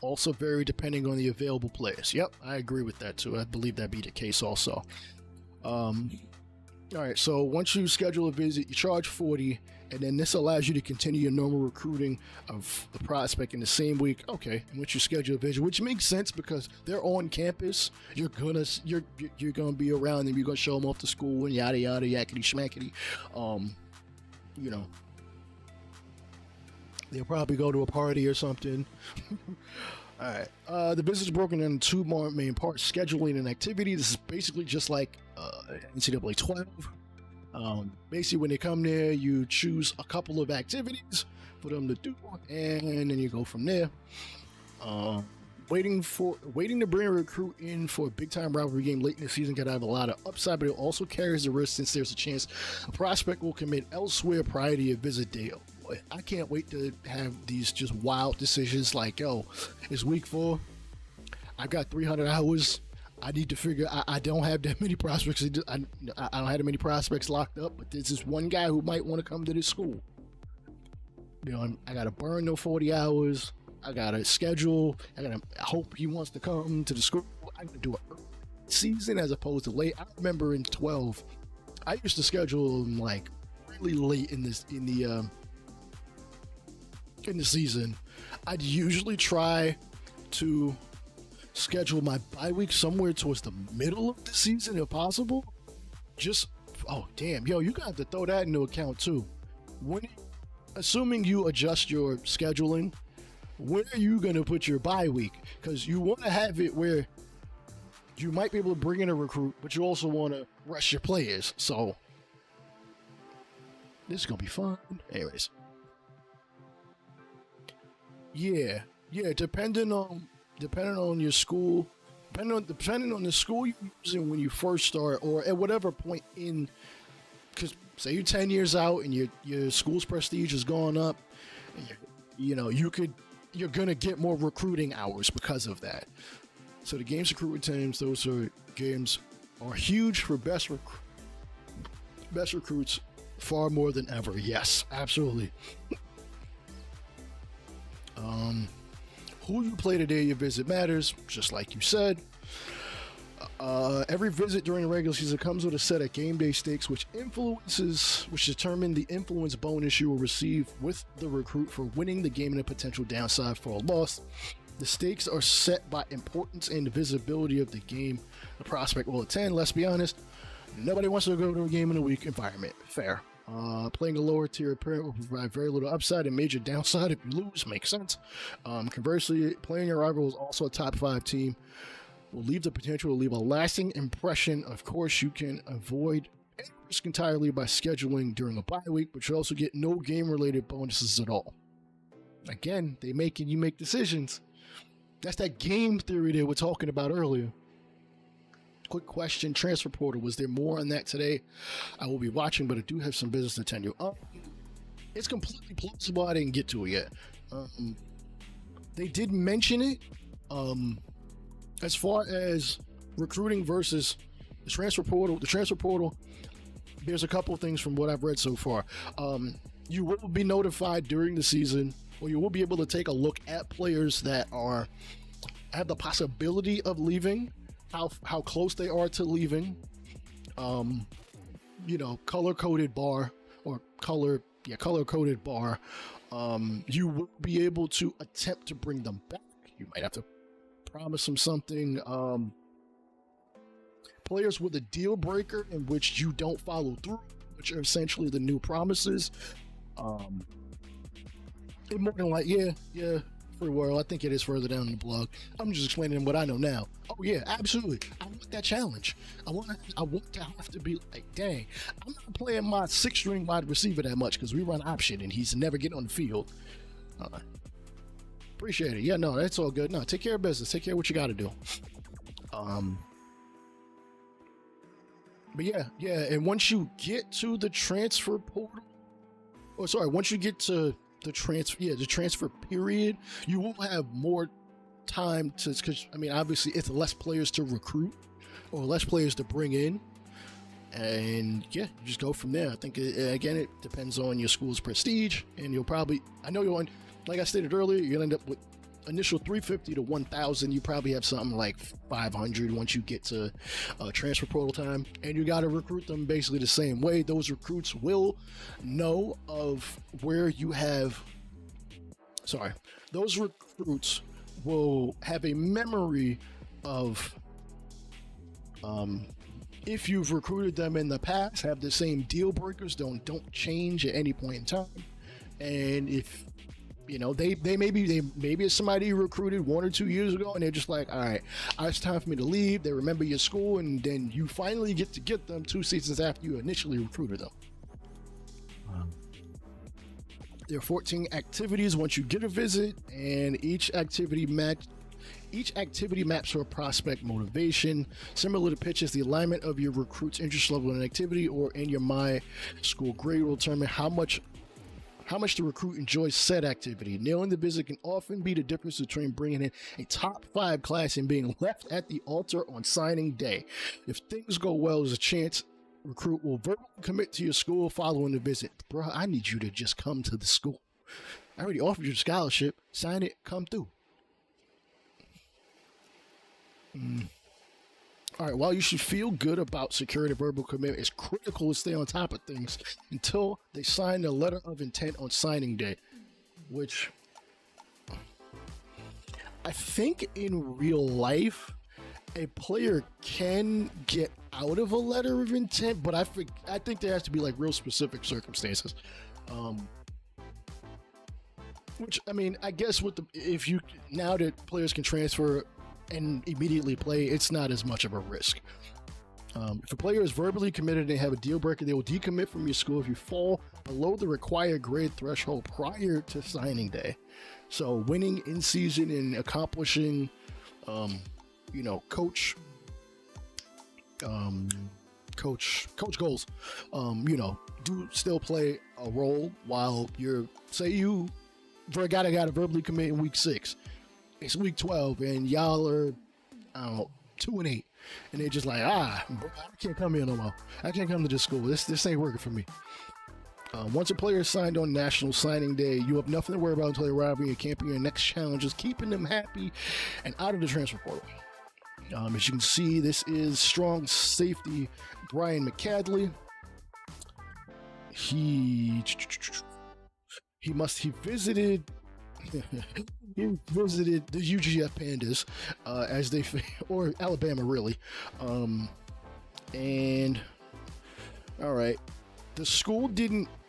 also vary depending on the available players. Yep, I agree with that too. I believe that be the case also. All right, so once you schedule a visit, you charge $40, and then this allows you to continue your normal recruiting of the prospect in the same week. Okay, once you schedule a visit, which makes sense because they're on campus, you're gonna be around them, you're gonna show them off to school and yada yada yakety schmackety. You know, they'll probably go to a party or something. All right. The visit is broken into two more main parts: scheduling and activity. This is basically just like NCAA 12. Basically, when they come there, you choose a couple of activities for them to do, and then you go from there. Waiting to bring a recruit in for a big-time rivalry game late in the season could have a lot of upside, but it also carries the risk since there's a chance a prospect will commit elsewhere prior to your visit day. Boy, I can't wait to have these just wild decisions like, yo, it's week 4. I've got 300 hours. I need to figure. I don't have that many prospects. I don't have that many prospects locked up, but there's this one guy who might want to come to this school. You know, I got to burn those 40 hours. I got to schedule. I hope he wants to come to the school. I got to do a season as opposed to late. I remember in 12, I used to schedule them like really late in the season. I'd usually try to schedule my bye week somewhere towards the middle of the season if possible. Just, oh damn, yo, you got to throw that into account too. Assuming you adjust your scheduling, where are you going to put your bye week? Because you want to have it where you might be able to bring in a recruit, but you also want to rest your players. So this is going to be fun. Anyways. Yeah, depending on your school, depending on the school you're using when you first start, or at whatever point in, because say you're 10 years out and your school's prestige has gone up, and you're gonna get more recruiting hours because of that. So the games recruitment teams, those games are huge for best recruits, far more than ever. Yes, absolutely. Who you play the day you visit matters, just like you said. Every visit during the regular season comes with a set of game day stakes, which determine the influence bonus you will receive with the recruit for winning the game and the potential downside for a loss. The stakes are set by importance and the visibility of the game the prospect will attend. Let's be honest, nobody wants to go to a game in a week environment. Fair. Playing a lower tier opponent will provide very little upside and major downside if you lose. Makes sense. Conversely, playing your rival is also a top 5 team will leave the potential to leave a lasting impression. Of course, you can avoid any risk entirely by scheduling during a bye week, but you also get no game-related bonuses at all. Again, you make decisions. That's that game theory they were talking about earlier. Quick question, transfer portal. Was there more on that today? I will be watching, but I do have some business to attend to. It's completely plausible. I didn't get to it yet. They did mention it. As far as recruiting versus the transfer portal, there's a couple of things from what I've read so far. You will be notified during the season, or you will be able to take a look at players that have the possibility of leaving. How close they are to leaving, color-coded bar or color-coded bar. You will be able to attempt to bring them back. You might have to promise them something. Players with a deal breaker in which you don't follow through, which are essentially the new promises. It more than like, yeah. Free world. I think it is further down in the blog. I'm just explaining what I know now. Oh yeah, absolutely. I want that challenge. I want to have to be like, dang, I'm not playing my 6th-string wide receiver that much because we run option and he's never getting on the field. Appreciate it. Yeah, no, that's all good. No, take care of business. Take care of what you got to do. But yeah, and once you get to the transfer portal, once you get to the transfer period, you will have more time to, because I mean, obviously, it's less players to recruit or less players to bring in. And yeah, you just go from there. I think, again, it depends on your school's prestige. And you'll probably, I know you'll, like I stated earlier, you'll end up with initial 350 to 1,000. You probably have something like 500 once you get to transfer portal time. And you got to recruit them basically the same way. Those recruits will know of where you have, those recruits will have a memory of, if you've recruited them in the past, have the same deal breakers, don't change at any point in time. And if you know they maybe it's somebody you recruited 1 or 2 years ago, and they're just like, all right, it's time for me to leave. They remember your school, and then you finally get them 2 seasons after you initially recruited them. There are 14 activities once you get a visit, and each activity maps for a prospect motivation. Similar to pitches, the alignment of your recruit's interest level in an activity or in your My School grade will determine how much the recruit enjoys said activity. Nailing the visit can often be the difference between bringing in a top 5 class and being left at the altar on signing day. If things go well, there's a chance recruit will verbally commit to your school following the visit. Bro, I need you to just come to the school. I already offered you the scholarship. Sign it, come through. All right, while you should feel good about securing a verbal commitment, it's critical to stay on top of things until they sign the letter of intent on signing day, which I think in real life, a player can get out of a letter of intent, but I think there has to be like real specific circumstances. Which, I mean, I guess now that players can transfer and immediately play, it's not as much of a risk. If a player is verbally committed and they have a deal breaker, they will decommit from your school if you fall below the required grade threshold prior to signing day. So winning in season and accomplishing, coach goals, do still play a role while you for a guy that got to verbally commit in week 6. It's week 12 and y'all are, 2-8, and they're just like, bro, I can't come here no more. I can't come to this school. This ain't working for me. Once a player is signed on National Signing Day, you have nothing to worry about until they arrive in your camp. Your next challenge is keeping them happy and out of the transfer portal. As you can see, this is strong safety Brian McCadley. He visited the UGF Pandas, or Alabama, really. And all right,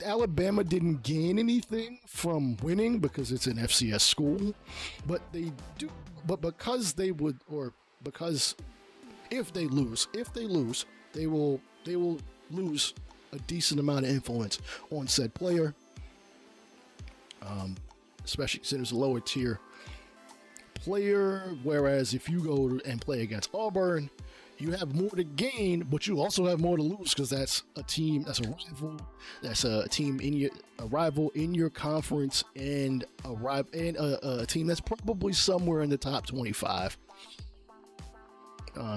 Alabama didn't gain anything from winning because it's an FCS school, but because if they lose, they will lose a decent amount of influence on said player. Especially since it's a lower tier player, whereas if you go and play against Auburn, you have more to gain, but you also have more to lose because that's a team, that's a rival in your conference, and a team that's probably somewhere in the top 25.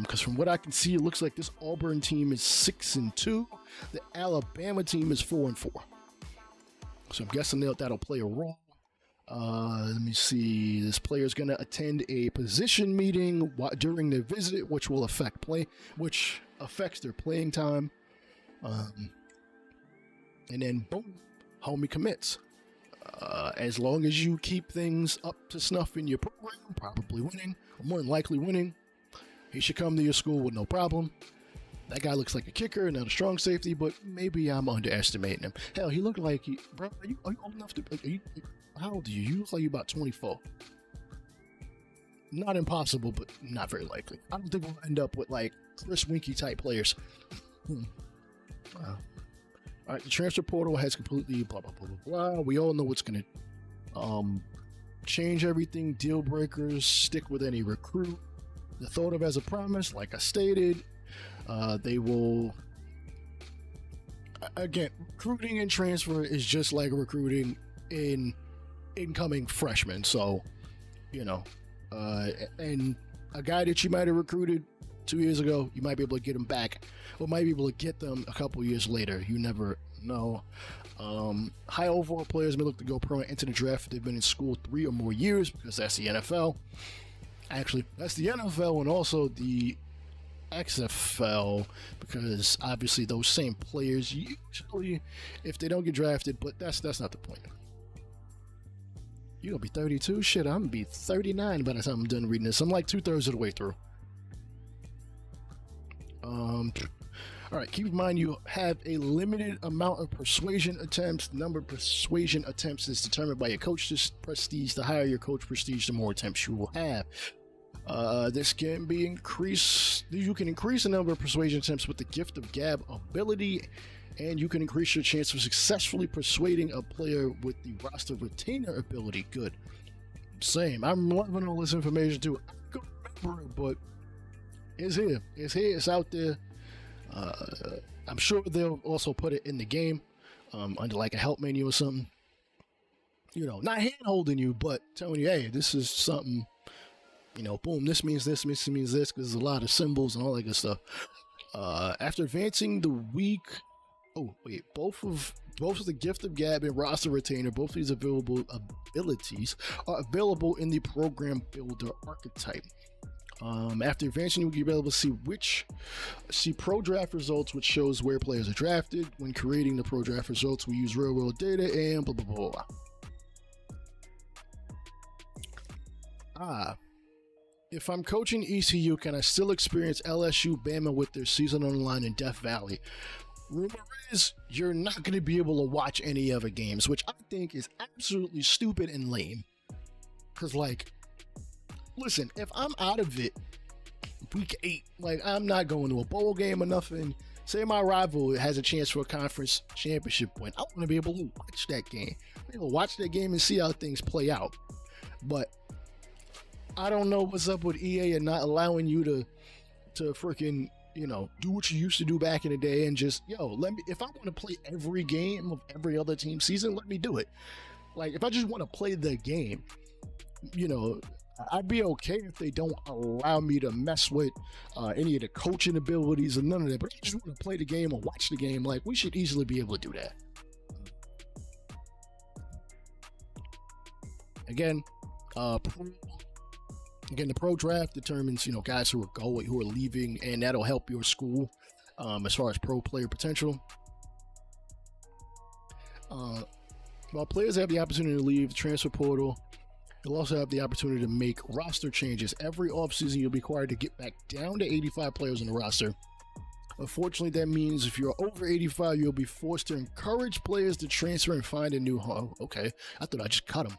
Because from what I can see, it looks like this Auburn team is 6-2. The Alabama team is 4-4. So I'm guessing that'll play a role. Let me see. This player is going to attend a position meeting during their visit, which will affects their playing time. And then boom, homie commits. As long as you keep things up to snuff in your program, probably winning, or more than likely winning, he should come to your school with no problem. That guy looks like a kicker, not a strong safety, but maybe I'm underestimating him. Hell, he looked like bro, are you old enough to, how old are you? You look like you're about 24. Not impossible, but not very likely. I don't think we'll end up with like Chris Winkie type players. All right, the transfer portal has completely blah, blah, blah, blah, blah. We all know what's going to change everything. Deal breakers, stick with any recruit. The thought of as a promise, like I stated, they will, again, recruiting and transfer is just like recruiting in incoming freshmen. So, And a guy that you might have recruited 2 years ago, you might be able to get him back, or might be able to get them a couple years later. You never know. High overall players may look to go pro and enter the draft if they've been in school 3 or more years, because that's the NFL. Actually, that's the NFL and also the XFL, because obviously those same players usually, if they don't get drafted, but that's not the point. You're gonna be 32? Shit, I'm gonna be 39 by the time I'm done reading this. I'm like 2/3 of the way through. Alright, keep in mind you have a limited amount of persuasion attempts. The number of persuasion attempts is determined by your coach's prestige. The higher your coach prestige, the more attempts you will have. This can be increased. You can increase the number of persuasion attempts with the gift of gab ability, and you can increase your chance of successfully persuading a player with the roster retainer ability. Good. Same. I'm loving all this information too. I don't remember it, but it's here. It's here. It's out there. I'm sure they'll also put it in the game under like a help menu or something. You know, not hand holding you, but telling you, hey, this is something. You know, boom, this means this, this means this, because there's a lot of symbols and all that good stuff. After advancing the week, both of the gift of gab and roster retainer, both of these available abilities are available in the program builder archetype. After advancing, you'll be able to see pro draft results, which shows where players are drafted. When creating the pro draft results, we use real world data and blah blah blah. If I'm coaching ECU, can I still experience LSU Bama with their season on the line in Death Valley? Rumor is you're not going to be able to watch any other games, which I think is absolutely stupid and lame. Because, like, listen, if I'm out of it week 8, like, I'm not going to a bowl game or nothing. Say my rival has a chance for a conference championship win. I want to be able to watch that game. Be able to watch that game and see how things play out. But I don't know what's up with EA and not allowing you to freaking, you know, do what you used to do back in the day and just, if I want to play every game of every other team season, let me do it. Like, if I just want to play the game, you know, I'd be okay if they don't allow me to mess with any of the coaching abilities and none of that. But if I just want to play the game or watch the game, like, we should easily be able to do that. Again, the pro draft determines, you know, guys who are going, who are leaving, and that'll help your school as far as pro player potential. While players have the opportunity to leave the transfer portal, you'll also have the opportunity to make roster changes. Every offseason, you'll be required to get back down to 85 players on the roster. Unfortunately, that means if you're over 85, you'll be forced to encourage players to transfer and find a new home. Okay, I thought I just cut them.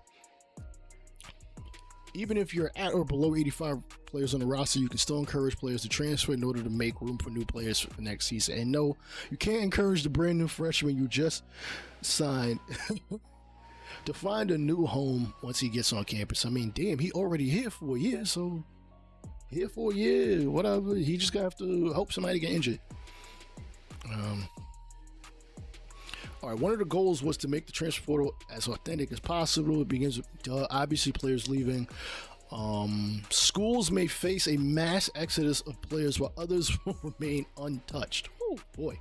Even if you're at or below 85 players on the roster, you can still encourage players to transfer in order to make room for new players for the next season. And no, you can't encourage the brand new freshman you just signed to find a new home once he gets on campus. I mean, damn, he already here for a year, so here for a year, whatever. He just gonna have to hope somebody get injured. All right, one of the goals was to make the transfer portal as authentic as possible. It begins with obviously players leaving. Schools may face a mass exodus of players while others will remain untouched. Oh boy.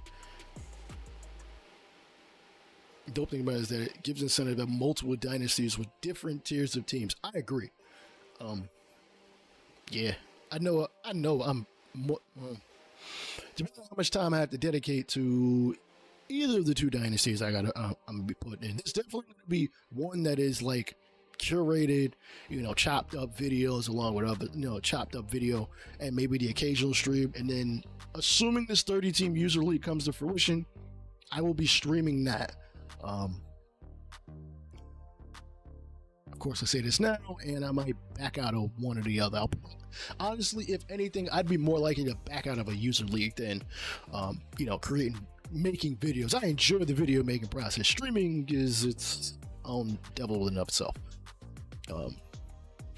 The dope thing about it is that it gives incentive to multiple dynasties with different tiers of teams. I agree. Yeah, I know I'm more, depending on how much time I have to dedicate to either of the two dynasties I'm gonna be putting in. There's definitely gonna be one that is like curated, you know, chopped up videos along with other, you know, chopped up video and maybe the occasional stream. And then assuming this 30 team user league comes to fruition, I will be streaming that. Of course, I say this now, and I might back out of one or the other. Honestly, if anything, I'd be more likely to back out of a user league than, you know, making videos. I enjoy the video making process. Streaming is its own devil in itself.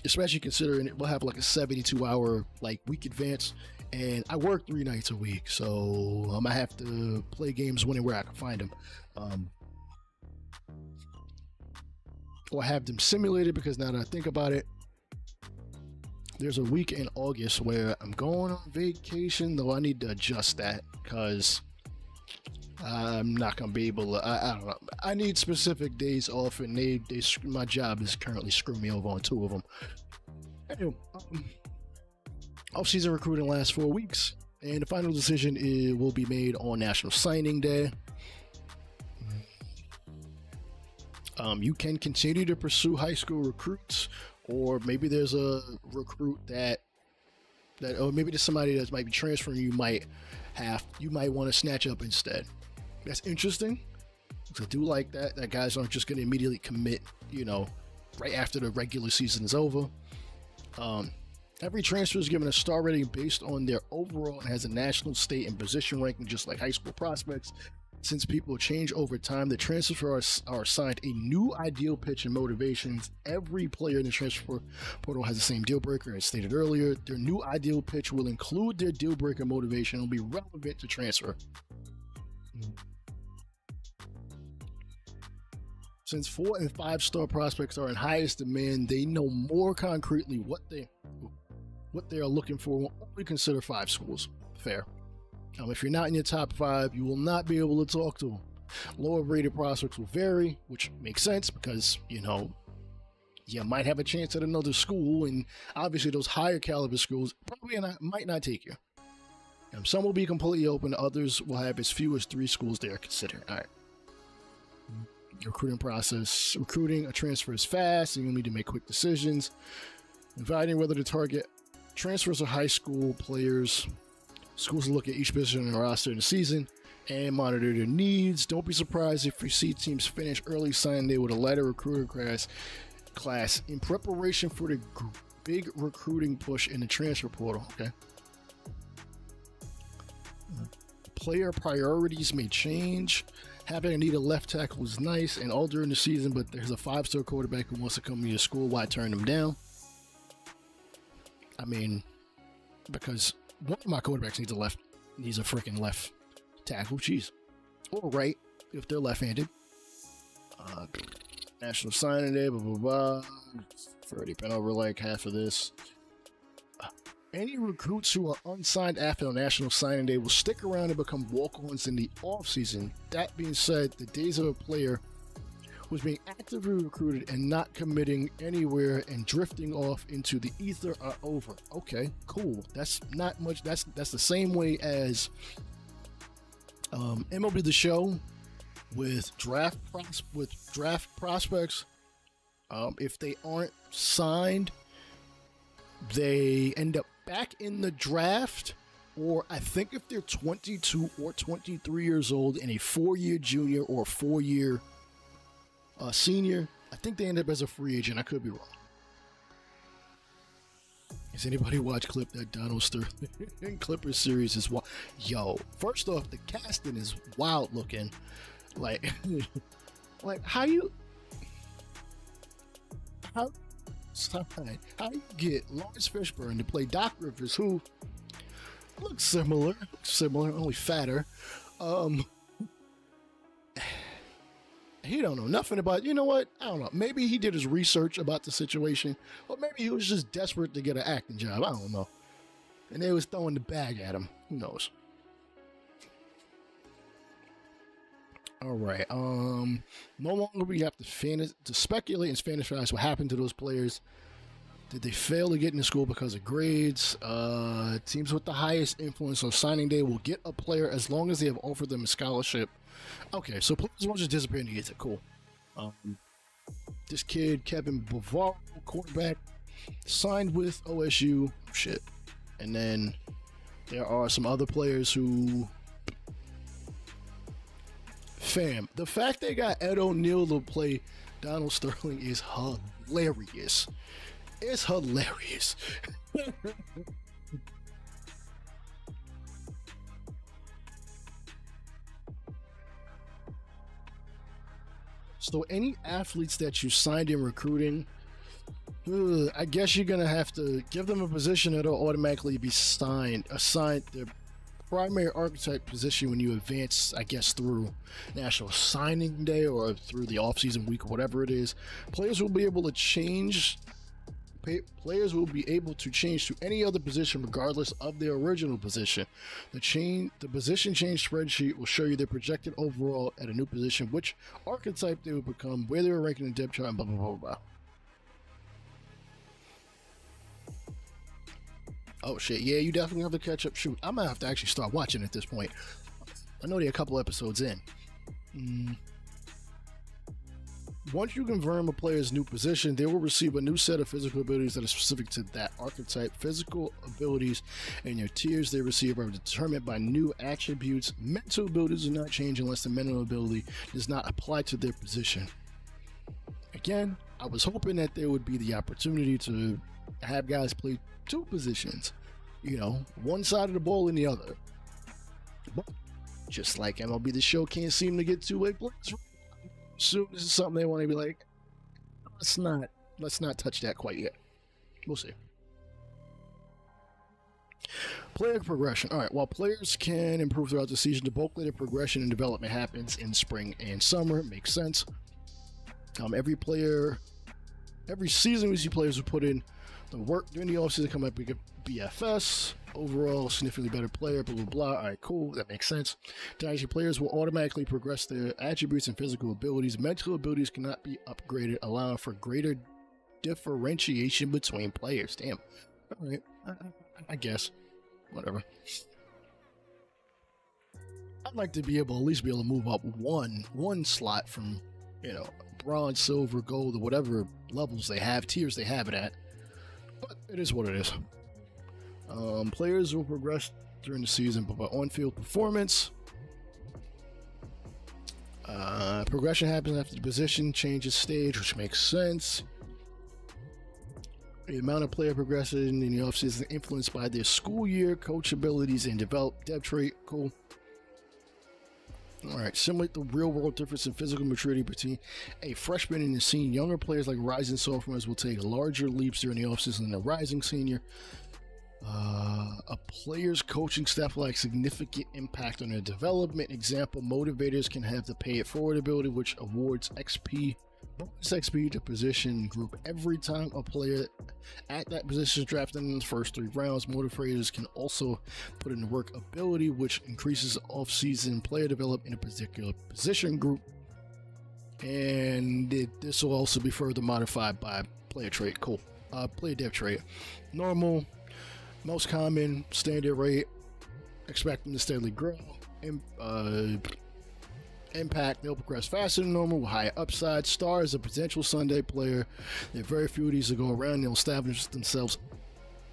Especially considering it will have like a 72-hour like week advance, and I work 3 nights a week, so I'm gonna have to play games when and where I can find them. Or have them simulated, because now that I think about it, there's a week in August where I'm going on vacation, though I need to adjust that because I'm not gonna be able to. I don't know. I need specific days off, and my job is currently screwing me over on 2 of them. Anyway, off-season recruiting lasts 4 weeks, and the final decision will be made on National Signing Day. You can continue to pursue high school recruits, or maybe there's a recruit or maybe there's somebody that might be transferring. You might want to snatch up instead. That's interesting. I do like that guys aren't just going to immediately commit, right after the regular season is over. Every transfer is given a star rating based on their overall and has a national, state, and position ranking, just like high school prospects. Since people change over time, the transfers are assigned a new ideal pitch and motivations. Every player in the transfer portal has the same deal breaker. As stated earlier, their new ideal pitch will include their deal breaker motivation and will be relevant to transfer. Since 4 and 5 star prospects are in highest demand, they know more concretely what they are looking for. Will only consider 5 schools. Fair. If you're not in your top 5, you will not be able to talk to them. Lower rated prospects will vary, which makes sense because, you might have a chance at another school, and obviously those higher caliber schools probably might not take you. Some will be completely open, others will have as few as 3 schools they are considering. All right. Recruiting process. Recruiting a transfer is fast, and you'll need to make quick decisions. Evaluating whether to target transfers or high school players. Schools will look at each position in the roster in the season and monitor their needs. Don't be surprised if you see teams finish early signing day with a lighter recruiting class in preparation for the big recruiting push in the transfer portal. Okay. Player priorities may change. Having a need a left tackle is nice and all during the season, but there's a 5-star quarterback who wants to come to your school. Why turn them down? Because one of my quarterbacks needs a freaking left tackle. Jeez. Or right, if they're left-handed. National Signing Day, blah, blah, blah. I've already been over like half of this. Any recruits who are unsigned after the National Signing Day will stick around and become walk-ons in the offseason. That being said, the days of a player was being actively recruited and not committing anywhere and drifting off into the ether are over. Okay, cool. That's not much. That's the same way as MLB The Show with draft prospects. If they aren't signed, they end up back in the draft, or I think if they're 22 or 23 years old and a 4-year junior or 4-year senior, I think they end up as a free agent. I could be wrong. Has anybody watched that Donald Sterling Clippers series? Is wild. Yo, first off, the casting is wild looking. Like how you get Lawrence Fishburne to play Doc Rivers, who looks similar, only fatter. He don't know nothing about, you know what? I don't know. Maybe he did his research about the situation, or maybe he was just desperate to get an acting job. I don't know. And they was throwing the bag at him. Who knows? All right. No longer we have to speculate and fantasize what happened to those players. Did they fail to get into school because of grades? Teams with the highest influence on signing day will get a player as long as they have offered them a scholarship. Okay, so players won't just disappear and get it. Cool. This kid, Kevin Bavaro, quarterback, signed with OSU. Shit. And then there are some other players who... Fam, the fact they got Ed O'Neill to play Donald Sterling is hilarious. It's hilarious. So any athletes that you signed in recruiting, I guess you're going to have to give them a position that'll automatically be assigned their primary archetype position when you advance, I guess, through National Signing Day or through the offseason week or whatever it is. Players will be able to change players will be able to change to any other position regardless of their original position. The position change spreadsheet will show you their projected overall at a new position, which archetype they will become, where they were ranking in the depth chart, and blah blah blah blah. Oh shit, yeah, you definitely have to catch up. Shoot, I might have to actually start watching at this point. I know they're a couple episodes in. Once you confirm a player's new position, they will receive a new set of physical abilities that are specific to that archetype. Physical abilities and your tiers they receive are determined by new attributes. Mental abilities do not change unless the mental ability does not apply to their position. Again, I was hoping that there would be the opportunity to have guys play two positions, you know, one side of the ball and the other. But just like MLB The Show can't seem to get two-way players. Soon this is something they want to be like, let's not touch that quite yet. We'll see. Player progression. All right, while players can improve throughout the season, the bulk of their progression and development happens in spring and summer. Makes sense. Every season we see players who put in the work during the offseason come up with BFS. Overall, significantly better player, blah, blah, blah. All right, cool. That makes sense. Dynasty players will automatically progress their attributes and physical abilities. Mental abilities cannot be upgraded, allowing for greater differentiation between players. Damn. All right. I guess. Whatever. I'd like to be able, at least be able to move up one slot from, you know, bronze, silver, gold, or whatever levels they have, tiers they have it at. But it is what it is. Players will progress during the season by on-field performance. Progression happens after the position changes stage, which makes sense. The amount of player progression in the offseason is influenced by their school year, coach abilities, and developed depth trait. Cool. All right, simulate the real-world difference in physical maturity between a freshman and a senior. Younger players like rising sophomores will take larger leaps during the offseason than a rising senior. A player's coaching staff will have significant impact on their development. Example, motivators can have the pay it forward ability, which awards bonus XP to position group every time a player at that position is drafted in the first 3 rounds. Motivators can also put in the work ability, which increases off-season player development in a particular position group. And this will also be further modified by player trait. Cool. Player depth trait. Normal. Most common, standard rate, expect them to steadily grow. Impact, they'll progress faster than normal with higher upside. Star is a potential Sunday player. There are very few of these to go around. They'll establish themselves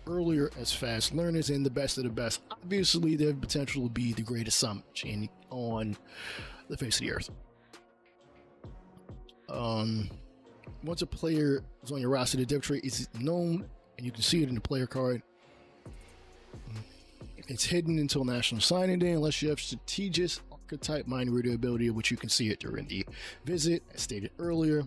earlier as fast learners and the best of the best. Obviously, their potential will be the greatest sum on the face of the earth. Once a player is on your roster, the depth trait is known, and you can see it in the player card. It's hidden until National Signing Day unless you have strategic archetype mind reader ability, which you can see it during the visit, as stated earlier.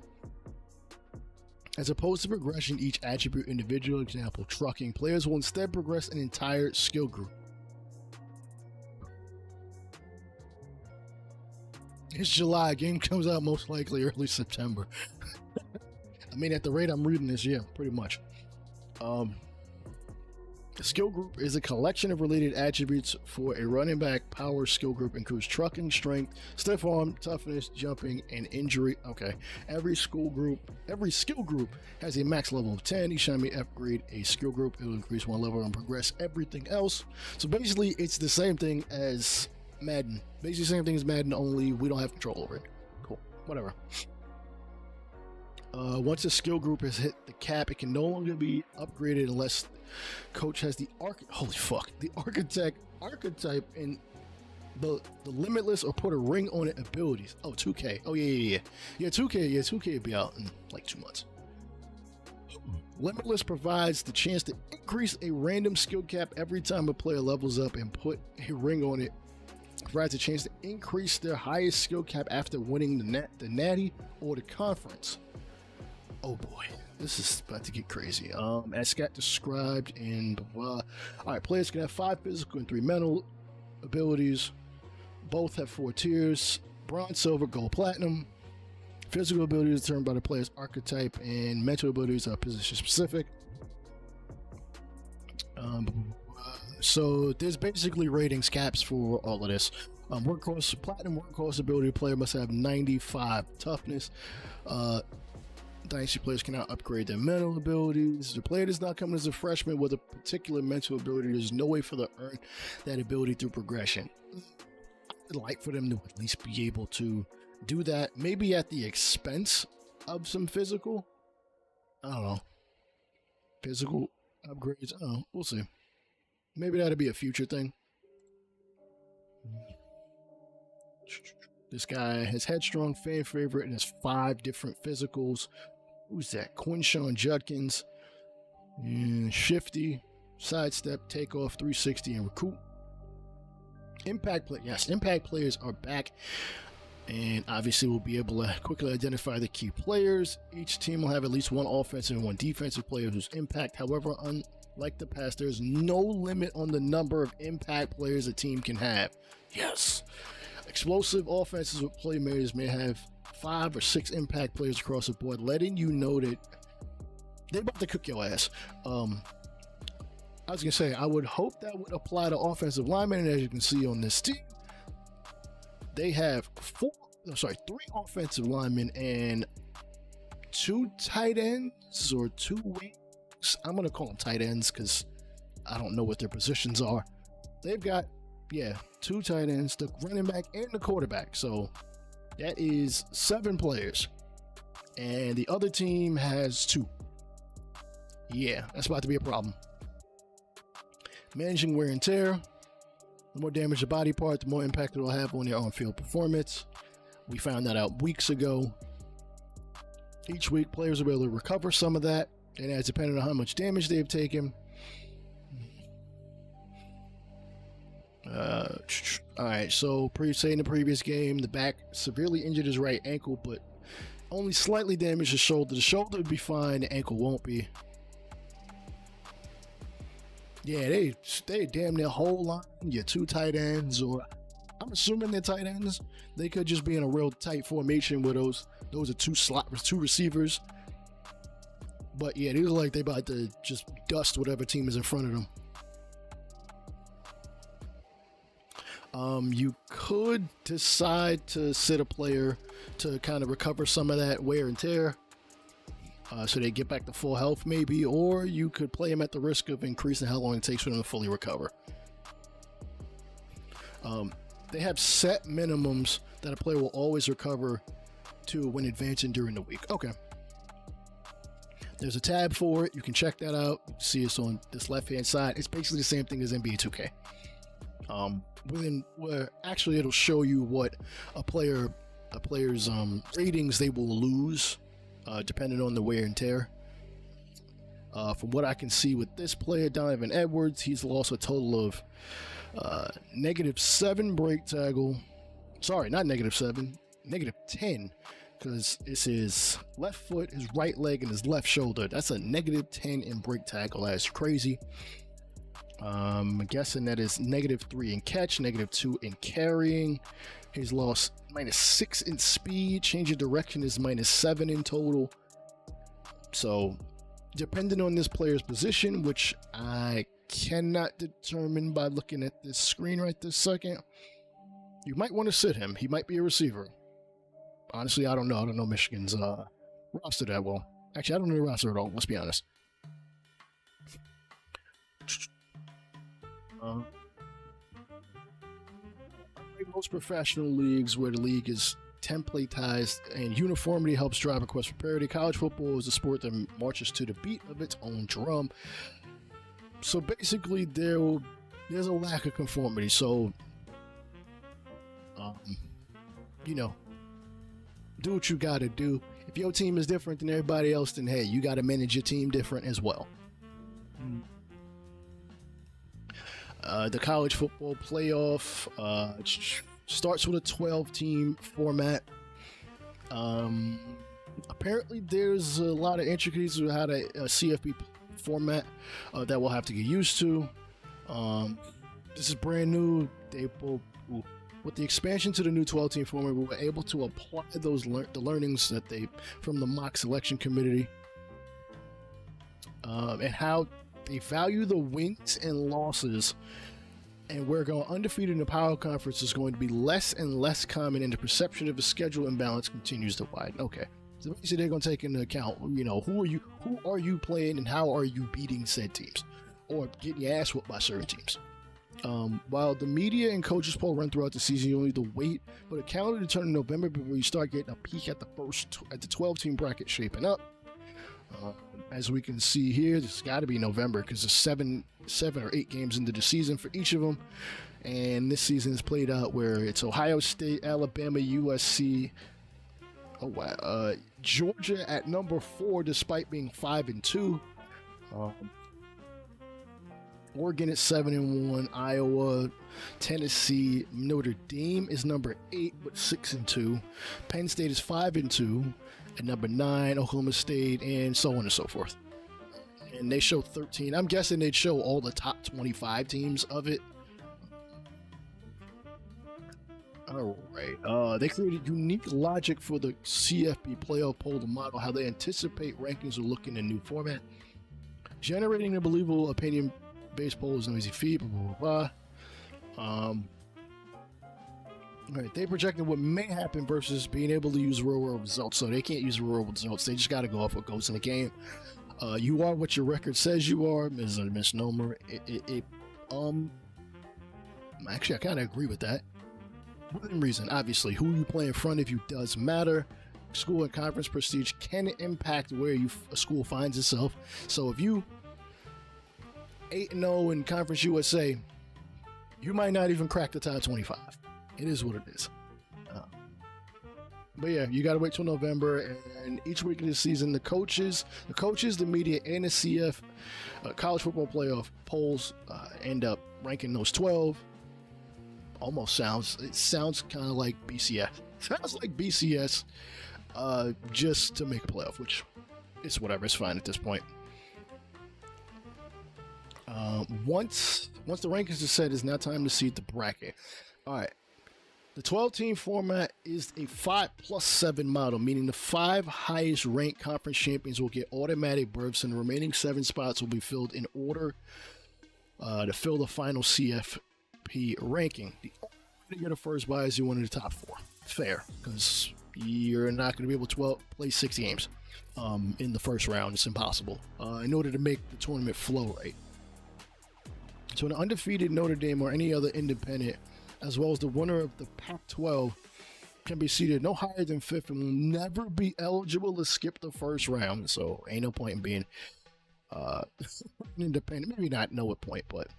As opposed to progression each attribute individual, example, trucking, players will instead progress an entire skill group. It's July, game comes out most likely early September. I mean, at the rate I'm reading this, yeah, pretty much. The skill group is a collection of related attributes for a running back. Power skill group includes trucking, strength, stiff arm, toughness, jumping, and injury. Okay. Every skill group has a max level of 10. Each time you upgrade a skill group, it will increase 1 level and progress everything else. So basically, it's the same thing as Madden. Basically, the same thing as Madden, only we don't have control over it. Cool. Whatever. Once a skill group has hit the cap, it can no longer be upgraded unless coach has the archetype and the limitless or put a ring on it abilities. Oh, 2K. Oh yeah. 2K will be out in like 2 months. Limitless provides the chance to increase a random skill cap every time a player levels up, and put a ring on it provides a chance to increase their highest skill cap after winning the natty or the conference. Oh boy, this is about to get crazy. As Scott described in blah. All right, players can have 5 physical and 3 mental abilities. Both have 4 tiers: bronze, silver, gold, platinum. Physical abilities are determined by the player's archetype, and mental abilities are position specific. So there's basically ratings caps for all of this. Platinum workhorse ability player must have 95 toughness. Dynasty players cannot upgrade their mental abilities. The player does not come as a freshman with a particular mental ability. There's no way for them to earn that ability through progression. I'd like for them to at least be able to do that, maybe at the expense of some physical. I don't know. Physical upgrades. I don't know. We'll see. Maybe that'll be a future thing. This guy has headstrong, fan favorite, and has 5 different physicals. Who's that? Quinshawn Judkins. And shifty, sidestep, takeoff, 360, and recruit. Impact play. Yes, impact players are back. And obviously we'll be able to quickly identify the key players. Each team will have at least one offensive and one defensive player whose impact. However, unlike the past, there's no limit on the number of impact players a team can have. Yes. Explosive offenses with playmakers may have 5 or 6 impact players across the board, letting you know that they're about to cook your ass. I was gonna say, I would hope that would apply to offensive linemen, and as you can see on this team, they have 3 offensive linemen and 2 tight ends or 2 wings. I'm gonna call them tight ends because I don't know what their positions are. They've got 2 tight ends, the running back and the quarterback. So that is 7 players, and the other team has 2. Yeah, that's about to be a problem. Managing wear and tear. The more damage the body part, the more impact it will have on their on-field performance. We found that out weeks ago. Each week, players will be able to recover some of that, and that's depending on how much damage they've taken. Alright, so say in the previous game, the back severely injured his right ankle, but only slightly damaged his shoulder. The shoulder would be fine, the ankle won't be. Yeah, they damn near whole line, your 2 tight ends, or I'm assuming they're tight ends. They could just be in a real tight formation where those are 2 receivers. But yeah, they look like they about to just dust whatever team is in front of them. You could decide to sit a player to kind of recover some of that wear and tear, so they get back to full health maybe, or you could play them at the risk of increasing how long it takes for them to fully recover. They have set minimums that a player will always recover to when advancing during the week. Okay. There's a tab for it. You can check that out. You can see it's on this left-hand side. It's basically the same thing as NBA 2K. Where actually it'll show you what a player's ratings they will lose depending on the wear and tear. From what I can see with this player, Donovan Edwards, he's lost a total of -7 break tackle. Sorry, not -7, -10, because it's his left foot, his right leg, and his left shoulder. That's a -10 in break tackle. That's crazy. I'm guessing that is -3 in catch, -2 in carrying. He's lost -6 in speed. Change of direction is -7 in total. So, depending on this player's position, which I cannot determine by looking at this screen right this second, you might want to sit him. He might be a receiver. Honestly, I don't know. I don't know Michigan's roster that well. Actually, I don't know the roster at all. Let's be honest. Most professional leagues where the league is templatized and uniformity helps drive a quest for parity, college football is a sport that marches to the beat of its own drum. So basically, there's a lack of conformity. So, do what you got to do. If your team is different than everybody else, then hey, you got to manage your team different as well. The college football playoff starts with a 12-team format. Apparently, there's a lot of intricacies with how the CFB format that we'll have to get used to. This is brand new. With the expansion to the new 12-team format, we were able to apply the learnings that from the mock selection committee and how They value the wins and losses, and where going undefeated in the Power Conference is going to be less and less common, and the perception of a schedule imbalance continues to widen. Okay, so basically they're going to take into account, who are you playing, and how are you beating said teams, or getting your ass whooped by certain teams. While the media and coaches poll run throughout the season, you need to wait for the calendar to turn in November before you start getting a peek at the 12-team bracket shaping up. As we can see here, it's got to be November because there's seven or 8 games into the season for each of them, and this season is played out where it's Ohio State, Alabama, USC, Georgia at number 4 despite being 5-2. Oregon at 7-1, Iowa, Tennessee, Notre Dame is number 8 but 6-2. Penn State is 5-2 at number 9, Oklahoma State, and so on and so forth. And they show 13. I'm guessing they'd show all the top 25 teams of it. All right. They created unique logic for the CFB playoff poll to model how they anticipate rankings will look in a new format. Generating a believable opinion based poll is no easy feat, blah, blah, blah. All right, they projected what may happen versus being able to use real-world results. So they can't use real-world results. They just got to go off what goes in the game. You are what your record says you are is a misnomer. Actually, I kind of agree with that. Within reason, obviously, who you play in front of you does matter. School and conference prestige can impact where a school finds itself. So if you 8-0 in Conference USA, you might not even crack the top 25. It is what it is. But yeah, you got to wait till November, and each week of the season, the coaches, the media, and the CF college football playoff polls end up ranking those 12. It sounds kind of like BCS. Sounds like BCS, just to make a playoff, which is whatever. It's fine at this point. Once the rankings are set, it's now time to seed the bracket. All right. The 12-team format is a 5+7 model, meaning the 5 highest ranked conference champions will get automatic berths, and the remaining 7 spots will be filled in order to fill the final CFP ranking. The only way to get a first bye is you one of the top 4. Fair, because you're not going to be able to play 6 games in the first round. It's impossible in order to make the tournament flow right. So an undefeated Notre Dame or any other independent, as well as the winner of the Pac-12, can be seeded no higher than 5th and will never be eligible to skip the first round. So ain't no point in being independent. Maybe not know what point, but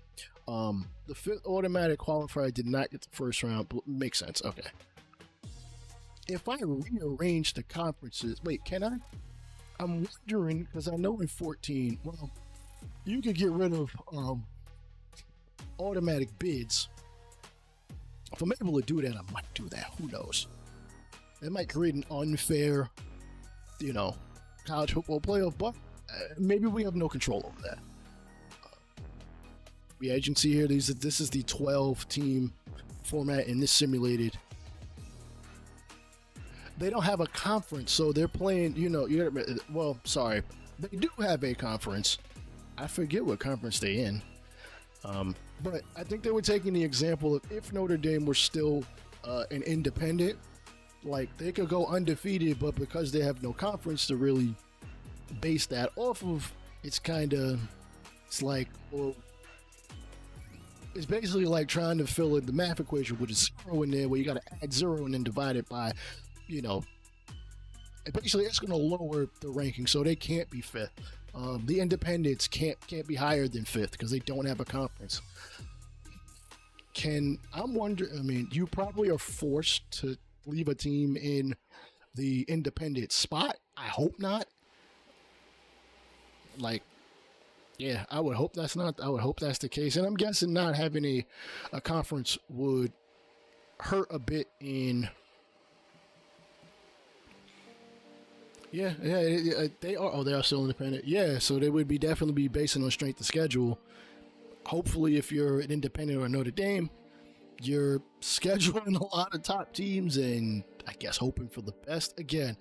the 5th automatic qualifier did not get the first round. But makes sense. Okay. If I rearrange the conferences, wait, can I? I'm wondering, because I know in 14, well, you could get rid of automatic bids. If I'm able to do that, I might do that. Who knows? It might create an unfair, college football playoff, but maybe we have no control over that. Yeah, as you can see here, this is the 12-team format in this simulated. They don't have a conference, so they're playing, sorry. They do have a conference. I forget what conference they're in. But I think they were taking the example of if Notre Dame were still an independent, like they could go undefeated, but because they have no conference to really base that off of, it's basically like trying to fill in the math equation with a 0 in there, where you got to add 0 and then divide it by, basically it's going to lower the ranking, so they can't be 5th. The independents can't be higher than 5th because they don't have a conference. You probably are forced to leave a team in the independent spot. I hope not. I would hope that's the case. And I'm guessing not having a conference would hurt a bit in. Yeah, they are. Oh, they are still independent. Yeah, so they would definitely be basing on strength of schedule. Hopefully, if you're an independent or Notre Dame, you're scheduling a lot of top teams and I guess hoping for the best. Again,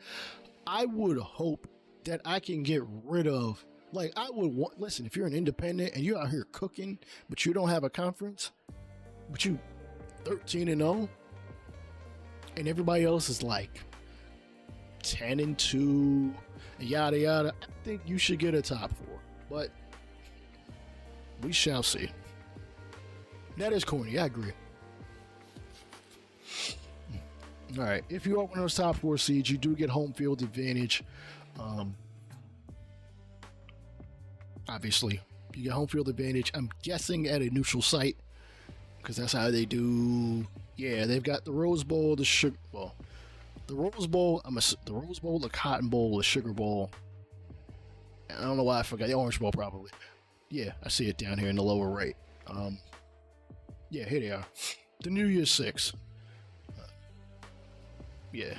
I would hope that I can get rid of Like, I would want, listen, if you're an independent and you're out here cooking, but you don't have a conference, but you 13-0, and everybody else is like 10-2, yada yada, I think you should get a top 4. But we shall see. That is corny, I agree. All right, if you are one of those top 4 seeds, you do get home field advantage. Obviously, you get home field advantage. I'm guessing at a neutral site, because that's how they do. Yeah, they've got the Rose Bowl, the Sugar Bowl, the Rose Bowl. The Rose Bowl, the Cotton Bowl, the Sugar Bowl. I don't know why I forgot the Orange Bowl, probably. Yeah, I see it down here in the lower right. Yeah, here they are. The New Year's 6. Yeah.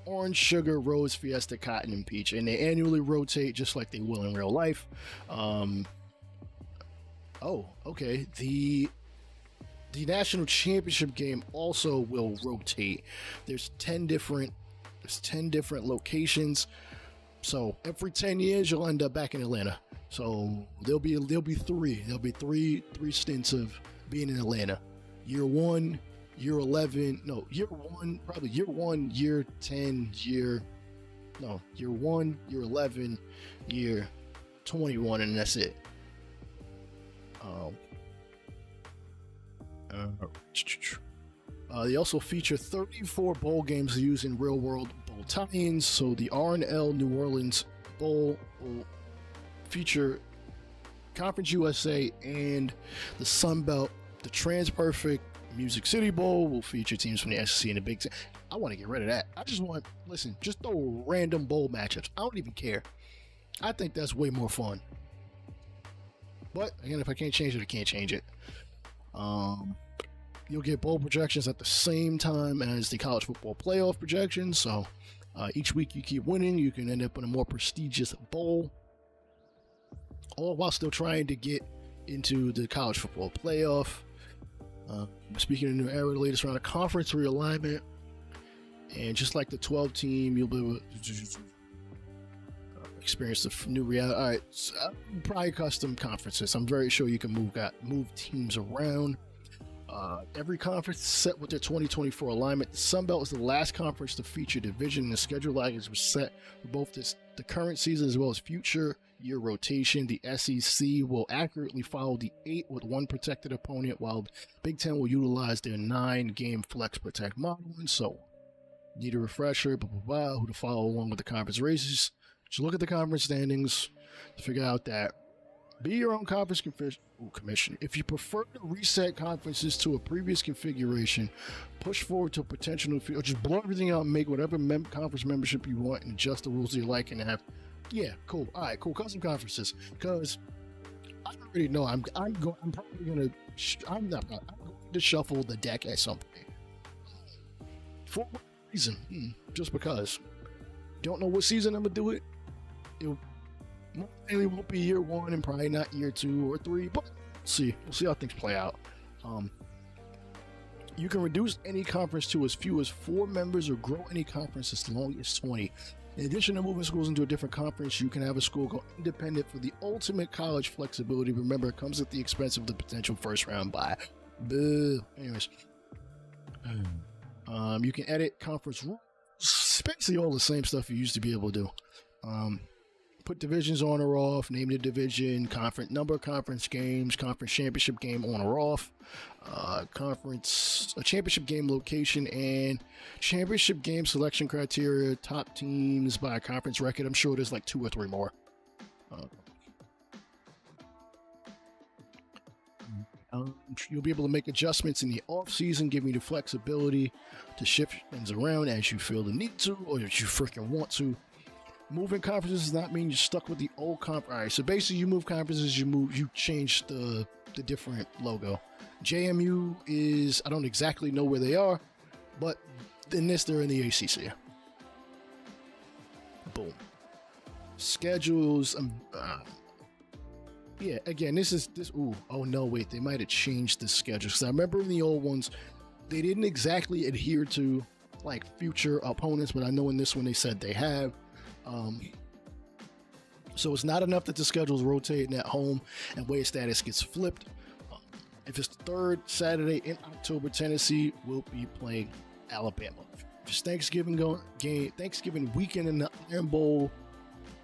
Orange, Sugar, Rose, Fiesta, Cotton, and Peach. And they annually rotate just like they will in real life. Oh, okay. The national championship game also will rotate. There's 10 different locations. So every 10 years you'll end up back in Atlanta. So there'll be three stints of being in Atlanta. Year 1, year 11, no, year 1, probably year 1, year 10, year 1, year 11, year 21, and that's it. They also feature 34 bowl games used in real-world bowl tie-ins. So the R&L New Orleans Bowl will feature Conference USA, and the Sun Belt, the TransPerfect Music City Bowl will feature teams from the SEC and the Big Ten. I want to get rid of that. I just want, just throw random bowl matchups. I don't even care. I think that's way more fun. But again, if I can't change it, I can't change it. You'll get bowl projections at the same time as the college football playoff projections. So each week you keep winning, you can end up in a more prestigious bowl, all while still trying to get into the college football playoff. Speaking of new era, the latest round of conference realignment, and just like the 12 team, you'll be able to experience the new reality. All right, so, probably custom conferences. I'm very sure you can move teams around. Every conference is set with their 2024 alignment. The Sun Belt is the last conference to feature division, and the schedule lines was set for both the current season as well as future year rotation. The SEC will accurately follow the 8 with 1 protected opponent, while Big Ten will utilize their 9-game flex protect model. And so, need a refresher, who to follow along with the conference races. Just look at the conference standings to figure out that. Be your own conference commission. If you prefer to reset conferences to a previous configuration, push forward to a potential, or just blow everything out and make whatever conference membership you want and adjust the rules you like and have. Yeah, cool. All right, cool. Custom conferences, because I already know I'm going to shuffle the deck at some point. For what reason? Just because. Don't know what season I'm gonna do it. It won't be year 1 and probably not year 2 or 3, but we'll see how things play out. You can reduce any conference to as few as 4 members or grow any conference as long as 20. In addition to moving schools into a different conference, you can have a school go independent for the ultimate college flexibility. Remember, it comes at the expense of the potential first-round bye. Anyways, you can edit conference rules. It's basically all the same stuff you used to be able to do. Put divisions on or off, name the division, number of conference games, conference championship game on or off, a championship game location, and championship game selection criteria, top teams by conference record. I'm sure there's like 2 or 3 more. You'll be able to make adjustments in the off season, giving you the flexibility to shift things around as you feel the need to, or as you freaking want to. Moving conferences does not mean you're stuck with the old conference. All right, so basically you move conferences, you change the different logo. JMU is, I don't exactly know where they are, but in this, they're in the ACC. Boom. Schedules, yeah, again, oh no, wait, they might have changed the schedule. Because I remember in the old ones, they didn't exactly adhere to like future opponents, but I know in this one they said they have. So it's not enough that the schedule is rotating at home and away status gets flipped. If it's the third Saturday in October, Tennessee will be playing Alabama. If it's Thanksgiving weekend in the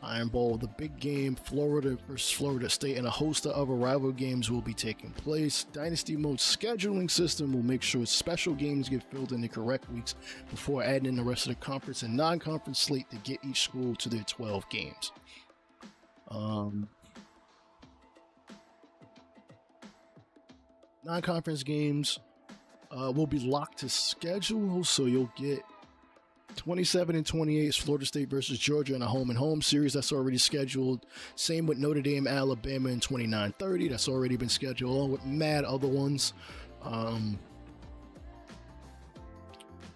Iron Bowl, the big game, Florida versus Florida State, and a host of other rival games will be taking place. Dynasty Mode scheduling system will make sure special games get filled in the correct weeks before adding in the rest of the conference and non-conference slate to get each school to their 12 games. Non-conference games will be locked to schedule, so you'll get 27 and 28 is Florida State versus Georgia in a home-and-home series. That's already scheduled. Same with Notre Dame, Alabama in 29-30. That's already been scheduled, along with mad other ones.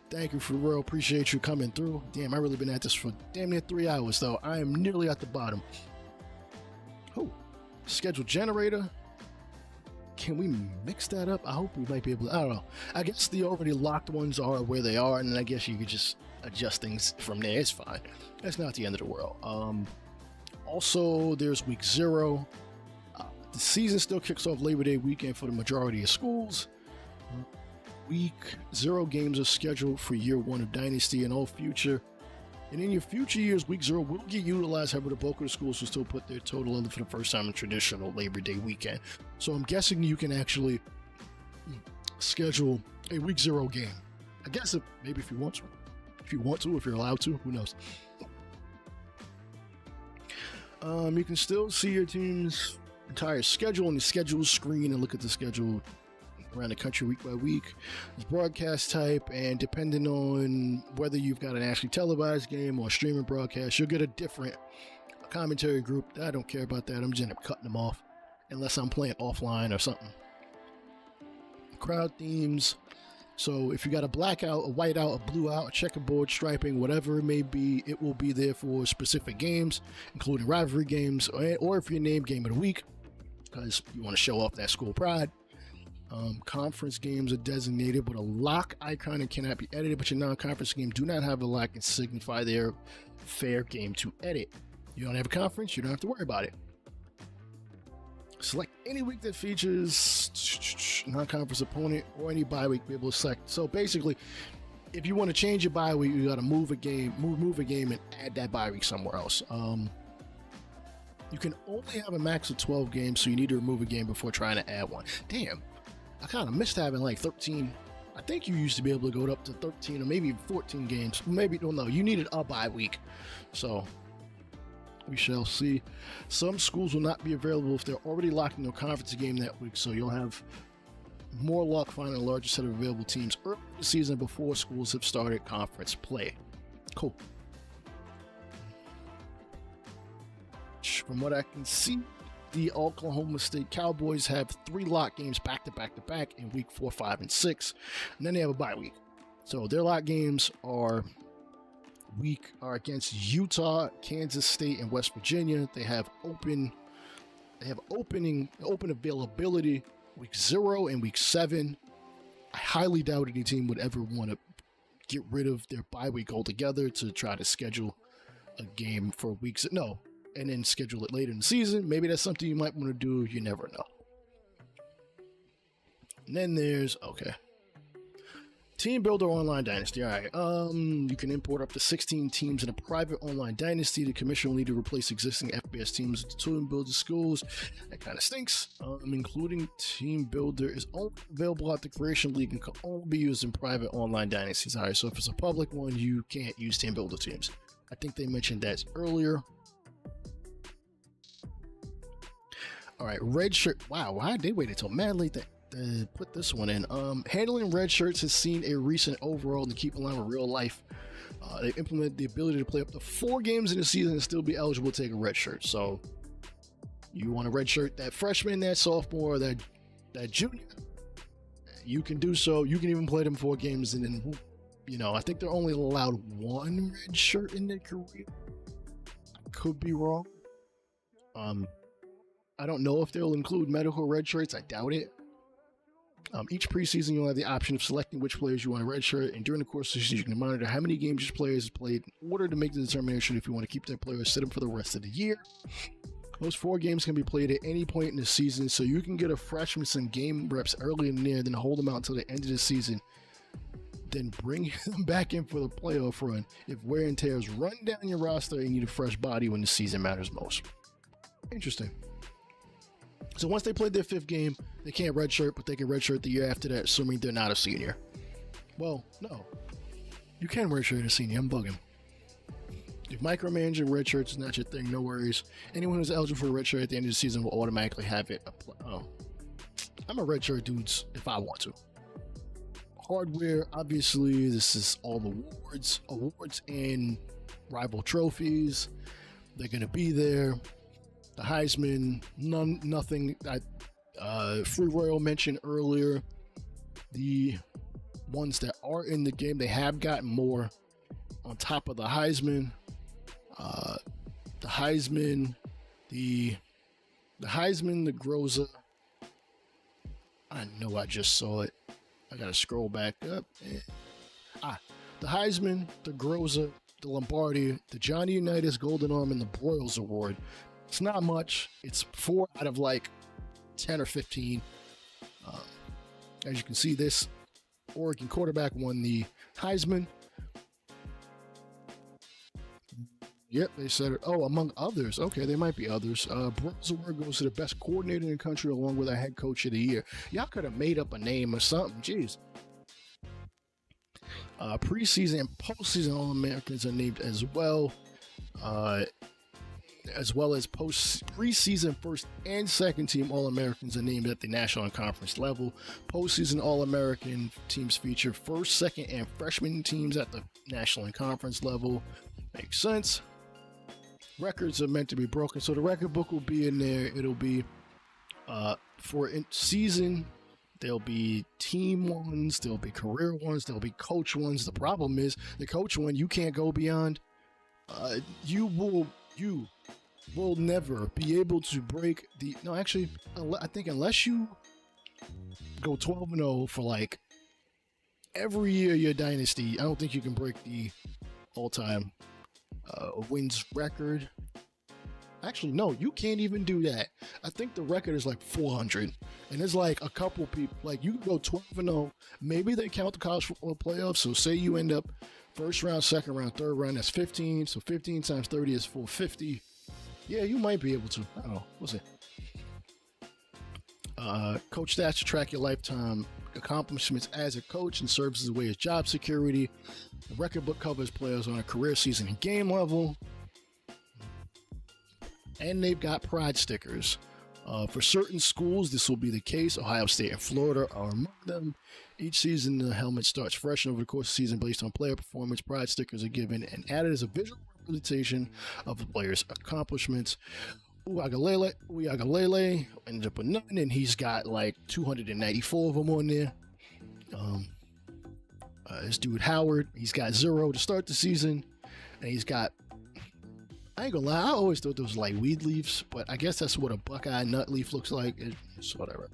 Thank you, for real. Appreciate you coming through. Damn, I really been at this for damn near 3 hours, though. I am nearly at the bottom. Oh, schedule generator. Can we mix that up? I hope we might be able to. I don't know. I guess the already locked ones are where they are, and then I guess you could just adjust things from there. It's fine. That's not the end of the world. Also, there's week 0. The season still kicks off Labor Day weekend for the majority of schools. Week 0 games are scheduled for year 1 of Dynasty and all future. And in your future years, week 0 will get utilized. However, the bulk of the schools will still put their total in for the first time in traditional Labor Day weekend. So I'm guessing you can actually schedule a week 0 game. I guess maybe if you want to. If you're allowed to, who knows? You can still see your team's entire schedule on the schedule screen and look at the schedule around the country week by week. There's broadcast type, and depending on whether you've got an actually televised game or streaming broadcast, you'll get a different commentary group. I don't care about that. I'm just end up cutting them off unless I'm playing offline or something. Crowd themes. So if you got a blackout, a whiteout, a blue out, a checkerboard, striping, whatever it may be, it will be there for specific games, including rivalry games, or if you name game of the week, because you want to show off that school pride. Conference games are designated with a lock icon and cannot be edited, but your non-conference game do not have a lock and signify their fair game to edit. You don't have a conference, you don't have to worry about it. Select any week that features non-conference opponent or any bye week be able to select. So basically, if you want to change your bye week, you got to move a game and add that bye week somewhere else. You can only have a max of 12 games, so you need to remove a game before trying to add one. Damn. I kind of missed having like 13. I think you used to be able to go up to 13 or maybe 14 games. Maybe, don't know. You needed a bye week. So we shall see. Some schools will not be available if they're already locked into a conference game that week. So you'll have more luck finding a larger set of available teams early in the season before schools have started conference play. Cool. From what I can see, the Oklahoma State Cowboys have 3 lock games back to back in week 4, 5, and 6, and then they have a bye week. So their lock games are against Utah, Kansas State, and West Virginia. They have open availability week 0 and week 7. I highly doubt any team would ever want to get rid of their bye week altogether to try to schedule a game for weeks. No. And then schedule it later in the season. Maybe that's something you might want to do. You never know. And then there's, Team Builder Online Dynasty. All right. You can import up to 16 teams in a private online dynasty. The commission will need to replace existing FBS teams with Team Builder schools. That kind of stinks. Including Team Builder is only available at the Creation League and can only be used in private online dynasties. All right. So if it's a public one, you can't use Team Builder teams. I think they mentioned that earlier. All right, red shirt. Wow, why did they wait until mad late to put this one in? Handling red shirts has seen a recent overhaul to keep in line with real life. They implemented the ability to play up to 4 games in the season and still be eligible to take a red shirt. So you want a red shirt, that freshman, that sophomore, that junior, you can do so. You can even play them 4 games, and then, I think they're only allowed 1 red shirt in their career. I could be wrong. I don't know if they'll include medical red shirts. I doubt it. Each preseason, you'll have the option of selecting which players you want to redshirt, and during the course of the season, you can monitor how many games each player has played in order to make the determination if you want to keep that player or sit them for the rest of the year. Those 4 games can be played at any point in the season, so you can get a freshman some game reps early in there, then hold them out until the end of the season, then bring them back in for the playoff run if wear and tears run down your roster and you need a fresh body when the season matters most. Interesting. So once they played their 5th game, they can't redshirt, but they can redshirt the year after that, assuming they're not a senior. Well, no. You can redshirt a senior. I'm bugging. If micromanaging redshirts is not your thing, no worries. Anyone who's eligible for a redshirt at the end of the season will automatically have it. Oh, I'm a redshirt dudes if I want to. Hardware, obviously, this is all awards and rival trophies. They're gonna be there. The Heisman, nothing. Free Royal mentioned earlier. The ones that are in the game, they have gotten more on top of the Heisman. The Heisman, the Groza. I know I just saw it. I gotta scroll back up. The Heisman, the Groza, the Lombardi, the Johnny Unitas Golden Arm, and the Broyles Award. It's not much. It's 4 out of like 10 or 15. As you can see, this Oregon quarterback won the Heisman. Yep, they said it. Oh, among others. Okay, there might be others. Broyles Award goes to the best coordinator in the country along with our head coach of the year. Y'all could have made up a name or something. Jeez. Preseason and postseason All-Americans are named as well. As well as preseason first and second team All-Americans are named at the national and conference level. Postseason All-American teams feature first, second, and freshman teams at the national and conference level. Makes sense. Records are meant to be broken, so the record book will be in there. It'll be for season. There'll be team ones. There'll be career ones. There'll be coach ones. The problem is the coach one you can't go beyond. You will never be able to break the. No, actually, I think unless you go 12-0 for like every year your dynasty, I don't think you can break the all-time wins record. Actually, no, you can't even do that. I think the record is like 400, and there's like a couple people. Like you can go 12-0. Maybe they count the college football playoffs. So say you end up first round, second round, third round. That's 15. So 15 times 30 is 450. Yeah, you might be able to. I don't know. We'll see. Coach stats to track your lifetime accomplishments as a coach and serves as a way of job security. The record book covers players on a career, season, and game level. And they've got pride stickers. For certain schools, this will be the case. Ohio State and Florida are among them. Each season, the helmet starts fresh, and over the course of the season, based on player performance, pride stickers are given and added as a visual representation of the player's accomplishments. Uyagalele ended up with none, and he's got like 294 of them on there. This dude Howard, he's got 0 to start the season, and he's got, I ain't gonna lie, I always thought those like weed leaves, but I guess that's what a Buckeye nut leaf looks like. It's whatever.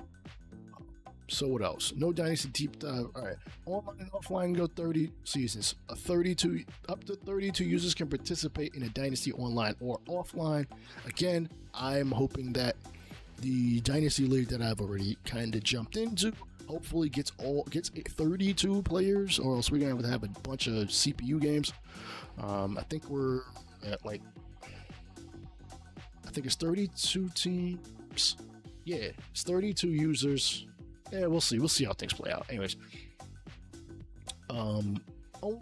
So what else? No Dynasty deep dive. All right, online and offline go 30 seasons. Up to 32 users can participate in a Dynasty online or offline. Again, I'm hoping that the Dynasty League that I've already kind of jumped into hopefully gets 32 players, or else we're gonna have a bunch of CPU games. I think we're at like, I think it's 32 teams. Yeah, it's 32 users. Yeah, we'll see. We'll see how things play out. Anyways, only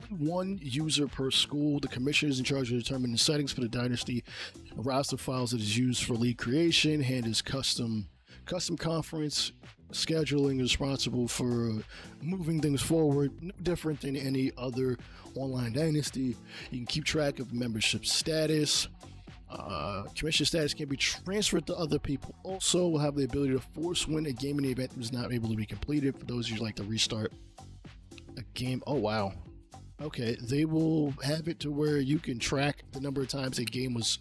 one user per school. The commissioner is in charge of determining the settings for the Dynasty roster files that is used for league creation, handles custom conference scheduling, is responsible for moving things forward. No different than any other online Dynasty. You can keep track of membership status. Commission status can be transferred to other people. Also, will have the ability to force win a game in the event is not able to be completed. For those who like to restart a game. Oh wow. Okay, they will have it to where you can track the number of times a game was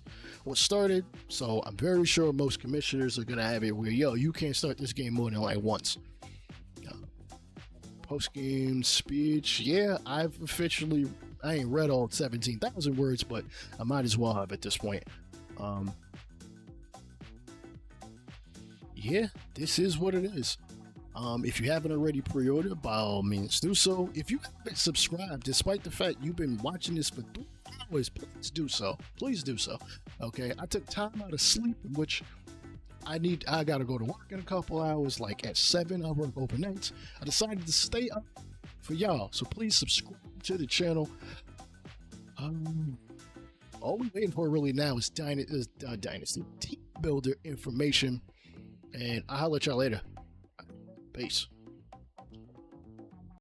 started. So I'm very sure most commissioners are gonna have it where you can't start this game more than like once. post-game speech. Yeah, I ain't read all 17,000 words, but I might as well have at this point. Yeah, this is what it is. If you haven't already pre-ordered, by all means do so. If you haven't subscribed, despite the fact you've been watching this for 3 hours, please do so. Please do so. Okay, I took time out of sleep, which I gotta go to work in a couple hours, like at 7. I work overnights. I decided to stay up for y'all, so please subscribe to the channel. All we're waiting for really now is Dynasty Team Builder information, and I'll holler at y'all later. Peace.